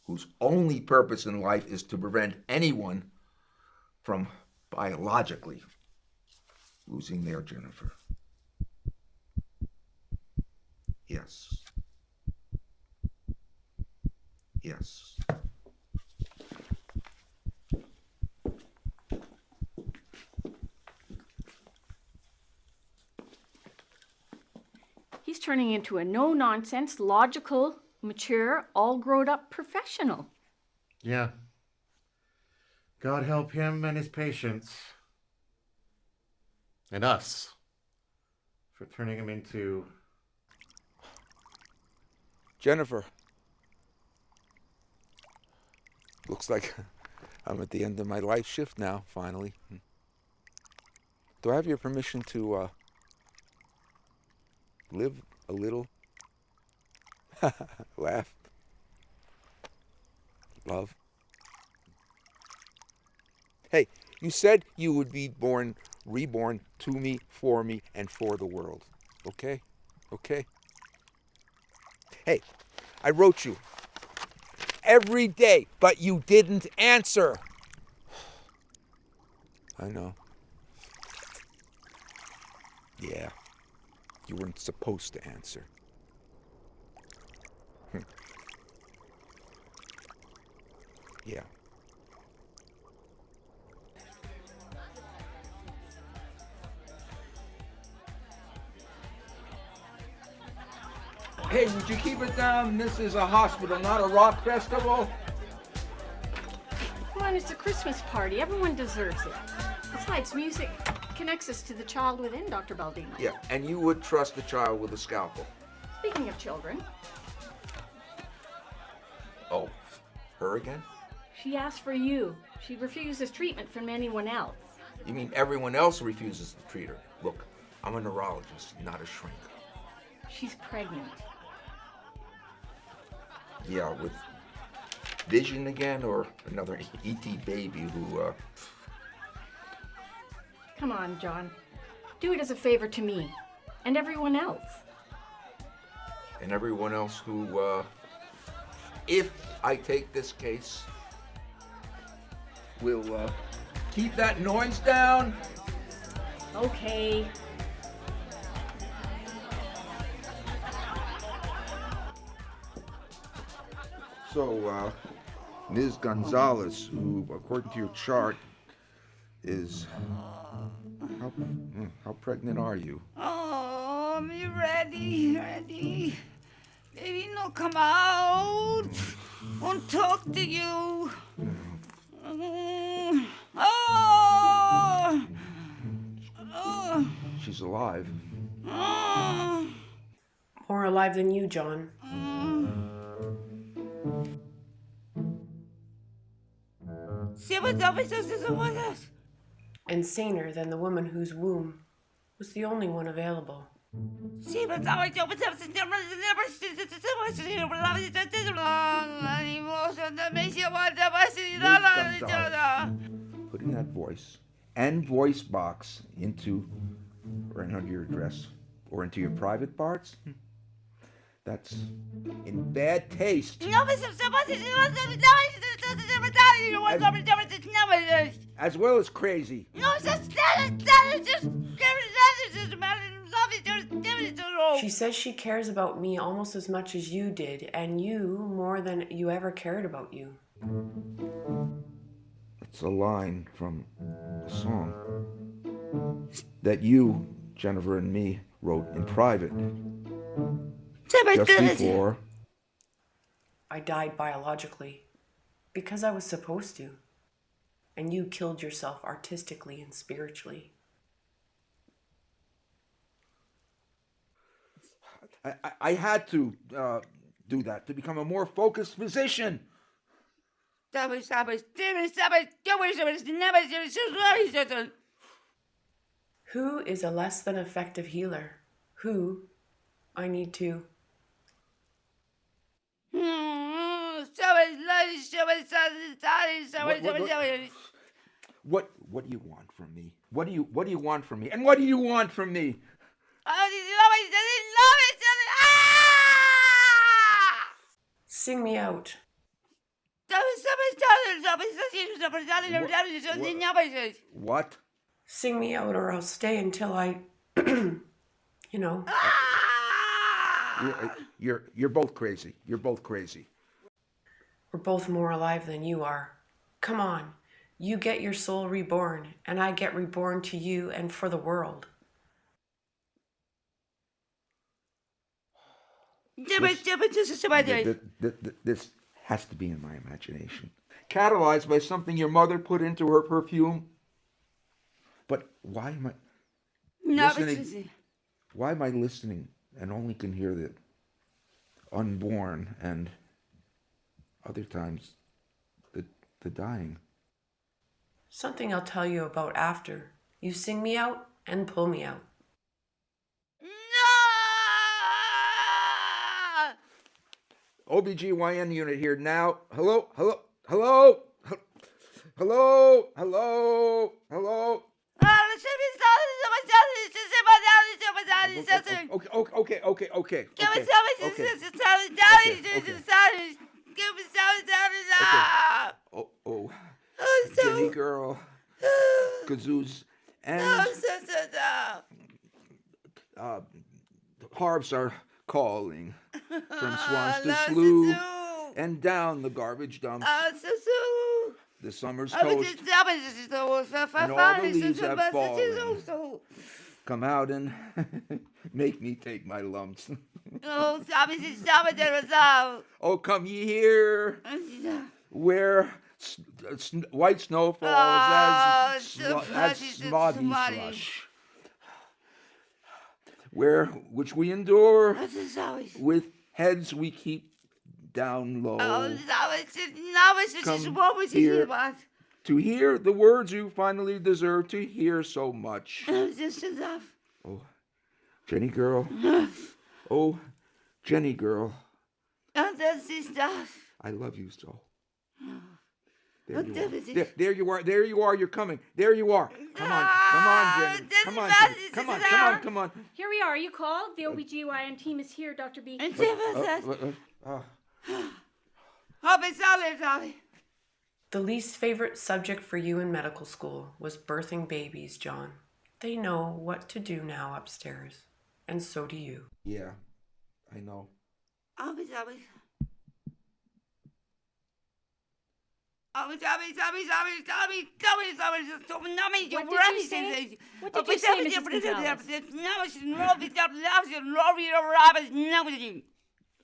whose only purpose in life is to prevent anyone from biologically losing their Jennifer. Yes. Yes. He's turning into a no-nonsense, logical, mature, all-grown-up professional. Yeah. God help him and his patients. And us. For turning him into... Jennifer. Looks like I'm at the end of my life shift now, finally. Do I have your permission to live a little? Laugh? Love? Hey, you said you would be reborn to me, for me, and for the world. Okay? Okay? Hey, I wrote you every day, but you didn't answer. I know. Yeah, you weren't supposed to answer. Yeah. Hey, would you keep it down? This is a hospital, not a rock festival. Come on, it's a Christmas party. Everyone deserves it. Besides, music connects us to the child within, Dr. Baldino. Yeah, and you would trust the child with a scalpel. Speaking of children, Oh, her again? she asked for you. She refuses treatment from anyone else. You mean everyone else refuses to treat her? Look, I'm a neurologist, not a shrink. She's pregnant. Yeah, with Vision again, or another E.T. baby who, Come on, John. Do it as a favor to me and everyone else. and everyone else who, if I take this case, will, keep that noise down. Okay. So, Ms. Gonzalez, who, according to your chart, is... How pregnant are you? Oh, me ready. Baby, no come out. Won't talk to you. Oh. She's alive. More alive than you, John. And saner than the woman whose womb was the only one available. Put in that voice. and voice box into right under your dress or into your private parts, that's in bad taste. As well as crazy. She says she cares about me almost as much as you did, and you more than you ever cared about you. It's a line from a song that you, Jennifer, and me wrote in private just before. I died biologically because I was supposed to, and you killed yourself artistically and spiritually. I had to do that to become a more focused physician. Who is a less than effective healer? Who I need to... What do you want from me? What do you want from me? And what do you want from me? Sing me out. What? Sing me out or I'll stay until I, you know. You're both crazy. You're both crazy. We're both more alive than you are. Come on. You get your soul reborn, and I get reborn to you and for the world. This has to be in my imagination. Catalyzed by something your mother put into her perfume. But why am I listening? Why am I listening and only can hear the unborn and other times the dying? Something I'll tell you about after. You sing me out and pull me out. OBGYN unit here now. Hello, hello, hello, hello, hello, hello. Okay. Oh, Jenny girl, kazoos, and harps are calling from swans to slough and down the garbage dumps. The summer's toast, and all the leaves have fallen. Come out and make me take my lumps. Oh, come ye here, where white snow falls as smoggy slush, which we endure with heads we keep down low. Come here to hear the words you finally deserve to hear so much. Oh, Jenny girl. Oh, Jenny girl. I love you so. There you are. There you are. You're coming. There you are. Come on, Jenny. Come on. Here we are. You called. The OBGYN team is here, Dr. B. The least favorite subject for you in medical school was birthing babies, John. They know what to do now upstairs, and so do you. Yeah, I know. What did you say, Mrs. Gonzalez?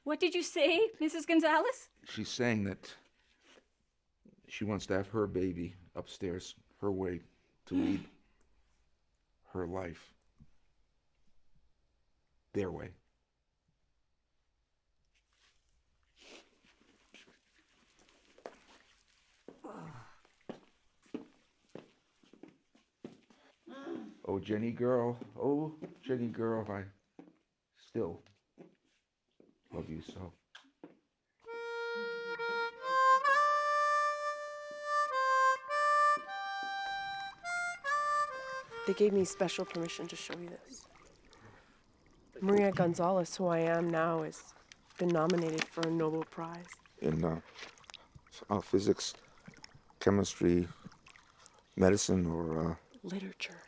What did you say, Mrs. Gonzalez? She's saying that she wants to have her baby upstairs, her way to lead her life. Their way. Oh, Jenny girl, I still love you so. They gave me special permission to show you this. Maria Gonzalez, who I am now, has been nominated for a Nobel Prize. In physics, chemistry, medicine, or Literature.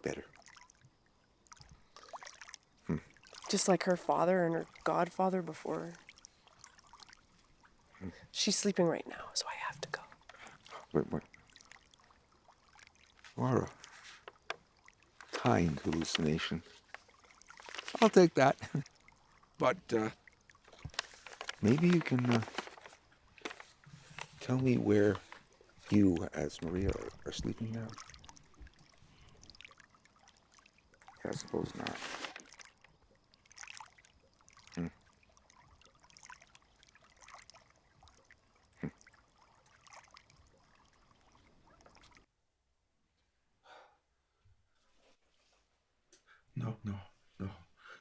better. Just like her father and her godfather before her. She's sleeping right now, so I have to go. Wait. What a kind hallucination. I'll take that. But maybe you can tell me where you, as Maria, are sleeping now? I suppose not.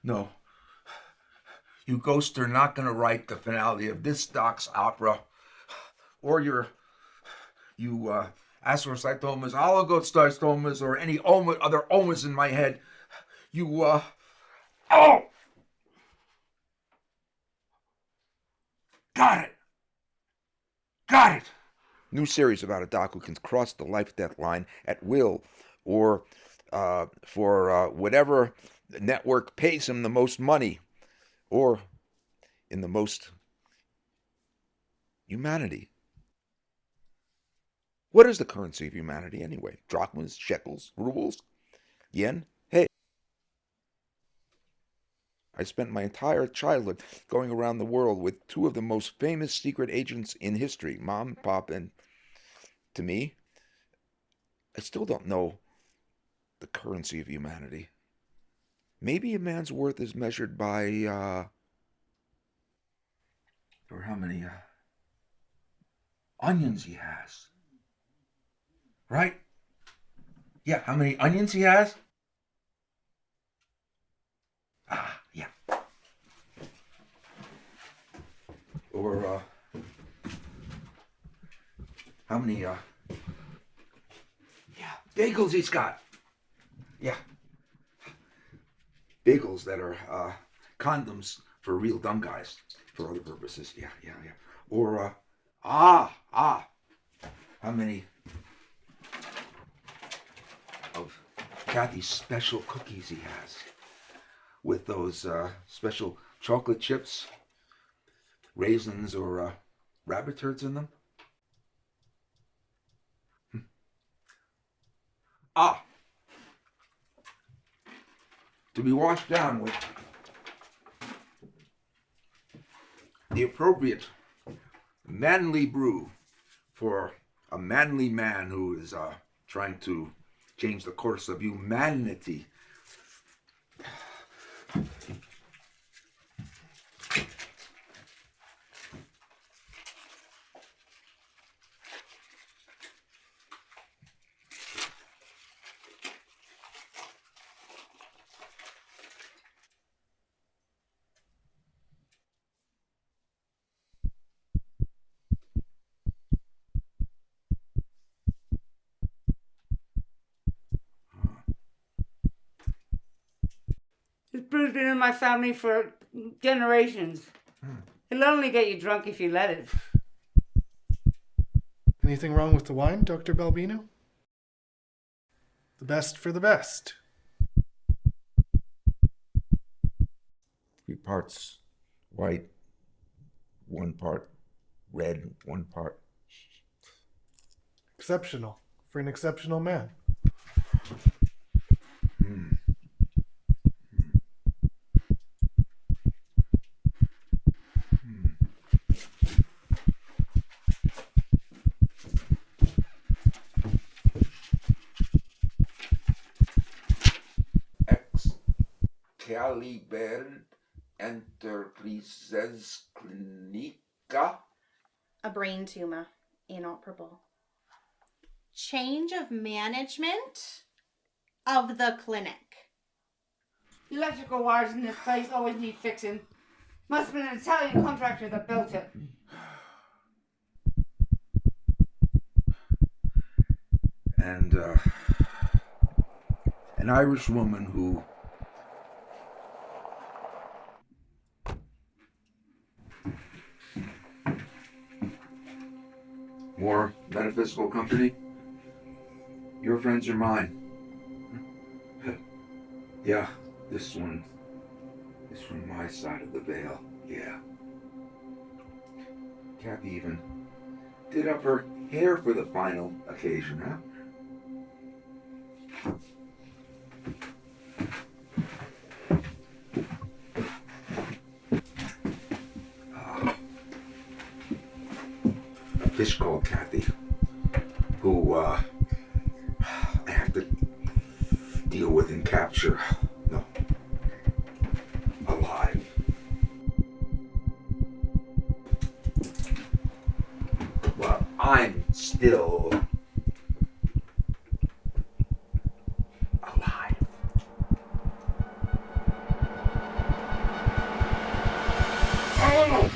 No. You ghosts are not going to write the finale of this Doc's opera, or you astrocytomas, oligocytomas, or any other omas in my head. Got it! New series about a doc who can cross the life-death line at will, or for whatever network pays him the most money, or in the most humanity. What is the currency of humanity anyway? Drachmas, shekels, rubles, yen? Hey, I spent my entire childhood going around the world with two of the most famous secret agents in history, Mom, Pop, and to me, I still don't know the currency of humanity. Maybe a man's worth is measured by, or how many onions he has. Right? Yeah, how many onions he has? Yeah. Or, how many, bagels he's got. Yeah. Bagels that are condoms for real dumb guys for other purposes. Yeah. Or how many of Kathy's special cookies he has with those special chocolate chips, raisins, or rabbit turds in them? To be washed down with the appropriate manly brew for a manly man who is trying to change the course of humanity. This brew's been in my family for generations. It'll only get you drunk if you let it. Anything wrong with the wine, Dr. Baldino? The best for the best. 3 parts white, 1 part red, 1 part. Exceptional for an exceptional man. Caliber Enterprises Clinica. A brain tumor, inoperable. Change of management of the clinic. The electrical wires in this place always need fixing. Must have been an Italian contractor that built it. and an Irish woman who more metaphysical company. Your friends are mine. Yeah, this one is from my side of the veil. Yeah. Kathy even did up her hair for the final occasion, huh? A fish called Kathy, who I have to deal with and capture. No. Alive. Well, I'm still alive. Oh!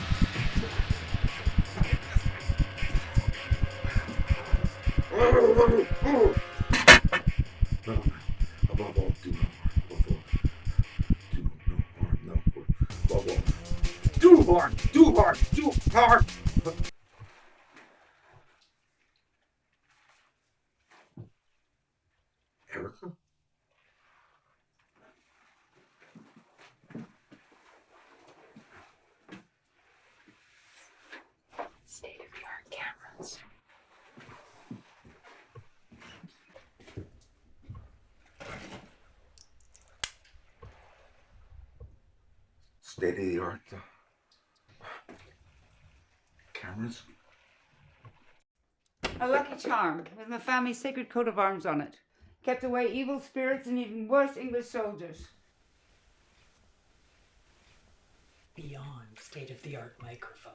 No, above all, do no harm. Above all, do harm. Do harm. Erica? State-of-the-art cameras. State-of-the-art cameras? A lucky charm with my family's sacred coat of arms on it. Kept away evil spirits and even worse English soldiers. Beyond state-of-the-art microphone.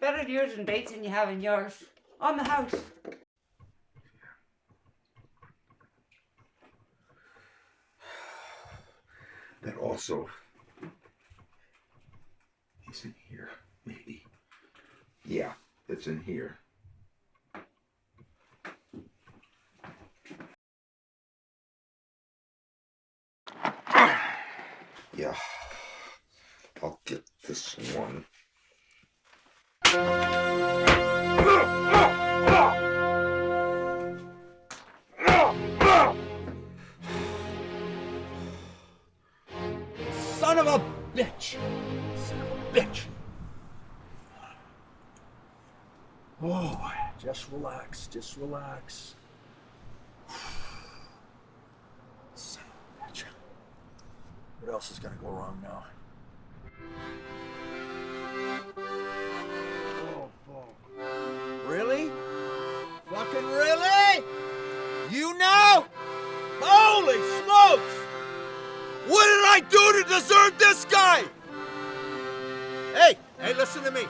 Better yours in Bates than you have in yours. On the house. That also is in here, maybe. Yeah, it's in here. Yeah, I'll get this one. Son of a bitch! Son of a bitch! Oh, just relax, just relax. Son of a bitch. What else is gonna go wrong now? Really? Fucking really? You know? Holy smokes! What did I do to deserve this guy? Hey, listen to me.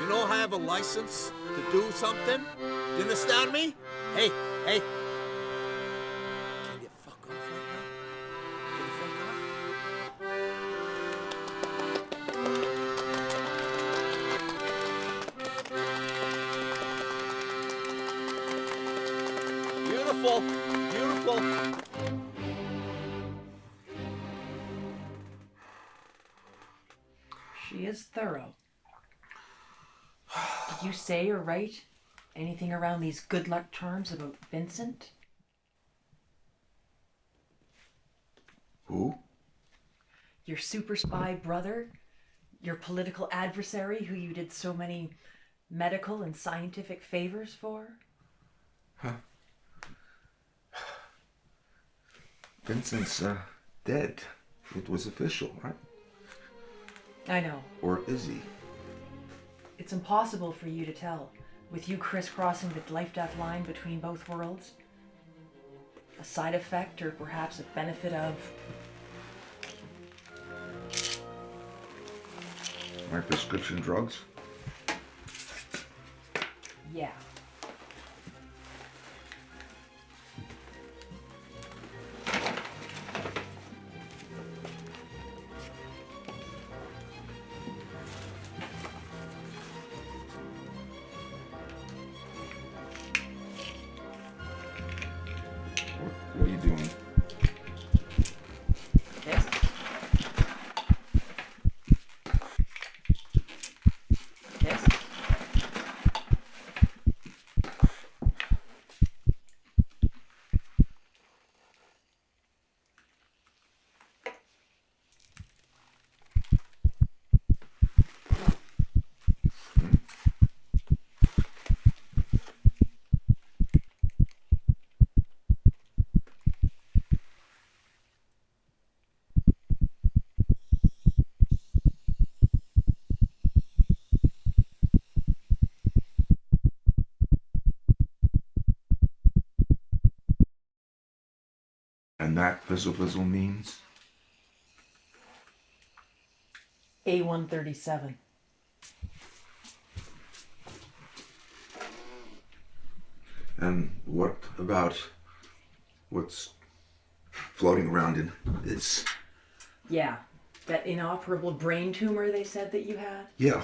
You know I have a license to do something? You understand me? Hey. Can you fuck off right now? Can you fuck off? Beautiful. She is thorough. Did you say or write anything around these good luck charms about Vincent? Who? Your super spy brother? Your political adversary who you did so many medical and scientific favors for? Huh. Vincent's dead. It was official, right? I know. Or is he? It's impossible for you to tell, with you crisscrossing the life-death line between both worlds. A side effect or perhaps a benefit of... My prescription drugs? Yeah. And that fizzle means? A137. And what about what's floating around in this? Yeah, that inoperable brain tumor they said that you had? Yeah.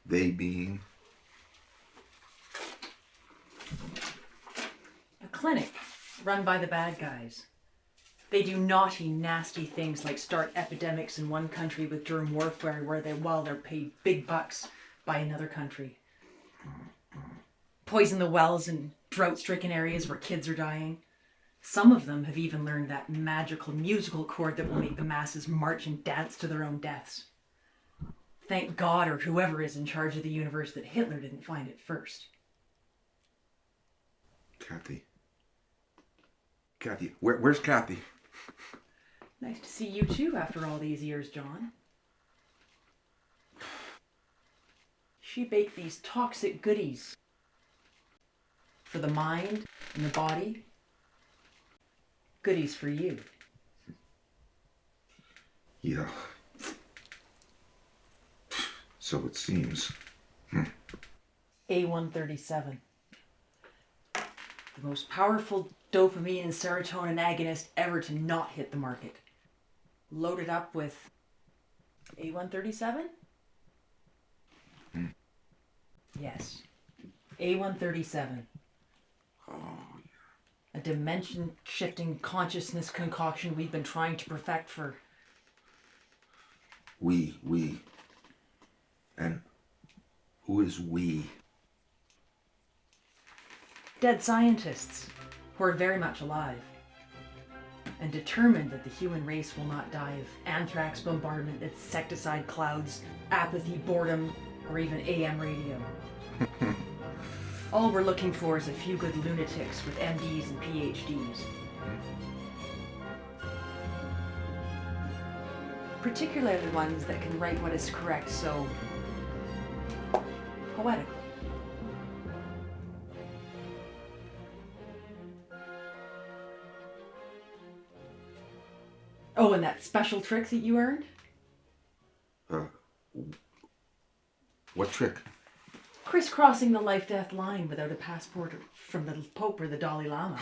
They being? A clinic run by the bad guys. They do naughty, nasty things like start epidemics in one country with germ warfare while they're paid big bucks by another country. Poison the wells in drought-stricken areas where kids are dying. Some of them have even learned that magical musical chord that will make the masses march and dance to their own deaths. Thank God or whoever is in charge of the universe that Hitler didn't find it first. Kathy, where's Kathy? Nice to see you too after all these years, John. She baked these toxic goodies for the mind and the body. Goodies for you. Yeah. So it seems. A137. The most powerful dopamine and serotonin agonist ever to not hit the market. Loaded up with A137? Yes. A137. Oh, a dimension-shifting consciousness concoction we've been trying to perfect for... We. And who is we? Dead scientists who are very much alive and determined that the human race will not die of anthrax bombardment, insecticide clouds, apathy, boredom, or even AM radio. All we're looking for is a few good lunatics with MDs and Ph.Ds. Particularly ones that can write what is correct so poetically. Oh, and that special trick that you earned? What trick? Crisscrossing the life-death line without a passport from the Pope or the Dalai Lama.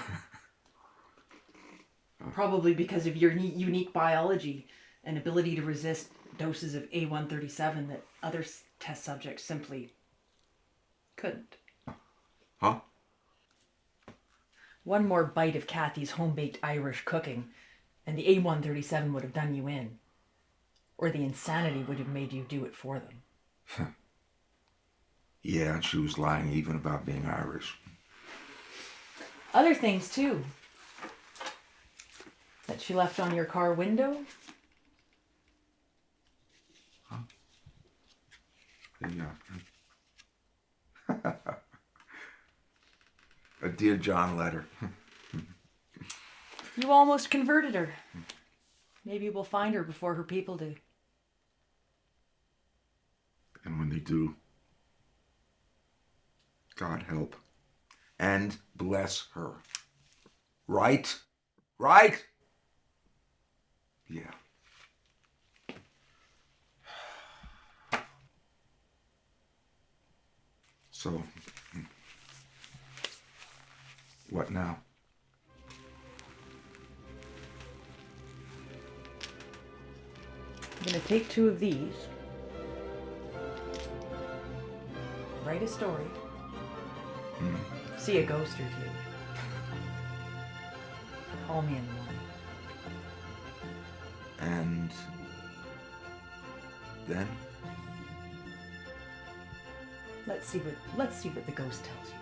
Probably because of your unique biology and ability to resist doses of A137 that other test subjects simply couldn't. Huh? One more bite of Kathy's home-baked Irish cooking, and the A137 would have done you in. Or the insanity would have made you do it for them. Yeah, and she was lying even about being Irish. Other things, too. That she left on your car window. Huh? A Dear John letter. You almost converted her. Maybe we'll find her before her people do. And when they do, God help and bless her. Right? Right? Yeah. So, what now? I'm going to take 2 of these, write a story, see a ghost or 2, call me in the morning. And then? Let's see what the ghost tells you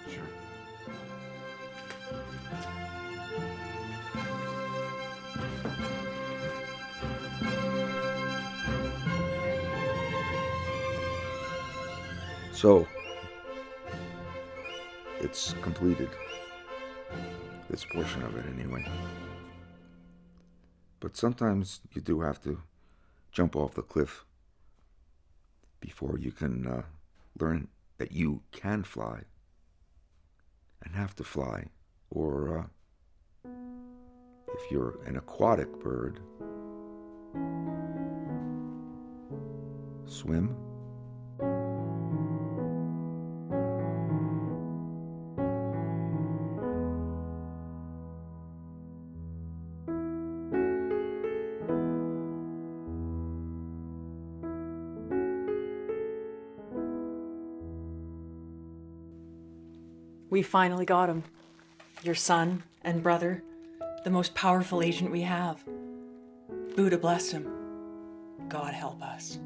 first. Sure. So, it's completed. This portion of it, anyway. But sometimes you do have to jump off the cliff before you can learn that you can fly and have to fly. Or if you're an aquatic bird, swim. We finally got him. Your son and brother, the most powerful agent we have. Buddha bless him. God help us.